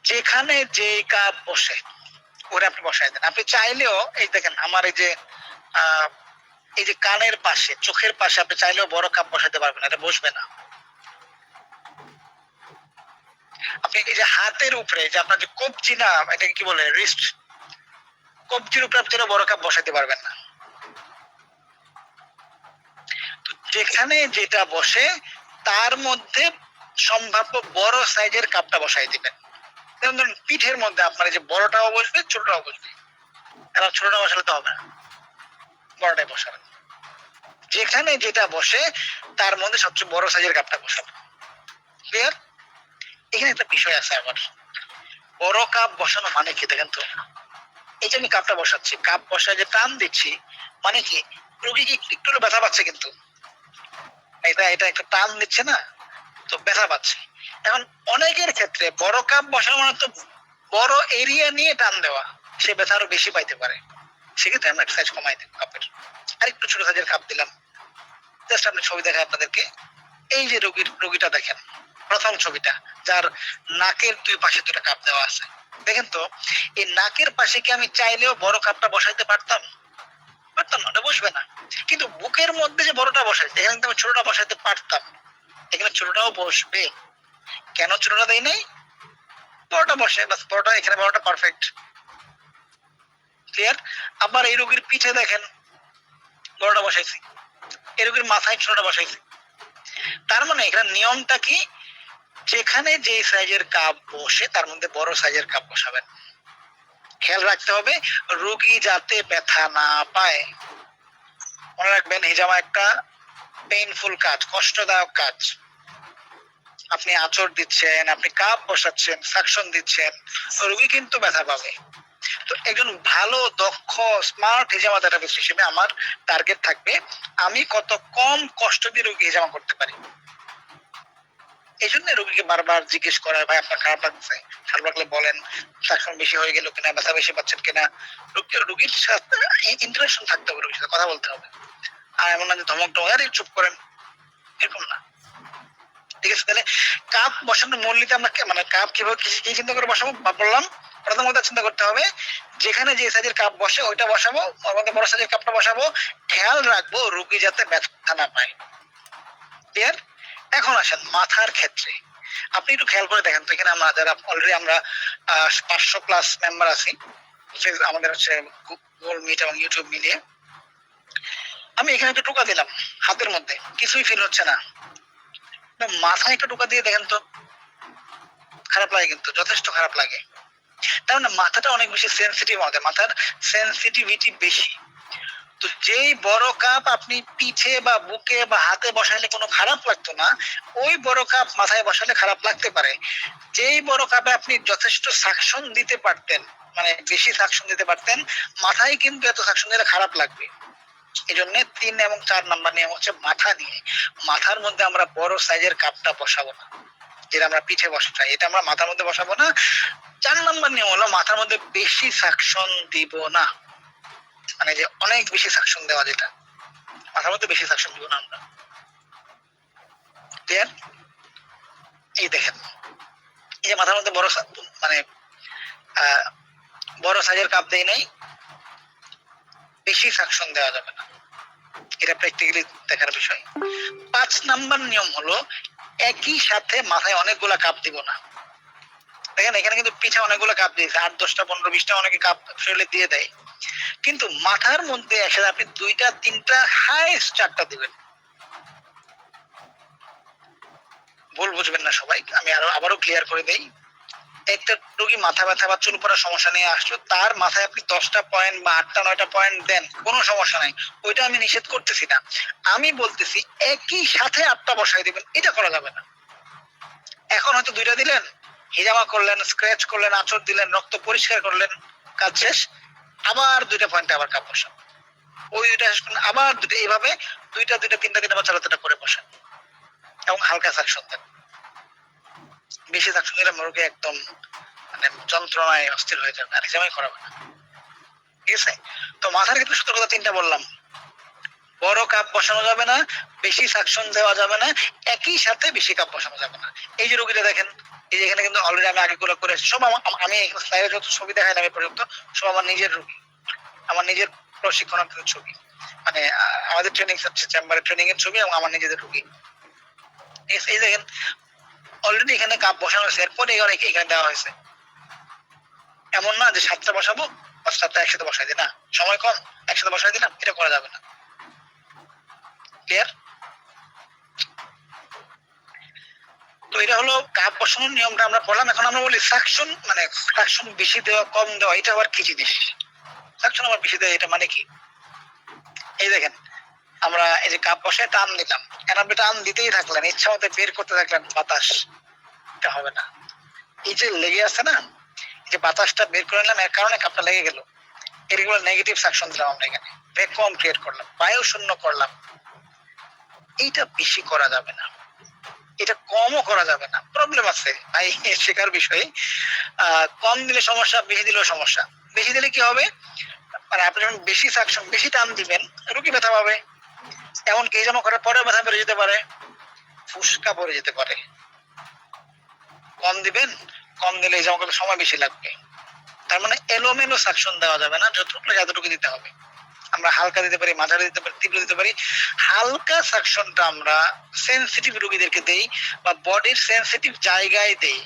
যেখানে যে কাপ বসে ওরা আপনি বসাই দেন। আপনি চাইলেও এই দেখেন আমার এই যে কানের পাশে চোখের পাশে আপনি চাইলেও বড় কাপ বসাতে পারবেন, এটা বসবে না। আপনি এই যে হাতের উপরে যে আপনার যে কবজি না, এটাকে কি বলে, রিস্ট, কবজির উপরে আপনি বড় কাপ বসাতে পারবেন না। তো যেখানে যেটা বসে তার মধ্যে সম্ভাব্য বড় সাইজের কাপটা বসাই দিবেন। যেমন ধরুন পিঠের মধ্যে আপনার যে বড়টাও বসবে ছোটটাও বসবে, কারণ ছোটটা বসালে তো হবে না, বড়টাই বসাবেন। যেখানে যেটা বসে তার মধ্যে সবচেয়ে বড় সাইজের কাপটা বসাবেন। ক্লিয়ার? এখানে একটা বিষয় আছে আবার, বড় কাপ বসানো মানে কি দেখেন তো, এই যে আমি কাপটা বসাচ্ছি, কাপ বসায় যে টান দিচ্ছি মানে কি, রোগী কি একটু ব্যথা পাচ্ছে, কিন্তু এটা এটা একটা টান দিচ্ছে না, তো ব্যথা পাচ্ছে। এখন অনেকের ক্ষেত্রে বড় কাপ বসানো মানে তো বড় এরিয়া নিয়ে টান দেওয়া, সে ব্যথা আরো বেশি পাইতে পারে, সেক্ষেত্রে আমরা সাইজ কমাই দেব কাপের, আর একটু ছোট সাইজের কাপ দিলাম। জাস্ট আপনি ছবি দেখায় আপনাদেরকে, এই যে রোগীটা দেখেন, প্রথম ছবিটা, যার নাকের দুই পাশে দুটা কাপ দেওয়া আছে, দেখেন তো এই নাকের পাশে কি আমি চাইলেও বড় কাপটা বসাইতে পারতাম? পারতাম না, ওটা বসবে না। কিন্তু বুকের মধ্যে যে বড়টা বসাইছে, এখানে আমি ছোটটা বসাইতে পারতাম, এখানে ছোটটাও বসবে। কেন ছোটটা দেয় নাই? বড়টা বসে, বাস বড়টা, এখানে বড়টা পারফেক্ট। ক্লিয়ার? আবার এই রোগীর পিঠে দেখেন বড়টা বসাইছি, এই রোগীর মাথায় ছোটটা বসাইছি। তার মানে এখানে নিয়মটা কি, যেখানে যে সাইজের কাপ বসে তার মধ্যে বড় সাইজের কাপ বসাবেন। খেয়াল রাখতে হবে রোগী যাতে ব্যথা না পায়। মনে রাখবেন হিজামা একটা পেইনফুল কাজ, কষ্টদায়ক কাজ। আপনি আঁচড় দিচ্ছেন, আপনি কাপ বসাচ্ছেন, সাকশন দিচ্ছেন, রোগী কিন্তু ব্যথা পাবে। তো একজন ভালো দক্ষ স্মার্ট হিজামা থেরাপিস্ট হিসেবে আমার টার্গেট থাকবে আমি কত কম কষ্ট দিয়ে রোগী হিজামা করতে পারি। এই জন্য রোগীকে বারবার জিজ্ঞেস করা, ভাই আপনার খারাপ লাগছে, খারাপ লাগলে বলেন, সাকশন বেশি হয়ে গেল কিনা, ব্যথা বেশি পাচ্ছেন কিনা, রোগীর সাথে ইন্টারাকশন থাকতে হবে, রোগীর সাথে কথা বলতে হবে। আর এমন না যে ধমক টমক আরে চুপ করেন, এরকম না। ঠিক আছে? তাহলে কাপ বসানোর মূলনীতি আমরা মানে কাপ কিভাবে কি চিন্তা করে বসাবো বললাম। প্রথম কথা চিন্তা করতে হবে যেখানে যে সাইজের কাপ বসে ওইটা বসাবো, ওর মধ্যে বড় সাইজের কাপটা বসাবো, খেয়াল রাখবো রোগী যাতে ব্যথা না পায়। ক্লিয়ার? এখন আসেন মাথার ক্ষেত্রে, আপনি একটু খেয়াল করে দেখেন তো, এখানে আমরা যারা অলরেডি আমরা 500+ মেম্বার আছি, আমাদের হচ্ছে গুগল মিট এবং ইউটিউব মিলিয়ে, আমি এখানে একটু টোকা দিলাম হাতের মধ্যে, কিছুই ফিল হচ্ছে না। মাথায় একটু টোকা দিয়ে দেখেন তো, খারাপ লাগে, কিন্তু যথেষ্ট খারাপ লাগে। তার মানে মাথাটা অনেক বেশি সেন্সিটিভ, আমাদের মাথার সেন্সিটিভিটি বেশি। তো যেই বড় কাপ আপনি পিঠে বা বুকে বা হাতে বসাইলে কোনো খারাপ লাগতো না, ওই বড় কাপ মাথায় বসালে খারাপ লাগতে পারে। যেই বড় কাপে আপনি যথেষ্ট সাকশন দিতে পারতেন, মানে বেশি সাকশন দিতে পারতেন, মাথায় কিন্তু এত সাকশন দিলে খারাপ লাগবে। এই জন্য 3 এবং 4 নাম্বার নিয়ম হচ্ছে মাথা নিয়ে, মাথার মধ্যে আমরা বড় সাইজের কাপটা বসাবো না, যেটা আমরা পিঠে বসাই এটা আমরা মাথার মধ্যে বসাবো না। 4 নাম্বার নিয়ম হলো মাথার মধ্যে বেশি সাকশন দিব না, মানে যে অনেক বেশি সাকশন দেওয়া, যেটা মাথার মধ্যে বেশি সাকশন দিব না আমরা। ক্লিয়ার? এই দেখেন, এই যে মাথার মধ্যে বড় মানে বড় সাইজের কাপ দেই নাই, বেশি সাকশন দেওয়া যাবে না, এটা প্র্যাকটিক্যালি দেখার বিষয়। 5 নাম্বার নিয়ম হলো একই সাথে মাথায় অনেকগুলা কাপ দিব না। দেখেন এখানে কিন্তু পিঠে অনেকগুলো কাপ দিয়েছে, 8, 10টা, 15, 20টা অনেকে কাপ শরীরে দিয়ে দেয়, কিন্তু মাথার মধ্যে একসাথে আপনি 2টা, 3টা, হাইস্ট 4টা দিবেন। ভুল বুঝবেন না সবাই, আমি আবারও ক্লিয়ার করে দেই। একটা রোগী মাথা ব্যথা বা চুল পড়ার সমস্যা নিয়ে আসলো, তার মাথায় আপনি 10টা পয়েন্ট বা 8টা 9টা পয়েন্ট দেন, কোনো সমস্যা নাই, ওইটা আমি নিষেধ করতেছি না। আমি বলতেছি একই সাথে 8টা বসাই দিবেন, এটা করা যাবে না। এখন হয়তো দুইটা দিলেন, হিজামা করলেন, স্ক্র্যাচ করলেন, আঁচড় দিলেন, রক্ত পরিষ্কার করলেন, কাজ শেষ। আবার দুইটা পয়েন্টে আবার কাপ বসান, ওই দুইটা শেষ করলেন, আবার দুইটা, এইভাবে দুইটা দুইটা তিনটা তিনটা বা চারটা করে বসান এবং হালকা সাকশন দেন। বেশি সাকশন দিলে মুরগি একদম মানে যন্ত্রণায় অস্থির হয়ে যাবে, আর হিজামাই করাবে না। ঠিক আছে? তো মাথার ক্ষেত্রে সতর্কতা তিনটা বললাম। বড় কাপ বসানো যাবে না, বেশি সাকশন দেওয়া যাবে না, একই সাথে বেশি কাপ বসানো যাবে না। এই যে রোগীটা দেখেন, এই যে এখানে কিন্তু অলরেডি আমি আগে গুলো করে সব আমি এখানে স্লাইডে যত ছবি দেখাই না আমি পর্যন্ত সব আমার নিজের রোগী, আমার নিজের প্রশিক্ষণার্থীদের ছবি, মানে আমাদের ট্রেনিং চেম্বারে ট্রেনিং এর ছবি এবং আমার নিজেদের রোগী। এই দেখেন অলরেডি এখানে কাপ বসানো হয়েছে, এরপরে এখানে দেওয়া হয়েছে। এমন না যে 7টা বসাবো 5টা একসাথে বসাই দিই, না সময় কম একসাথে বসাই দিলাম, এটা করা যাবে না। ক্লিয়ার? তো এটা হলো কাপ বসানোর নিয়মটা আমরা পড়লাম। এখন আমরা বলি সাকশন, মানে সাকশন বেশি দেওয়া কম দেওয়া, এটা আবার কি জিনিস? সাকশন আবার বেশি দেওয়া এটা মানে কি? এই দেখেন আমরা এই যে কাপ বসায় টান দিলাম, এখন আপনি টান দিতেই থাকলেন, ইচ্ছা মতো বের করতে থাকলেন বাতাস, এটা হবে না। এই যে লেগে আছে না, এই যে বাতাসটা বের করে নিলাম, এর কারণে কাপটা লেগে গেল, এগুলো নেগেটিভ সাকশন দিলাম আমরা, এখানে ভ্যাকুয়াম ক্রিয়েট করলাম, বায়ু শূন্য করলাম। এইটা বেশি করা যাবে না, এটা কমও করা যাবে না, প্রবলেম আছে ভাই শেখার বিষয়ে। কম দিলে সমস্যা, বেশি দিলেও সমস্যা। বেশি দিলে কি হবে, মানে আপনি যখন বেশি সাকশন বেশি টান দিবেন রুগী ব্যথা পাবে, এমনকি এই জমা করার পরেও ব্যথা বেড়ে যেতে পারে, ফুসকা পড়ে যেতে পারে। কম দিবেন, কম দিলে এই জমা করার সময় বেশি লাগবে। তার মানে এলোমেলো সাকশন দেওয়া যাবে না, যতটুকু দিতে হবে। আমরা হালকা দিতে পারি, মাঝারি দিতে পারি, তীব্র দিতে পারি। হালকা সাকশনটা আমরা সেনসিটিভ রোগীদেরকে দেই বা বডির সেনসিটিভ জায়গায় দেই,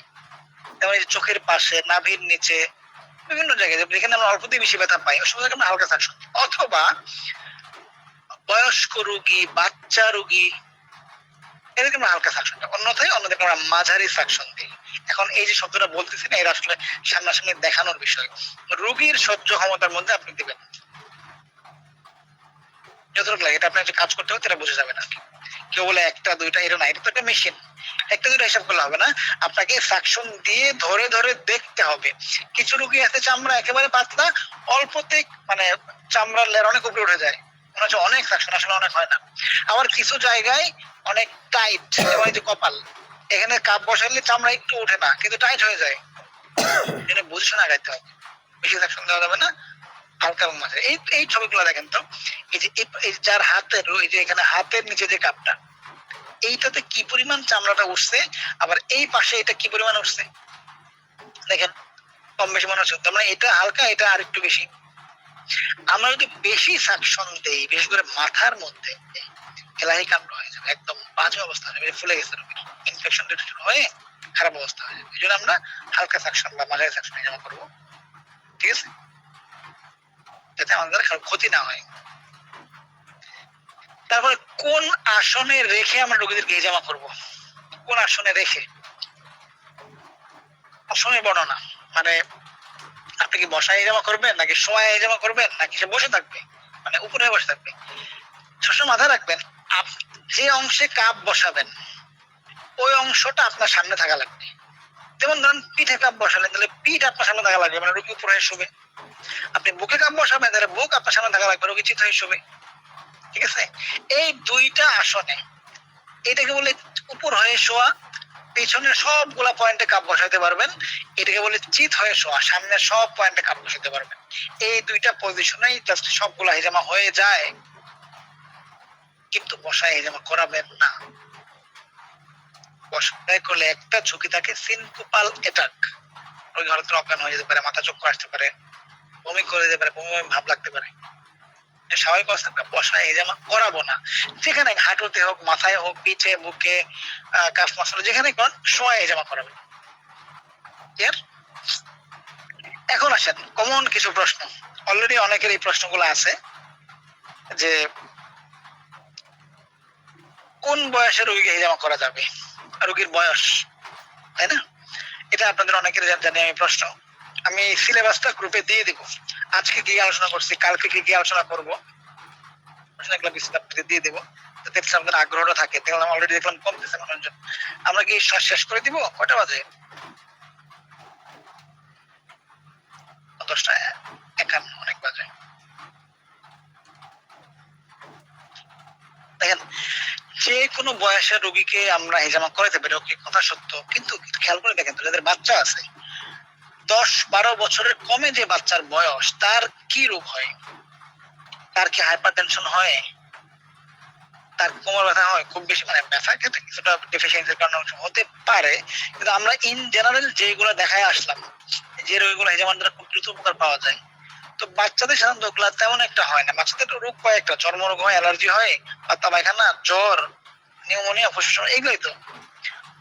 যেমন চোখের পাশে, নাভির নিচে, বিভিন্ন জায়গায় যেখানে আমরা অল্পতেই বেশি ব্যথা পাই, ওই সময় আমরা হালকা সাকশন। অথবা বয়স্ক রোগী, বাচ্চা রোগী, এদেরকে আমরা হালকা সাকশন দিই, অন্যদেরকে আমরা মাঝারি সাকশন দিই। এখন এই যে শব্দটা বলতেছি না, এটা আসলে সামনাসামনি দেখানোর বিষয়। রোগীর সহ্য ক্ষমতার মধ্যে আপনি দিবেন যতটুকু লাগে, এটা আপনি একটা কাজ করতে হবে, এটা বোঝা যাবে না। কেউ বলে একটা দুইটা, এরকম না, এটা তো একটা মেশিন, একটা দুইটা হিসাব করলে হবে না, আপনাকে সাকশন দিয়ে ধরে ধরে দেখতে হবে। কিছু রোগী আছে চামড়া একেবারে পাতলা, অল্পতে মানে চামড়ার লেয়ার অনেক উপরে উঠে যায়, মনে হচ্ছে অনেক সাকশন, আসলে অনেক হয় না। আবার কিছু জায়গায় অনেক টাইট, যেমন এই যে কপাল, এখানে কাপ বসাইলে চামড়া একটু উঠে না কিন্তু টাইট হয়ে যায়, এটা বুঝে শোনা গাইতে হবে। বেশি সাকশন দেওয়া যাবে না, হালকা এবং মাঝে। এই ছবিগুলো দেখেন তো, এই যার হাতের, এই যে এখানে হাতের নিচে যে কাপটা, এইটাতে কি পরিমাণ চামড়াটা উঠছে, আবার এই পাশে এটা কি পরিমাণ উঠছে দেখেন, কম বেশি মনে হচ্ছে। তার মানে এটা হালকা, এটা আর একটু বেশি। আমরা যদি বেশি সাকশন দেই, বিশেষ করে মাথার মধ্যে, এলাহি কাণ্ড হয়ে যাবে, একদম বাজে অবস্থা হয়ে যাবে, ফুলে গেছে রোগীর, ইনফেকশন হয়ে খারাপ অবস্থা হয়ে যাবে। এই জন্য আমরা হালকা সাকশন বা মাঝারি সাকশন জমা করবো, ঠিক আছে, যাতে আমাদের ক্ষতি না হয়। তারপরে কোন আসনে রেখে আমরা রোগীদেরকে হিজামা করব, কোন আসনে রেখে? আসনের বর্ণনা মানে আপনি কি বসায় হিজামা করবেন, নাকি শোয়ায় হিজামা করবেন, নাকি সে বসে থাকবে, মানে উপরে বসে থাকবে। সবসময় মাথায় রাখবেন, যে অংশে কাপ বসাবেন ওই অংশটা আপনার সামনে থাকা লাগবে। যেমন ধরেন পিঠে কাপ বসালেন, তাহলে পিঠ আপনার সামনে থাকা লাগবে, মানে রোগী উপরে শুবে। আপনি বুকে কাপ বসাবেন, তাহলে বুক আপনার সামনে থাকা লাগবে, রোগী চিত হয়ে শুবে। ঠিক আছে? এই দুইটা আসনে, এটাকে বলে উপর হয়ে শোয়া, পিছনের সবগুলা পয়েন্টে কাপ বসাইতে পারবেন, এটাকে বলে চিত হয়ে শোয়া, সামনে সব পয়েন্টে কাপ বসাইতে পারবেন। এই দুইটা পজিশনেই জাস্ট সবগুলা হিজামা হয়ে যায়, কিন্তু বসায় হিজামা করাবেন না। বসায় করলে একটা ঝুঁকি থাকে, সিনকোপাল অ্যাটাক, রোগী হয়তো অজ্ঞান হয়ে যেতে পারে, মাথা চক্কর আসতে পারে, বমি করে যেতে পারে, বমি বমি ভাব লাগতে পারে। স্বাভাবিক অবস্থা বসায় হিজামা করাবো না। যেখানে হাঁটুতে হোক, মাথায় হোক, পিঠে, বুকে, কাফ মাসলে, যেখানে করেন শোয়া হিজামা করাবেন। ক্লিয়ার? এখন আসেন কমন কিছু প্রশ্ন, অলরেডি অনেকের এই প্রশ্নগুলো আছে যে কোন বয়সে রোগীকে হিজামা করা যাবে, রোগীর বয়স, তাই না? এটা আপনাদের অনেকের জানি আমি প্রশ্ন। আমি সিলেবাসটা গ্রুপে দিয়ে দিব, আজকে কি আলোচনা করছি, কালকে কি কি আলোচনা করবো, দিয়ে দেবো। যাতে আমাদের আগ্রহটা থাকে। দেখলাম অলরেডি দেখলাম কমতেছে মানুষজন। আমরা কি শ্বাস শেষ করে দিব? কয়টা বাজে? 10টা 51 অনেক বাজে। দেখেন যে কোনো বয়সের রোগীকে আমরা হিজামা করাতে পারি, ওকে কথা সত্য, কিন্তু খেয়াল করে দেখেন তো যাদের বাচ্চা আছে 10-12 বছরের কমে যে বাচ্চার বয়স তার কি রোগ হয়? তার কি হাইপার টেনশন হয়? তার কোমর ব্যথা হয়? খুব বেশি মানে ব্যথার ক্ষেত্রে কিছুটা ডেফিসিয়েন্সির কারণে হতে পারে, কিন্তু আমরা ইন জেনারেল যেগুলো দেখায় আসলাম যে রোগগুলো হিজামার দ্বারা খুব দ্রুত উপকার পাওয়া যায়, তো বাচ্চাদের সাধারণত ওগুলা তেমন একটা হয় না। বাচ্চাদের রোগ কয়েকটা, চর্মরোগ হয়, অ্যালার্জি হয়, পাতলা পায়খানা, জ্বর, নিউমোনিয়া, ফুসফুস, এগুলোই তো।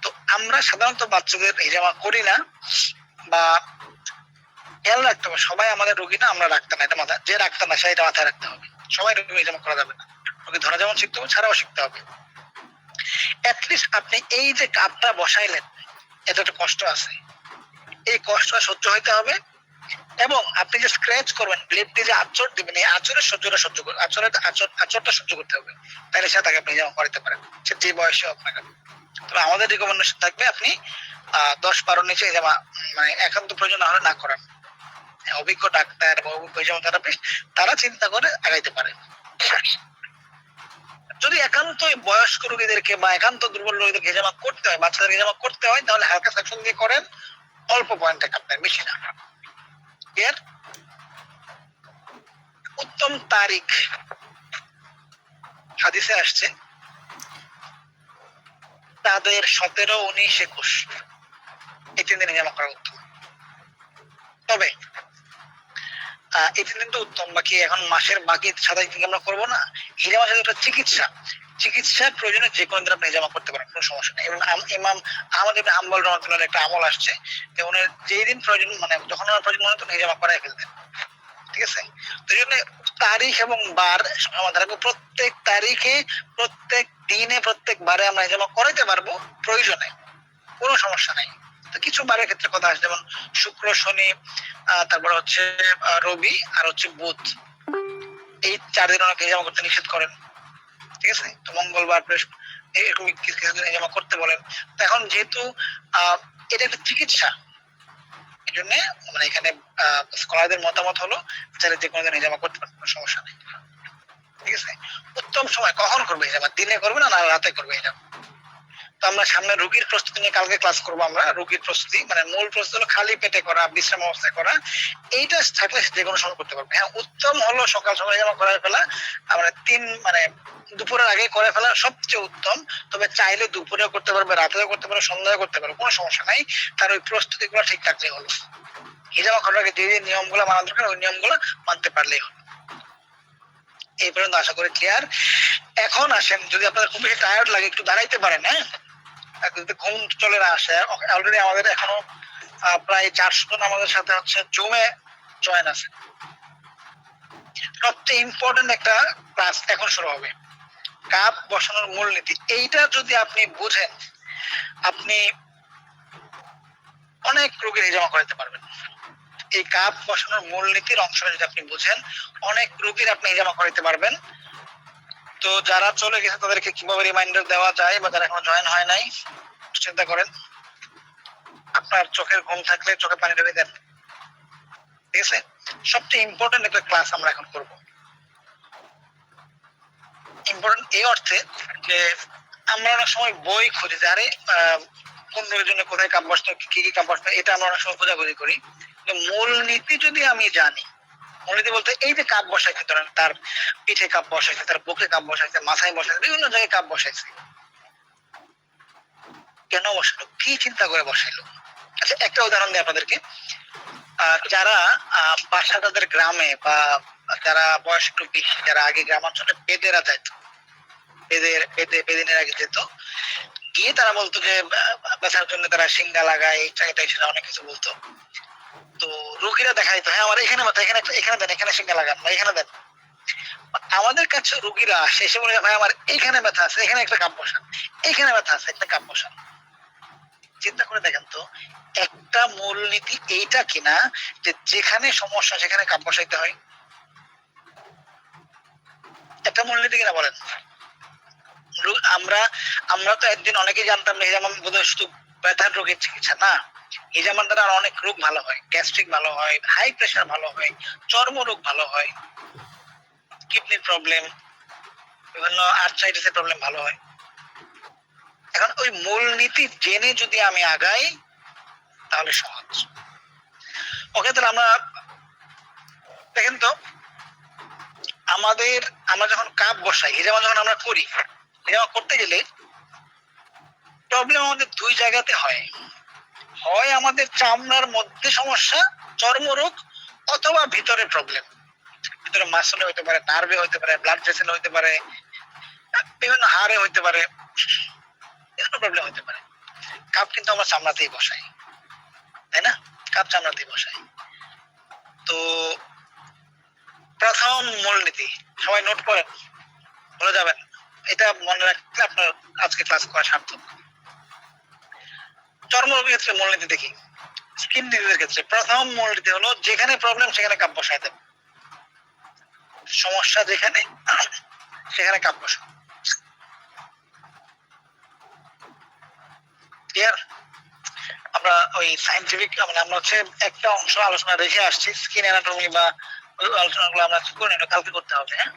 তো আমরা সাধারণত বাচ্চাদের হিজামা করি না, বা খেয়াল রাখতে হবে সবাই আমাদের রোগী না, আমরা ডাক্তার না, এটা মাথায়, যে ডাক্তার না সেটা মাথায় রাখতে হবে। সবাই রোগী হিজামা করা যাবে না, রোগী ধরা যেমন শিখতে হবে ছাড়াও শিখতে হবে। অ্যাটলিস্ট আপনি এই যে কাপটা বসাইলেন, এটা একটা কষ্ট আছে, এই কষ্টটা সহ্য হইতে হবে, এবং আপনি যে স্ক্র্যাচ করবেন, ব্লেড দিয়ে যে আঁচড় দিবেন, এই আঁচড়ের সহ্যটা সহ্য করবে, আঁচড়টা সহ্য করতে হবে, তাহলে সে তাকে আপনি হিজামা করাতে পারেন, সে যে বয়সে হোক না কেন। তবে আমাদের রিকমেন্ডেশন থাকবে আপনি 10-12 নিচে হিজামা মানে একান্ত প্রয়োজন না হলে না করান। অভিজ্ঞ ডাক্তার বা অভিজ্ঞ হিজামা থেরাপিস্ট তারা চিন্তা করে আগাইতে পারে। যদি একান্ত বয়স্ক রোগীদেরকে বা একান্ত দুর্বল রোগীদেরকে হিজামা করতে হয়, বাচ্চাদের হিজামা করতে হয়, তাহলে হালকা সেকশন দিয়ে করেন, অল্প পয়েন্টে কাটবেন, বেশি না। এর উত্তম তারিখ হাদিসে আসছে তাদের 17, 19, 21 এই 3 দিন হিজামা করা উত্তম। তবে এই 3 দিন তো উত্তম, বাকি এখন মাসের বাকি 27 দিন আমরা করবো না। হিজামা সাথে একটা চিকিৎসার প্রয়োজনে যে কোনো দিন আপনি হিজামা করতে পারেন, কোনো সমস্যা নেই। এবং ইমাম আহমদ ইবনে হাম্বল রাহমাতুল্লাহ একটা আমল আসছে যে উনি যেই দিন প্রয়োজন, মানে যখন ওনার প্রয়োজন মনে হতো হিজামা করাই ফেলতেন, ঠিক আছে? তো এই জন্য তারিখ এবং বার আমাদের প্রত্যেক তারিখে, প্রত্যেক দিনে, প্রত্যেক বারে আমরা হিজামা করাইতে পারবো প্রয়োজনে, কোনো সমস্যা নাই। তো কিছু বারের ক্ষেত্রে কথা আছে, যেমন শুক্র, শনি, তারপর হচ্ছে রবি, আর হচ্ছে বুধ, এই 4 দিন অনেকে হিজামা করতে নিষেধ করেন, ঠিক আছে? তো মঙ্গলবার, বৃহস্পতি, এরকম কিছুদিন হিজামা করতে বলেন। তো এখন যেহেতু এটা একটা চিকিৎসা, এই জন্য মানে এখানে স্কলারদের মতামত হলো যারা যে কোনো দিন হিজামা করতে পারেন, কোনো সমস্যা নেই, ঠিক আছে? উত্তম সময় কখন করবে হিজামা? দিনে করবে না রাতে করবে হিজামা? তো আমরা সামনে রোগীর প্রস্তুতি নিয়ে কালকে ক্লাস করবো। আমরা রোগীর প্রস্তুতি মানে মূল প্রস্তুতি হলো খালি পেটে করা, বিশ্রাম অবস্থায় করা, এইটা থাকলে যে কোনো সময় করতে পারবে। হ্যাঁ, উত্তম হলো সকাল সকাল হিজামা করে ফেলা, আমরা মানে দুপুরের আগে করে ফেলা সবচেয়ে উত্তম। তবে চাইলে দুপুরেও করতে পারবে, রাতেও করতে পারবে, সন্ধ্যায় করতে পারবে, কোনো সমস্যা নাই। তার ওই প্রস্তুতি গুলো ঠিক থাকলে হলো। হিজামা করার আগে যে নিয়মগুলো মানা দরকার ওই নিয়মগুলো মানতে পারলেই হলো। এই পর্যন্ত আশা করি ক্লিয়ার। এখন আসেন, যদি আপনাদের খুব বেশি টায়ার্ড লাগে একটু দাঁড়াইতে পারেন, হ্যাঁ, যদি ঘুম চলে না আসে। অলরেডি আমাদের এখনো প্রায় 400 জন আমাদের সাথে হচ্ছে জুমে জয়েন আছে। সবচেয়ে ইম্পর্টেন্ট একটা ক্লাস এখন শুরু হবে, কাপ বসানোর মূলনীতি। এইটা যদি আপনি বুঝেন, আপনি অনেক রোগীর হিজামা করাতে পারবেন। এই কাপ বসানোর মূলনীতির অংশটা যদি আপনি বুঝেন, অনেক রোগীর আপনি হিজামা করাতে পারবেন। তো যারা চলে গেছে তাদেরকে কিভাবে রিমাইন্ডার দেওয়া যায়, বা যারা এখনো জয়েন হয় নাই, চিন্তা করেন। আপনার চোখের ঘুম থাকলে চোখে পানি ঢেলে দেন, ঠিক আছে? সবচেয়ে ইম্পর্টেন্ট একটা ক্লাস আমরা এখন করব। ইম্পর্টেন্ট এই অর্থে যে আমরা অনেক সময় বই খুঁজি যে আরে কোন রোগের জন্য কোথায় কাপ বসতে, কি কি কাপ বসতে, এটা আমরা অনেক সময় খোঁজাখুঁজি করি। মূল নীতি যদি আমি জানি, মূলনীতি বলতে এই যে কাপ বসাইছে, ধরেন তার পিঠে কাপ বসাইছে, তার বুকে কাপ বসাইছে, মাথায় বসাইছে, বিভিন্ন জায়গায় কাপ বসাইছে, কেন বসালো, কি চিন্তা করে বসাইলো? আচ্ছা, একটা উদাহরণ দিই আপনাদেরকে। যারা বাসা তাদের গ্রামে, বা যারা বয়স একটু বেশি, যারা আগে গ্রামাঞ্চলে বেদেরা যেত, বেদিনের আগে যেত, গিয়ে তারা বলতো যে ব্যথার জন্য তারা সিঙ্গা লাগায়, এটা সেটা অনেক কিছু বলতো। তো রোগীরা দেখা যেত, হ্যাঁ আমার এখানে ব্যথা, এখানে দেন, এখানে সিঙ্গা লাগান, বা এখানে দেন। আমাদের কাছে রোগীরা আসে, এসে বলে ভাই আমার এখানে ব্যথা আছে, এখানে একটা কাপ বসান, এখানে ব্যথা আছে, একটা কাপ বসান। চিন্তা করে দেখেন তো, একটা মূলনীতি এইটা কিনা যে যেখানে সমস্যা সেখানে কাপ বসাইতে হয়? একটা মূলনীতি কিনা বলেন? আমরা আমরা তো একদিন অনেকেই জানতাম না হিজামা বোধহয় শুধু ব্যথার রোগের চিকিৎসা না, হিজামার দ্বারা অনেক রোগ ভালো হয়, গ্যাস্ট্রিক ভালো হয়, হাই প্রেশার ভালো হয়, চর্মরোগ ভালো হয়, কিডনির প্রবলেম, বিভিন্ন আর্থ্রাইটিসের প্রবলেম ভালো হয়। এখন ওই মূলনীতি জেনে যদি আমি আগাই তাহলে সহজ। ওকে, তাহলে আমরা দেখেন তো আমরা যখন কাপ বসাই, হিজামা যখন আমরা করি, হিজামা করতে গেলে প্রবলেম আমাদের দুই জায়গাতে হয়। হয় আমাদের চামড়ার মধ্যে সমস্যা, চর্মরোগ, অথবা ভিতরে প্রবলেম, ভিতরে মাসলে হইতে পারে, নার্ভে হইতে পারে, ব্লাড ভেসেলে হইতে পারে, বিভিন্ন হাড়ে হইতে পারে, বিভিন্ন প্রবলেম হইতে পারে। কাপ কিন্তু আমরা চামড়াতেই বসাই, তাই না? কাপ চামড়াতেই বসাই। তো প্রথম মূলনীতি সবাই নোট করেন, বলে যাবেন, এটা মনে রাখলে আপনার আজকে ক্লাস করা সার্থক। চর্মরোগের ক্ষেত্রে মূলনীতি দেখি, স্কিন ডিজিজের ক্ষেত্রে প্রথম মূলনীতি হলো যেখানে প্রবলেম সেখানে কাপ বসাই দেব। সমস্যা যেখানে সেখানে কাপ বসাবো। ক্লিয়ার? আমরা ওই সায়েন্টিফিক আমরা হচ্ছে একটা অংশ আলোচনা রেখে আসছি, স্কিন অ্যানাটমি বা আলোচনাগুলো আমরা কি করে কালকে করতে হবে। হ্যাঁ,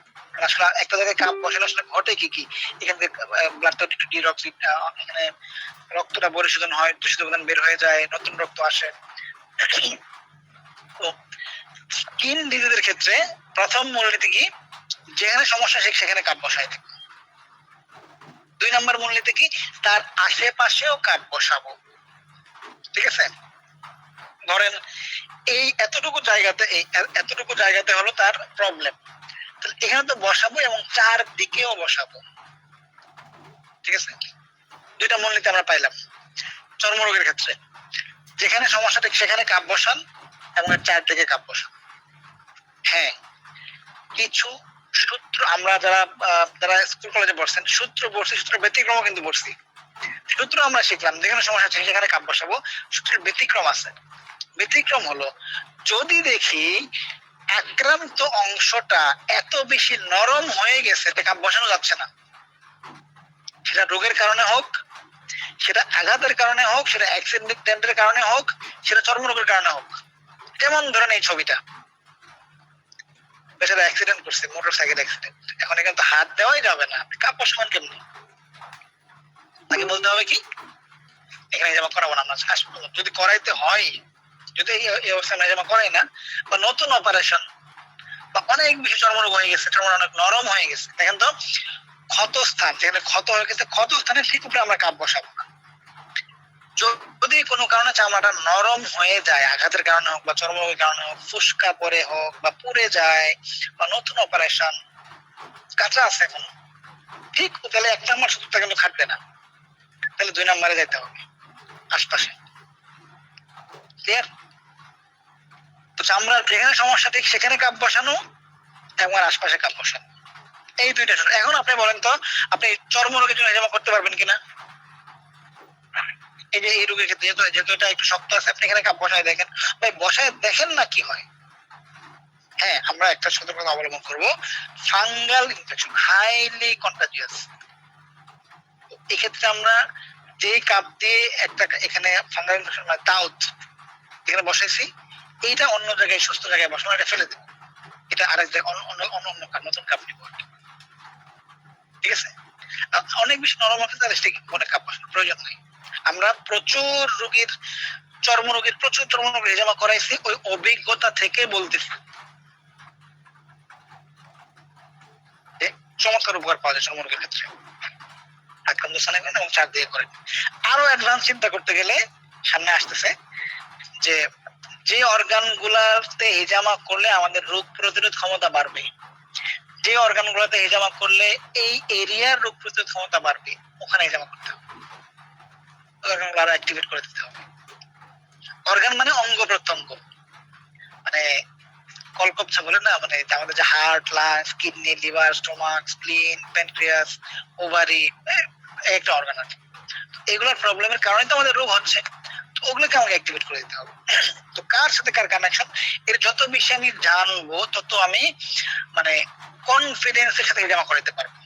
আসলে একটা জায়গায় কাপ বসালে আসলে ঘটে কি কি, এখান থেকে ব্লাডটা একটু ডিরক্সিড, এখানে রক্তটা পরিশোধন হয়, দূষিত উপাদান বের হয়ে যায়, নতুন রক্ত আসে। তো স্কিন ডিজিজের ক্ষেত্রে প্রথম মূলনীতি কি, যেখানে সমস্যা সেখানে কাপ বসাই দেব। 2 নম্বর মূলনীতি কি, তার আশেপাশেও কাপ বসাবো। ঠিক আছে? ধরেন এই এতটুকু জায়গাতে হলো তার প্রবলেম, তাহলে এখানে তো বসাবো এবং চারদিকেও বসাবো। ঠিক আছে? 2টা মূলনীতি আমরা পাইলাম। চর্মরোগের ক্ষেত্রে যেখানে সমস্যাটা সেখানে কাপ বসান এবং চারদিকে কাপ বসান। হ্যাঁ, কিছু সূত্র আমরা যারা স্কুল কলেজে পড়ছেন সূত্র পড়ছি, সূত্র ব্যতিক্রম কিন্তু পড়ছি। সূত্র আমরা শিখলাম যেখানে সমস্যা আছে সেখানে কাপ বসাবো, সূত্রের ব্যতিক্রম আছে। ব্যতিক্রম হলো যদি দেখি আক্রান্ত অংশটা এত বেশি নরম হয়ে গেছে কাপ বসানো যাচ্ছে না, সেটা রোগের কারণে হোক, সেটা আঘাতের কারণে হোক, সেটা অ্যাক্সিডেন্টের কারণে হোক, সেটা চর্মরোগের কারণে হোক। যেমন ধরেন এই ছবিটা, বেচারা অ্যাক্সিডেন্ট করছে, মোটরসাইকেল অ্যাক্সিডেন্ট, এখন এখানে তো হাত দেওয়াই যাবে না, আপনি কাপ বসাবেন কেমনি? তাকে বলতে হবে কি এখানে জামা করাবো না আমরা, যদি করাইতে হয়, যদি এই অবস্থায় জামা করাই না, বা নতুন অপারেশন বা অনেক বেশি চর্মরোগ হয়ে গেছে, চর্ম অনেক নরম হয়ে গেছে, দেখেন তো ক্ষত স্থান, যেখানে ক্ষত হয়ে গেছে, ক্ষত স্থানে ঠিক উপরে আমরা কাপ বসাবো না। যদি কোনো কারণে চামড়াটা নরম হয়ে যায়, আঘাতের কারণে হোক বা চর্মরোগের কারণে হোক, ফুসকা পরে হোক বা পুড়ে যায় বা নতুন অপারেশন, কাঁচা আছে এখন, ঠিক তাহলে 1 নম্বর সূত্রটা কিন্তু খাটবে না, তাহলে 2 নম্বরে যেতে হবে, আশপাশে। ক্লিয়ার? তো চামড়ার যেখানে সমস্যা ঠিক সেখানে কাপ বসানো এবং আশপাশে কাপ বসানো, এই 2টা। এখন আপনি বলেন তো আপনি চর্মরোগের জন্য হিজামা করতে পারবেন কিনা? এই যে এই রোগের ক্ষেত্রে যেহেতু এটা একটু শক্ত আছে, আপনি এখানে কাপ বসায় দেখেন, ভাই বসায় দেখেন না কি হয়। হ্যাঁ, আমরা একটা সতর্কতা অবলম্বন করবো, ফাঙ্গাল ইনফেকশন হাইলি কন্টাজিয়াস। এক্ষেত্রে আমরা যে কাপ দিয়ে একটা এখানে ফাঙ্গাল ইনফেকশন মানে দাউদ এখানে বসাইছি, এইটা অন্য জায়গায় সুস্থ জায়গায় বসানো, এটা ফেলে দেবো, এটা আরেক জায়গায় অন্য নতুন কাপ নিব। ঠিক আছে? অনেক বেশি নরম হতে তাহলে অনেক কাপ বসানোর প্রয়োজন নাই। আমরা প্রচুর চর্মরোগের হিজামা করাইছি, ওই অভিজ্ঞতা থেকে বলতেছি চমৎকার উপকার পাওয়া যায় চর্মরোগের ক্ষেত্রে। আক্রান্ত স্থানে করেন এবং চারদিকে করেন। আরো অ্যাডভান্স চিন্তা করতে গেলে সামনে আসতেছে যে অর্গান গুলাতে হিজামা করলে আমাদের রোগ প্রতিরোধ ক্ষমতা বাড়বে, যে অর্গান গুলাতে হিজামা করলে এই এরিয়ার রোগ প্রতিরোধ ক্ষমতা বাড়বে, ওখানে হিজামা করতে হবে, অর্গান গুলো আরো অ্যাক্টিভেট করে দিতে হবে। অর্গান মানে অঙ্গ প্রত্যঙ্গ, মানে কলকবজা বলে না, মানে আমাদের যে heart, lungs, kidney, liver, stomach, স্প্লিন, pancreas, ovary, একটা অর্গান আছে। এগুলোর প্রবলেমের কারণে তো আমাদের রোগ হচ্ছে, ওগুলোকে আমাকে অ্যাক্টিভেট করে দিতে হবে। তো কার সাথে কার কানেকশন, এর যত বেশি আমি জানবো তত আমি মানে কনফিডেন্সের সাথে জমা করতে পারবো।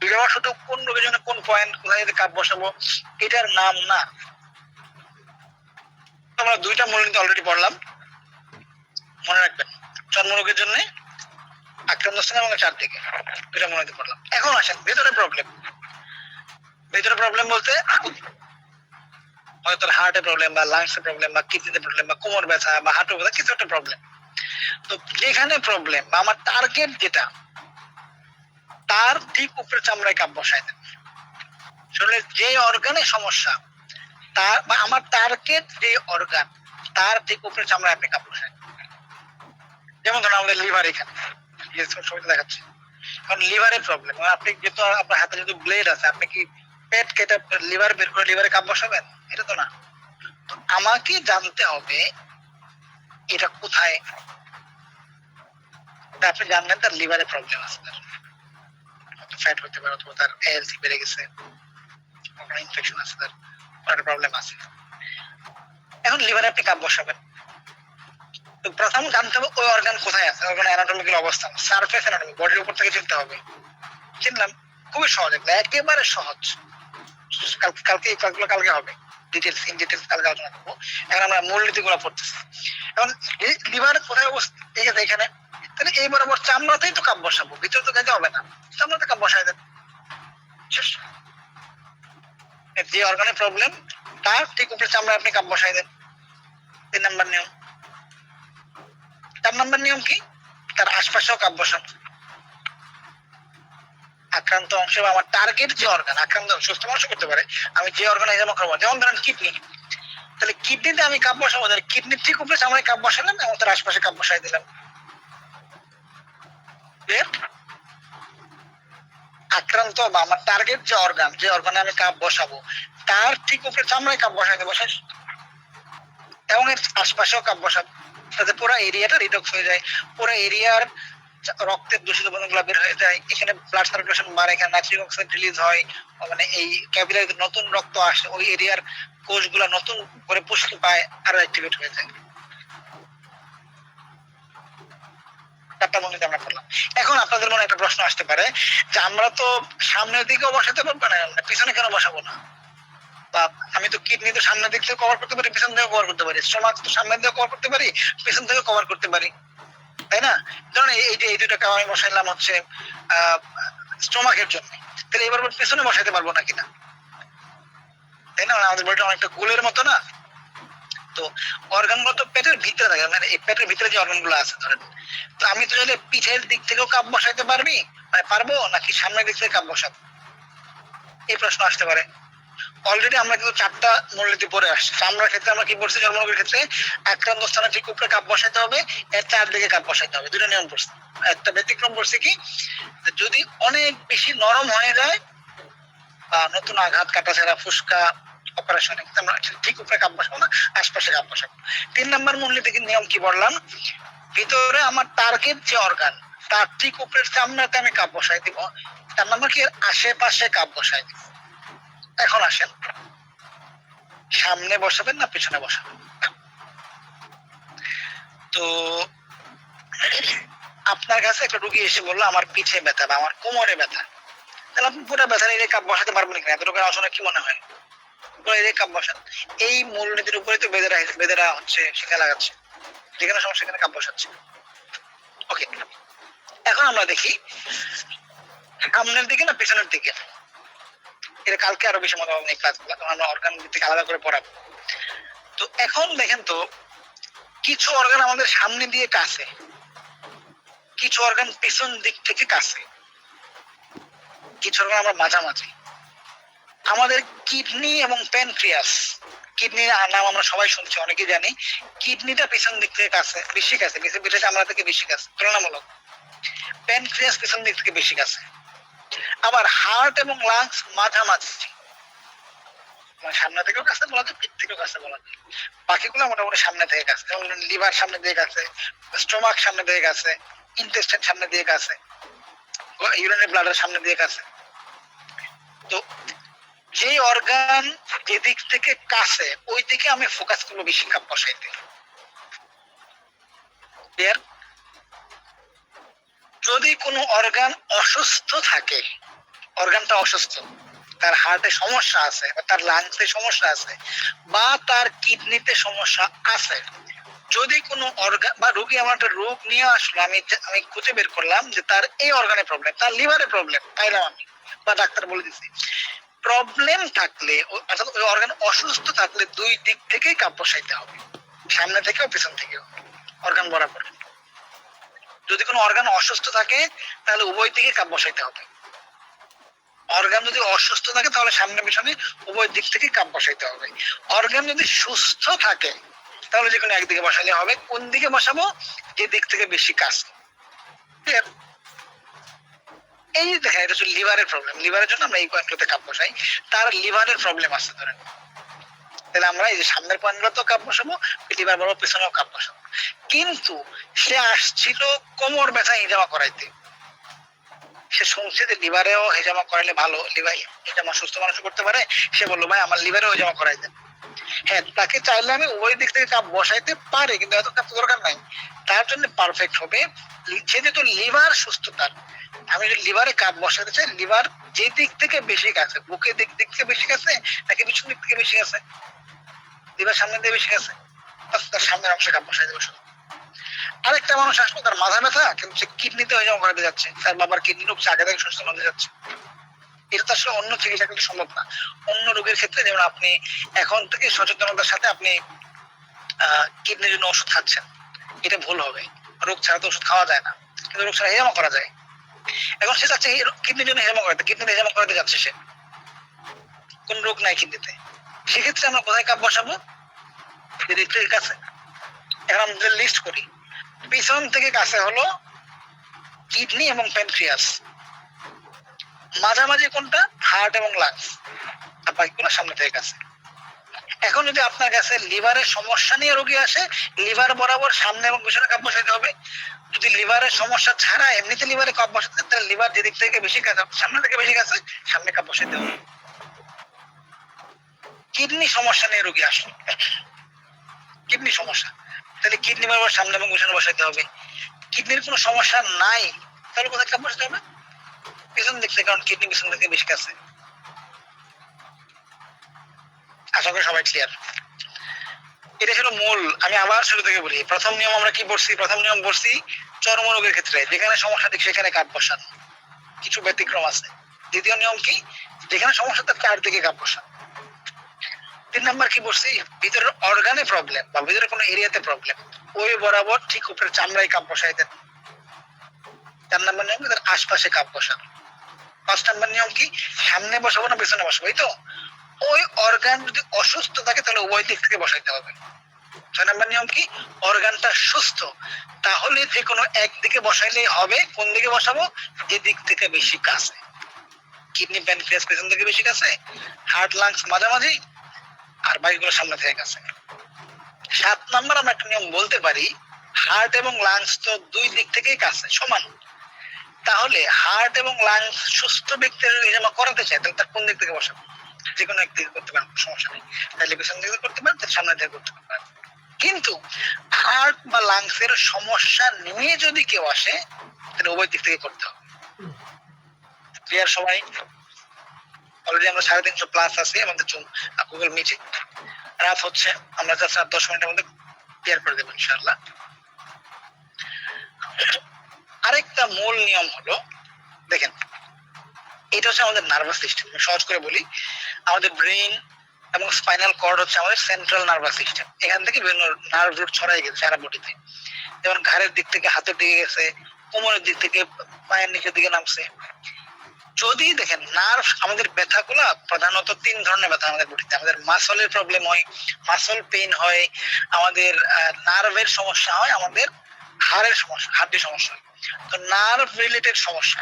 এটা শুধু কোন রোগের জন্য কোন পয়েন্ট কোথায় কাপ বসাবো এটার নাম না। আমরা দুইটা মূলনীতি অলরেডি পড়লাম, মনে রাখবেন। চর্মরোগের জন্য আক্রান্ত স্থান এবং চারদিকে দুইটা মূলনীতি পড়লাম। এখন আসেন ভেতরে প্রবলেম। ভেতরে প্রবলেম বলতে হয়তো হার্টের প্রবলেম বা লাংসের প্রবলেম বা কিডনিতে প্রবলেম বা কোমর ব্যথা বা হাঁটু ব্যথা, কিছু একটা প্রবলেম। তো যেখানে প্রবলেম বা আমার টার্গেট যেটা, তার ঠিক উপরে চামড়ায় কাপ বসাই দেন। শরীরের যে অর্গানে সমস্যা, তার বা আমার টার্গেট যে অর্গান, তার ঠিক উপরে চামড়ায় আপনি কাপ বসাই। যেমন ধরুন আমাদের লিভার, এখানে ছবিতে দেখাচ্ছে, কারণ লিভারের প্রবলেম। আপনি যেহেতু আপনার হাতে যেহেতু ব্লেড আছে, আপনি কি পেট কেটে লিভার বের করে লিভারে কাপ বসাবেন? এটা তো না। তো আমাকে জানতে হবে এটা কোথায়। আপনি জানবেন তার লিভারে প্রবলেম আছে, তার ফ্যাট হতে পারে, অথবা তার এএলসি বেড়ে গেছে, ইনফেকশন আছে, তার প্রবলেম আছে। এখন লিভারে আপনি কাপ বসাবেন, তো প্রথম জানতে হবে ওই অর্গান কোথায় আছে, অর্গান অ্যানাটমিক্যাল অবস্থান, সারফেস অ্যানাটমি, বডির উপর থেকে চিনতে হবে। চিনলাম, খুবই সহজ, একেবারে সহজ। কালকে হবে ডিটেলস, ইন ডিটেলস কালকে আলোচনা করবো। এখন আমরা মূলনীতিগুলো পড়তেছি। এখন লিভার কোথায় অবস্থা, ঠিক আছে, এখানে। তাহলে এই বরাবর চামড়াতেই তো কাপ বসাবো, ভিতরে তো যেতে হবে না, চামড়াতে কাপ বসাই দেন। যে অর্গানের প্রবলেম, তার ঠিক উপরে চামড়া আপনি কাপ বসাই দেন। 3 নাম্বার নিয়ম। 4 নাম্বার নিয়ম কি, তার আশপাশেও কাপ বসান। আক্রান্ত অংশে বা আমার টার্গেট যে অর্গান, আক্রান্ত সুস্থ মানুষ করতে পারে, আমি যে অর্গানে এরকম করবো, যেমন ধরেন কিডনি, তাহলে কিডনিতে আমি কাপ বসাবো, কিডনির ঠিক উপরে চামড়ায় কাপ বসালাম এবং তার আশপাশে কাপ বসাই দিলাম। আক্রান্ত বা আমার টার্গেট যে অর্গান, যে অর্গানে আমি কাপ বসাবো, তার ঠিক উপরে চামড়ায় কাপ বসাই দেবো, শেষ। এবং এর আশপাশেও কাপ বসাবো, যাতে পুরো এরিয়াটা রিডক্স হয়ে যায়, পুরো এরিয়ার রক্তের দূষিত উপাদানগুলো বের হয়ে যায়, এখানে ব্লাড সার্কুলেশন বাড়ে, এখানে নাইট্রিক অক্সাইড রিলিজ হয়, মানে এই ক্যাপিলারিতে নতুন রক্ত আসে, ওই এরিয়ার কোষগুলো নতুন করে পুষ্টি পায়, আরো অ্যাক্টিভেট হয়ে যায়। 4টা মূলনীতি আমরা করলাম। এখন আপনাদের মনে একটা প্রশ্ন আসতে পারে যে আমরা তো সামনের দিকেও বসাতে পারবো না, পিছনে কেন বসাবো না? বা আমি তো কিডনি তো সামনের দিক থেকে কভার করতে পারি, পিছন থেকে কভার করতে পারি, স্টোমাক তো সামনের দিকে কভার করতে পারি, পিছন থেকে কভার করতে পারি, তাই না? ধরুন এই যে এই দুটো কাপ আমি বসাইলাম হচ্ছে স্টোমাকের জন্য, তাহলে এবার পেছনে বসাইতে পারবো না কিনা, তাই না? আমাদের বডিটা অনেকটা গোলের মতো না। তো অর্গান গুলো তো পেটের ভিতরে থাকে, মানে এই পেটের ভিতরে যে অর্গান গুলো আছে ধরেন, তো আমি তো চাইলে পিঠের দিক থেকেও কাপ বসাইতে পারবি, মানে পারবো, নাকি সামনের দিক থেকে কাপ বসাবো, এই প্রশ্ন আসতে পারে। অলরেডি আমরা কিন্তু 4টা মূলনীতি পড়ে আসছি। চামড়ার ক্ষেত্রে আমরা কি বলছি, চর্মরোগের ক্ষেত্রে আক্রান্ত স্থানে ঠিক উপরে কাপ বসাইতে হবে, এর চারদিকে কাপ বসাইতে হবে, 2টা নিয়ম পড়ছি। একটা ব্যতিক্রম পড়ছে কি, যদি অনেক বেশি নরম হয়ে যায় বা নতুন আঘাত, কাটাছেঁড়া, ফুসকা, অপারেশনে আমরা ঠিক উপরে কাপ বসাবো না, আশপাশে কাপ বসাবো। 3 নাম্বার মূলনীতি নিয়ম কি বললাম, ভিতরে আমার টার্গেট যে অর্গান, তার ঠিক উপরের চামড়াতে আমি কাপ বসাই দিব, 4 নাম্বার কি আশেপাশে কাপ বসাই দিব। এখন আসেন, সামনে বসাবেন না পিছনে বসাবেন? তো আপনার কাছে একটা রুগী এসে বললো আমার পিঠে ব্যথা বা আমার কোমরে ব্যথা, তাহলে আপনি পুরো ব্যথা নিয়ে কাপ বসাতে পারবেন কিনা? এত রোগের আসলে কি মনে হয়? পুরো এর কাপ বসান। এই মূলনীতির উপরে তো বেদেরা হচ্ছে শিখা লাগাচ্ছে, যেখানে সমস্যা সেখানে কাপ বসাচ্ছে। ওকে, এখন আমরা দেখি সামনের দিকে না পিছনের দিকে। এটা কালকে আরো বেশি মজা হবে এই ক্লাসগুলো, কারণ আমরা অর্গান থেকে আলাদা করে পড়াবো। তো এখন দেখেন তো, কিছু অর্গান আমাদের সামনে দিয়ে কাছে, কিছু অর্গান পিছন দিক থেকে কাছে, কিছু অর্গান আমরা মাঝামাঝি। আমাদের কিডনি এবং প্যানক্রিয়াস, কিডনির নাম আমরা সবাই শুনছি, অনেকেই জানি। কিডনিটা পিছন দিক থেকে কাছে, বেশি কাছে, পিঠে চামড়া থেকে বেশি কাছে তুলনামূলক। প্যানক্রিয়াস পিছন দিক থেকে বেশি কাছে। আবার হার্ট এবং লাংস মাঝামাঝি, মানে সামনে থেকেও কাছে বলা যায়, পিঠ থেকেও কাছে বলা যায়। বাকিগুলো মোটামুটি সামনে থেকে কাছে, যেমন লিভার সামনে দিয়ে কাছে, স্টোমাক সামনে দিয়ে কাছে, ইন্টেস্টাইন সামনে দিয়ে কাছে, ইউরিনারি ব্লাডার সামনে দিয়ে কাছে। তো যে অর্গান যেদিক থেকে কাছে, ওই দিকে আমি ফোকাস করবো বেশি কাপ বসাইতে। যদি কোনো অর্গান অসুস্থ থাকে, অর্গানটা অসুস্থ, তার হার্টে সমস্যা আছে বা তার লাংসে সমস্যা আছে বা তার কিডনিতে সমস্যা আছে, যদি কোনো অর্গান বা রোগী আমার একটা রোগ নিয়ে আসলো, আমি খুঁজে বের করলাম যে তার এই অর্গানে প্রবলেম, তার লিভারে প্রবলেম, পাইলাম আমি বা ডাক্তার বলে দিচ্ছি, প্রবলেম থাকলে অর্থাৎ ওই অর্গান অসুস্থ থাকলে দুই দিক থেকেই কাপ বসাইতে হবে, সামনে থেকেও পিছন থেকেও, অর্গান বরাবর। যদি কোনো অর্গান অসুস্থ থাকে তাহলে উভয় দিকে কাপ বসাইতে হবে। অর্গান যদি অসুস্থ থাকে তাহলে সামনে পিছনে উভয় দিক থেকে কাপ বসাইতে হবে। অর্গান যদি সুস্থ থাকে তাহলে যে কোনো একদিকে বসালে হবে। কোন দিকে বসাবো? যে দিক থেকে বেশি কাজ। এই দেখেন, এটা হচ্ছে লিভারের প্রবলেম। লিভারের জন্য আমরা এই পয়েন্টগুলোতে কাপ বসাই। তার লিভারের প্রবলেম আছে ধরেন, তাহলে আমরা এই যে সামনের পয়েন্টগুলো কাপ বসাবো, লিভার বড় পেছনেও কাপ বসাবো। কিন্তু সে আসছিল কোমর ব্যথা হিজামা করাইতে, সে শুনছে যে লিভারেও হেজামা করাইলে ভালো, লিভার হেজামা সুস্থ মানুষ করতে পারে, সে বললো ভাই আমার লিভারেও হেজামা করাই দেন। হ্যাঁ, তাকে চাইলে আমি উভয় দিক থেকে কাপ বসাইতে পারি, কিন্তু এত কাপ দরকার নাই। তার জন্য পারফেক্ট হবে সে যেহেতু লিভার সুস্থ, তার আমি যদি লিভারে কাপ বসাতে চাই, লিভার যে দিক থেকে বেশি গেছে, বুকের দিক থেকে বেশি গেছে নাকি পিছন দিক থেকে বেশি গেছে? লিভার সামনে দিয়ে বেশি গেছে, তার সামনের অংশে কাপ বসাই দেবে শুধু। আরেকটা মানুষ আসলো, তার মাথা ব্যথা, কিন্তু সে কিডনিতে হেজামা করাতে যাচ্ছে, তার বাবার কিডনি রোগ আগে থেকে সুস্থ হতে যাচ্ছে। এটা তো আসলে অন্য চিকিৎসা কিন্তু সম্ভব না। অন্য রোগের ক্ষেত্রে যেমন আপনি এখন থেকে সচেতনতার সাথে আপনি কিডনির জন্য ওষুধ খাচ্ছেন, এটা ভুল হবে। রোগ ছাড়া তো ওষুধ খাওয়া যায় না, কিন্তু রোগ ছাড়া হেজামা করা যায়। এখন সে চাচ্ছে কিডনির জন্য হেজামা করাতে, কিডনিতে হেজামা করাতে যাচ্ছে সে, কোন রোগ নাই কিডনিতে। সেক্ষেত্রে আমরা কোথায় কাপ বসাবো? ঠিক আছে, এখন আমরা লিস্ট করি। পিছন থেকে কাছে হলো কিডনি এবং প্যানক্রিয়াস, মাঝামাঝি কোনটা? হার্ট এবং লাংস, আর বাকিগুলো সামনে থেকে কাছে। এখন যদি আপনার কাছে লিভারের সমস্যা নিয়ে রোগী আসে, লিভার বরাবর সামনে এবং পিছনে কাপ বসাইতে হবে। যদি লিভারের সমস্যা ছাড়া এমনিতে লিভারে কাপ বসাতে, তাহলে লিভার যেদিক থেকে বেশি কাছে, সামনে থেকে বেশি কাছে, সামনে কাপ বসাইতে হবে। কিডনি সমস্যা নিয়ে রোগী আসলো, কিডনি সমস্যা, তাহলে কিডনি বরাবর সামনে এবং পিছনে বসাইতে হবে। কিডনির কোনো সমস্যা নাই, তাহলে কোথায় কাপ বসাতে হবে? পিছন দিক থেকে, কারণ কিডনি পিছন থেকে বেশি কাছে। আশা করি সবাই ক্লিয়ার। এটা ছিল মূল। আমি আবার শুরু থেকে বলি, প্রথম নিয়ম আমরা কি পড়ছি? প্রথম নিয়ম পড়ছি চর্মরোগের ক্ষেত্রে যেখানে সমস্যা দেখি সেখানে কাপ বসান, কিছু ব্যতিক্রম আছে। দ্বিতীয় নিয়ম কি? যেখানে সমস্যা তার চারদিকে কাপ বসান। 3 নাম্বার কি পড়ছি? ভিতরের অর্গানে প্রবলেম বা ভিতরে কোনো এরিয়াতে প্রবলেম, ওই বরাবর ঠিক উপরে চামড়ায় কাপ বসাই দেন। 4 নাম্বার নিয়ম তার আশপাশে কাপ বসান। 5 নাম্বার নিয়ম কি? সামনে বসাবো না পেছনে বসাবো, এই তো ওই অর্গান যদি অসুস্থ থাকে তাহলে উভয় দিক থেকে বসাইতে হবে। 6 নাম্বার নিয়ম কি? অর্গানটা সুস্থ, তাহলে যে কোনো একদিকে বসাইলেই হবে। কোন দিকে বসাবো? যে দিক থেকে বেশি কাছে, কিডনি প্যানক্রিয়াস পেছন থেকে বেশি কাছে, হার্ট লাংস মাঝামাঝি, আর বাকিগুলো সামনে থেকে কাছে। 7 নাম্বার আমরা একটা নিয়ম বলতে পারি, হার্ট এবং লাংস তো দুই দিক থেকেই কাছে, সমান। তাহলে হার্ট এবং লাংস সুস্থ ব্যক্তির হেজামা করাতে চায়, তাহলে তার কোন দিক থেকে বসাবো? যে কোনো একদিকে করতে পারেন, সমস্যা নেই। তাহলে পেছন দিকে করতে পারেন, তাহলে সামনে থেকে করতে পারেন। কিন্তু হার্ট বা লাংসের সমস্যা নিয়ে যদি কেউ আসে তাহলে উভয় দিক থেকে করতে হবে। ক্লিয়ার সবাই? অলরেডি আমরা 350+ আছে আমাদের গুগল মিটে। রাত হচ্ছে, আমরা জাস্ট 10 মিনিটের মধ্যে ক্লিয়ার করে দেবো ইনশাআল্লাহ। আরেকটা মূল নিয়ম হলো, দেখেন এটা হচ্ছে আমাদের নার্ভাস সিস্টেম। সহজ করে বলি, আমাদের ব্রেইন এবং স্পাইনাল কর্ড হচ্ছে আমাদের সেন্ট্রাল নার্ভাস সিস্টেম। এখান থেকে বিভিন্ন নার্ভ রুট ছড়াই গেছে সারা বডিতে, যেমন ঘাড়ের দিক থেকে হাতের দিকে গেছে, কোমরের দিক থেকে পায়ের নিচের দিকে নামছে। যদি দেখেন নার্ভ, আমাদের ব্যথাগুলো প্রধানত 3 ধরনের ব্যথা আমাদের বডিতে। আমাদের মাসলের প্রবলেম হয়, মাসল পেইন হয়, আমাদের নার্ভের সমস্যা হয়, আমাদের হাড়ের সমস্যা, হাড্ডির সমস্যা হয়। তো নার্ভ রিলেটেড সমস্যা,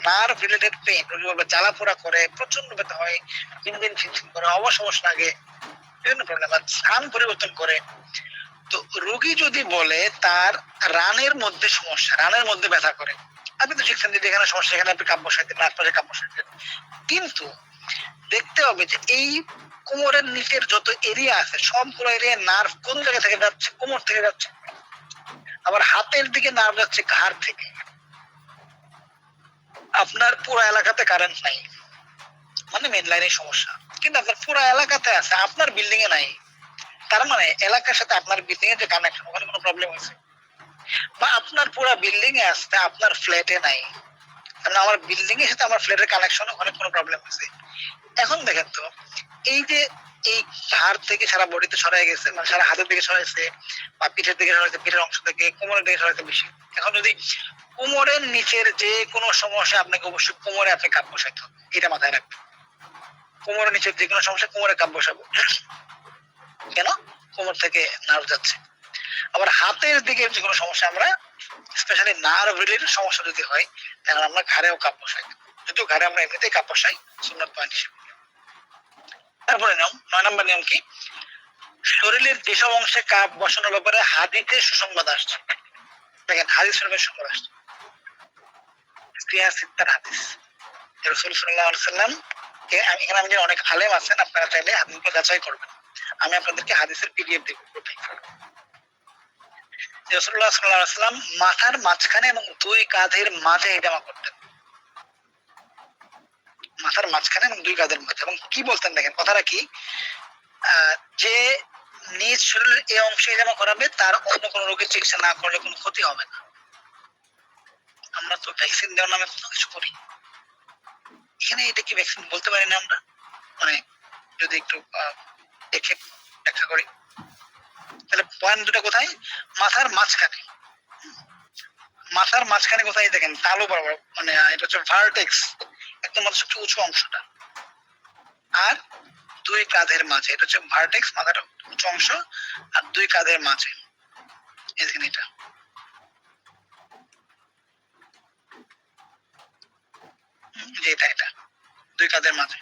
নার্ভ রিলেটেড পেইন, রোগী বলবে জ্বালা পোড়া করে, প্রচন্ড ব্যথা হয়, দিন দিন ছিনছিন করে, অবশ লাগে, বিভিন্ন প্রবলেম, আর স্থান পরিবর্তন করে। তো রোগী যদি বলে তার রানের মধ্যে সমস্যা, রানের মধ্যে ব্যথা করে, আপনি তো শিখছেন যে যেখানে সমস্যা সেখানে আপনি কাপ বসাইতেন, আশপাশে কাপ বসাইতেন। কিন্তু দেখতে হবে যে এই কোমরের নিচের যত এরিয়া আছে সবগুলো এরিয়া নার্ভ কোন জায়গা থেকে যাচ্ছে? কোমর থেকে যাচ্ছে। আবার হাতের দিকে নার্ভ যাচ্ছে ঘাড় থেকে, আপনার পুরো এলাকাতে কারেন্ট নাই, মানে মেন লাইনের সমস্যা, কিন্তু আপনার পুরো এলাকাতে আছে, আপনার বিল্ডিং এ নাই। তার মানে এলাকার সাথে আপনার বিল্ডিং এর যে কানেকশন, ওখানে কোনো প্রবলেম হয়েছে। বা আপনার পুরো বিল্ডিং এ আসতে আপনার ফ্ল্যাটে নাই, কারণ আমার বিল্ডিং এর সাথে আমার ফ্ল্যাটের কানেকশন, ওখানে কোনো প্রবলেম হয়েছে। এখন দেখেন তো, এই যে এই ঘাড় থেকে সারা বডিতে সরাই গেছে, মানে সারা হাতের দিকে সরাইছে, বা পিঠের দিকে সরাইছে, পিঠের অংশ থেকে কোমরের দিকে সরাইছে বেশি। এখন যদি কোমরের নিচের যে কোনো সমস্যা, আপনাকে অবশ্যই কোমরে আপনি কাপ বসাইতে হবে, এটা মাথায় রাখবেন। কোমরের নিচের যে কোনো সমস্যা কোমরে কাপ বসাবো। কেন? কোমর থেকে নার্ভ যাচ্ছে। আবার হাতের দিকে যে কোনো সমস্যা, আমরা স্পেশালি নার্ভ রিলেটেড সমস্যা যদি হয়, তাহলে আমরা ঘাড়েও কাপ বসাই দেবো, যদিও ঘাড়ে আমরা এমনিতেই কাপ বসাই সুন্নাত পয়েন্ট হিসেবে। তারপরে নিয়ম 9 নম্বর নিয়ম কি, শরীরের যেসব অংশে কাপ বসানোর ব্যাপারে হাদিসে সুসংবাদ আসছে। দেখেন হাদিস সুসংবাদ আসছে, হাদিস রাসূল সাল্লাল্লাহু আলাইহি ওয়াসাল্লাম, এখানে আমি অনেক আলেম আছেন, আপনারা চাইলে হাদিসগুলো যাচাই করবেন, আমি আপনাদেরকে হাদিসের পিডিএফ দেব। রাসূলুল্লাহ সাল্লাল্লাহু আলাইহি ওয়াসাল্লাম মাথার মাঝখানে এবং দুই কাঁধের মাঝে হিজামা করতেন, মাথার মাঝখানে এবং দুই কাঁধের মাঝে। এবং কি বলতেন দেখেন কথাটা কি, যে নিজ শরীরের এই অংশে হিজামা করাবে তার অন্য কোনো রোগের চিকিৎসা না করলে কোনো ক্ষতি হবে না। আমরা তো ভ্যাকসিন দেওয়ার নামে কোনো কিছু করি, এখানে এটা কি ভ্যাকসিন বলতে পারি না আমরা? মানে যদি একটু দেখে ব্যাখ্যা করি, তাহলে পয়েন্ট দুটা কোথায়, মাথার মাঝখানে, মাথার মাঝখানে কোথায় দেখেন তালু বরাবর, মানে এটা হচ্ছে ভার্টেক্স, একদম মাথার সবচেয়ে উঁচু অংশটা, আর দুই কাঁধের মাঝে, এটা হচ্ছে ভার্টেক্স, মাথার উঁচু অংশ, আর দুই কাঁধের মাঝে এখানে এটা। এটা এটা দুই কাঁধের মাঝে।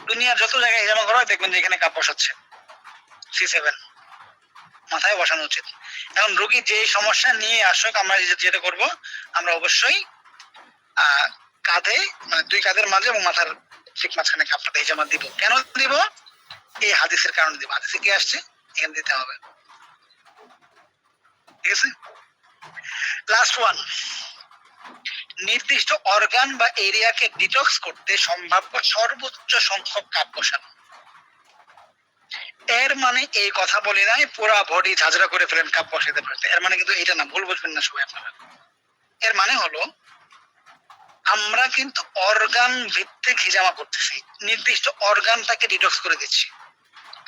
দুনিয়ার যত জায়গায় হিজামা করা হয় দেখবেন যে এখানে কাপ বসাচ্ছে, C7 মাথায় বসানো উচিত। এখন রোগী যে সমস্যা নিয়ে আসুক, আমরা যেটা করব, আমরা অবশ্যই কাঁধে, মানে দুই কাঁধের মাঝে এবং মাথার ঠিক মাঝখানে কাপড়টা হিজামা দিব। কেন দিব? এই হাদিসের কারণে দিব, হাদিসে কি আসছে এখানে দিতে হবে। ঠিক আছে, লাস্ট ওয়ান, নির্দিষ্ট অর্গান বা এরিয়াকে ডিটক্স করতে সম্ভাব্য সর্বোচ্চ সংখ্যক কাপ বসানো। এর মানে এই কথা বলি নাই পুরা বডি ঝাঁঝরা করে ফেলেন কাপ বসাতে পারতে, এর মানে কিন্তু এটা না, ভুল বুঝবেন না সবাই আপনারা। এর মানে হলো আমরা কিন্তু অর্গান ভিত্তিক হিজামা করতেছি, নির্দিষ্ট অর্গানটাকে ডিটক্স করে দিচ্ছি।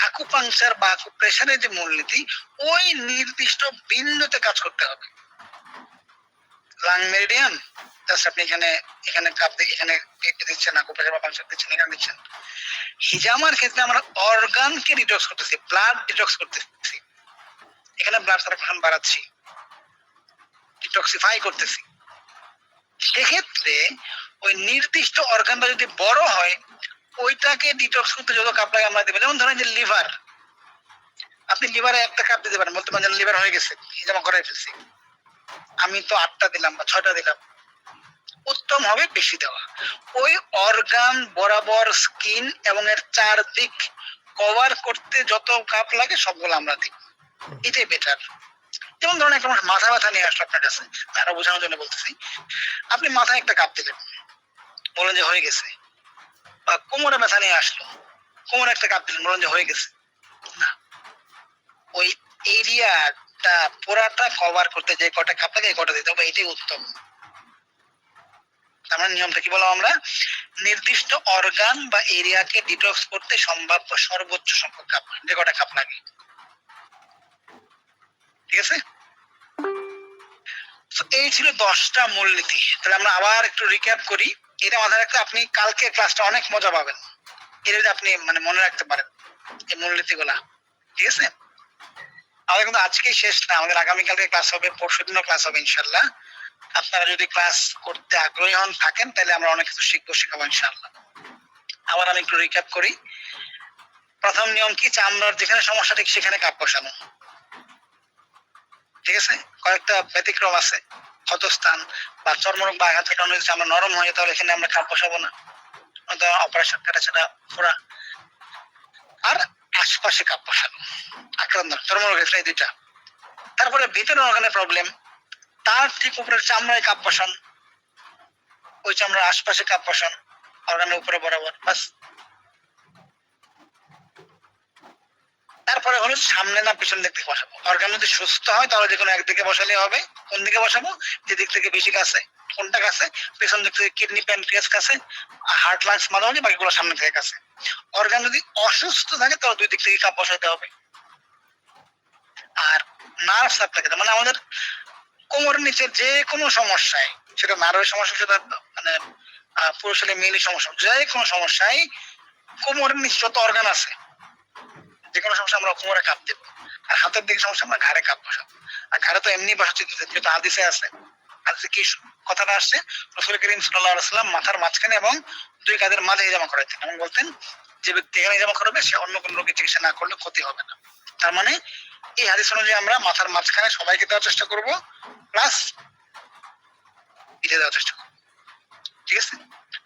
আকুপাংচার বা আকুপ্রেশারের যে মূলনীতি, ওই নির্দিষ্ট বিন্দুতে কাজ করতে হবে। লাং মেরিডিয়ান, আপনি এখানে এখানে কাপ এখানে দিচ্ছেন, আকুপ্রেশার বা পাংচার দিচ্ছেন, এখানে দিচ্ছেন। হিজামার ক্ষেত্রে আমরা অর্গানকে ডিটক্স করতেছি, ব্লাড ডিটক্স করতেছি, এখানে ব্লাড সার্কুলেশন বাড়াচ্ছি, ডিটক্সিফাই করতেছি। সেক্ষেত্রে ওই নির্দিষ্ট অর্গানটা যদি বড় হয়, ওইটাকে ডিটক্স করতে যত কাপ লাগে আমরা দেবো। যেমন ধরেন যে লিভার, আপনি লিভারে একটা কাপ দিতে পারেন, বলতে পারেন লিভার হয়ে গেছে, হিজামা করাই ফেলছি, আমি তো 8টা দিলাম বা 6টা দিলাম। উত্তম হবে বেশি দেওয়া। ওই অর্গান বরাবর স্কিন এবং এর চারদিক কভার করতে যত কাপ লাগে সবগুলো আমরা দিই, এটাই বেটার। যেমন ধরুন একটা মাথা ব্যথা নিয়ে আসলো আপনার কাছে, আরো বোঝানোর জন্য বলতেছি, আপনি মাথায় একটা কাপ দিলেন, বলেন যে হয়ে গেছে। বা কোমরে ব্যথা নিয়ে আসলো, কোমরে একটা কাপ দিলেন, বলেন যে হয়ে গেছে। না, ওই এরিয়াটা পুরাটা কভার করতে যে কটা কাপ লাগে এই কটা দিতে হবে, এটাই উত্তম। তার মানে নিয়মটা কি বললাম আমরা, নির্দিষ্ট অর্গান বা এরিয়াকে ডিটক্স করতে সম্ভাব্য সর্বোচ্চ সংখ্যক কাপ, যে কটা কাপ লাগে। ঠিক আছে, এই ছিল 10টা মূলনীতি। তাহলে আমরা আবার একটু রিক্যাপ করি, এটা মাথায় রাখতে আপনি কালকে ক্লাসটা অনেক মজা পাবেন, এটা যদি আপনি মানে মনে রাখতে পারেন এই মূলনীতি গুলা। ঠিক আছে, আমাদের কিন্তু আজকেই শেষ না, আমাদের আগামীকালকে ক্লাস হবে, পরশুদিনও ক্লাস হবে ইনশাল্লাহ। আপনারা যদি ক্লাস করতে আগ্রহী হন থাকেন, তাহলে আমরা অনেক কিছু শিখাবো ইনশাল্লাহ। আবার আমি একটু রিক্যাপ করি। প্রথম নিয়ম কি, চামড়ার যেখানে সমস্যা ঠিক সেখানে কাপ বসানো। ঠিক আছে, কয়েকটা ব্যতিক্রম আছে, ক্ষতস্থান বা চর্মরোগ বা আঘাত কারণে যদি আমরা নরম হয়ে, তাহলে এখানে আমরা কাপ বসাবো না, অপারেশন কাটাছাড়া ফোড়া। আর আশপাশে কাপ বসানো, আক্রান্ত চর্মরোগ ক্ষেত্রে এই দুইটা। তারপরে ভিতরে অর্গানের প্রবলেম, তার ঠিক উপরে চামড়ায় কাপ বসান। ওই চামড়ার আশপাশে কাপ বসান অর্গানের উপরে বরাবর, বাস। তারপরে হলো সামনে না পিছন দিক থেকে বসাবো। অর্গান যদি সুস্থ হয় তাহলে যে কোনো একদিকে বসালে হবে। কোন দিকে বসাবো? যে দিক থেকে বেশি কাছে। কোনটা কাছে? পেছন দিক থেকে কিডনি, প্যানক্রিয়াস কাছে, হার্ট, লাংস, মাঝামাঝি, বাকিগুলো সামনে থেকে কাছে। অর্গান যদি অসুস্থ থাকে তাহলে দুই দিক থেকে কাপ বসাতে হবে। আর নার্ভ সাপ্লাই, মানে আমাদের কোমরের নিচে যে কোনো সমস্যায়, সেটা নার্ভের সমস্যা, সেটা মানে পুরুষ হলে মেয়েলি সমস্যা, যে কোনো সমস্যায় কোমরের নিচে যত অর্গান আছে, যে কোনো সমস্যা আমরা কোমরে কাপ দেবো। আর হাতের দিকে সমস্যা আমরা ঘাড়ে কাপ বসাবো। আর ঘাড়ে তো এমনি বসাচ্ছি, যেহেতু হাদিসে আছে। হাদিসে কি কথাটা আসছে? রাসূল করিম সাল্লাল্লাহু আলাইহি ওয়াসাল্লাম মাথার মাঝখানে এবং দুই কাঁধের মাঝে হিজামা করাতেন এবং বলতেন যে ব্যক্তি এখানে হিজামা করবে সে অন্য কোনো রোগের চিকিৎসা না করলে ক্ষতি হবে না। তার মানে এই হাদিস অনুযায়ী আমরা মাথার মাঝখানে সবাইকে দেওয়ার চেষ্টা করবো, প্লাস পিঠে দেওয়ার চেষ্টা করবো, ঠিক আছে?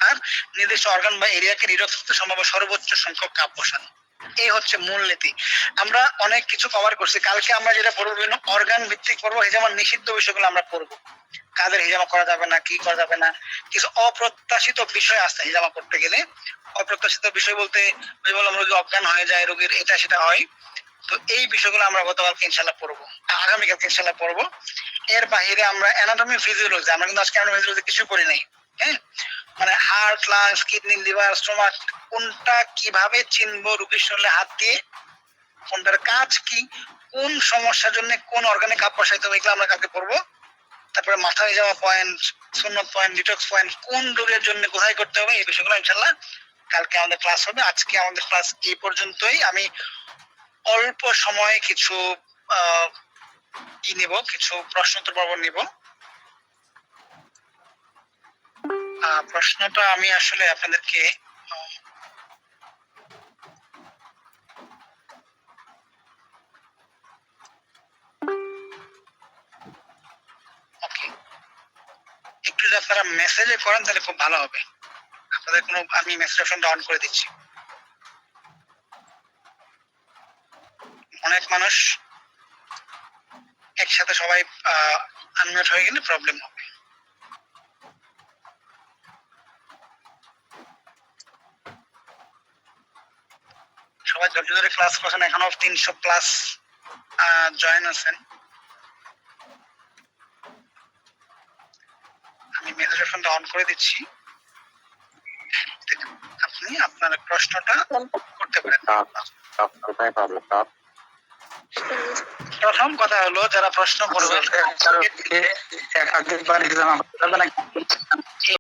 আর নির্দিষ্ট অর্গান বা এরিয়াকে নিরোধ করতে সম্ভব সর্বোচ্চ সংখ্যক কাপ বসানো, এই হচ্ছে মূল নীতি। আমরা অনেক কিছু কভার করছি। কালকে আমরা যেটা পড়বো বিভিন্ন অর্গান ভিত্তিক পড়বো, হিজামার নিষিদ্ধ বিষয়গুলো আমরা পড়বো। কাদের হিজামা করা যাবে না, কি করা যাবে না, কিছু অপ্রত্যাশিত বিষয় আছে হিজামা করতে গেলে। অপ্রত্যাশিত বিষয় বলতে বললাম রোগী অজ্ঞান হয়ে যায়, রোগীর এটা সেটা হয়। তো এই বিষয়গুলো আমরা গতকালকে ইনশাল্লাহ পড়বো, আগামীকালকে ইনশাল্লাহ পড়বো। এর বাইরে আমরা অ্যানাটমি, ফিজিওলজি, আমরা কিন্তু আজকে অ্যানাটমি ফিজিওলজি কিছু করি নাই। হ্যাঁ, মানে heart, lungs, kidney, liver, stomach, কোনটা কিভাবে চিনবো রোগীর শরীরে হাত দিয়ে, কোনটার কাজ কি, কোন সমস্যার জন্য কোন অর্গানে কাপ বসাইতে হবে, এগুলো আমরা কালকে পড়বো। তারপরে মাথায় যাওয়া পয়েন্ট, সুন্নত পয়েন্ট, ডিটক্স পয়েন্ট, কোন রোগের জন্য কোথায় করতে হবে, এই বিষয়গুলো ইনশাল্লাহ কালকে আমাদের ক্লাস হবে। আজকে আমাদের ক্লাস এই পর্যন্তই। আমি অল্প সময়ে কিছু কি নিব, কিছু প্রশ্নোত্তর পর্ব নিব। প্রশ্নটা আমি আসলে আপনাদেরকে একটু যদি আপনারা মেসেজে করেন তাহলে খুব ভালো হবে। আপনাদের কোনো, আমি মেসেজ অপশনটা অন করে দিচ্ছি। অনেক মানুষ একসাথে সবাই আনমিউট হয়ে গেলে প্রবলেম হবে। সবাই ধৈর্য ধরে ক্লাস করছেন, এখনো 300 প্লাস জয়েন আছেন। আমি মেসেজ অপশনটা অন করে দিচ্ছি, আপনি আপনার প্রশ্নটা করতে পারেন। প্রথম কথা হলো যারা প্রশ্ন করবেন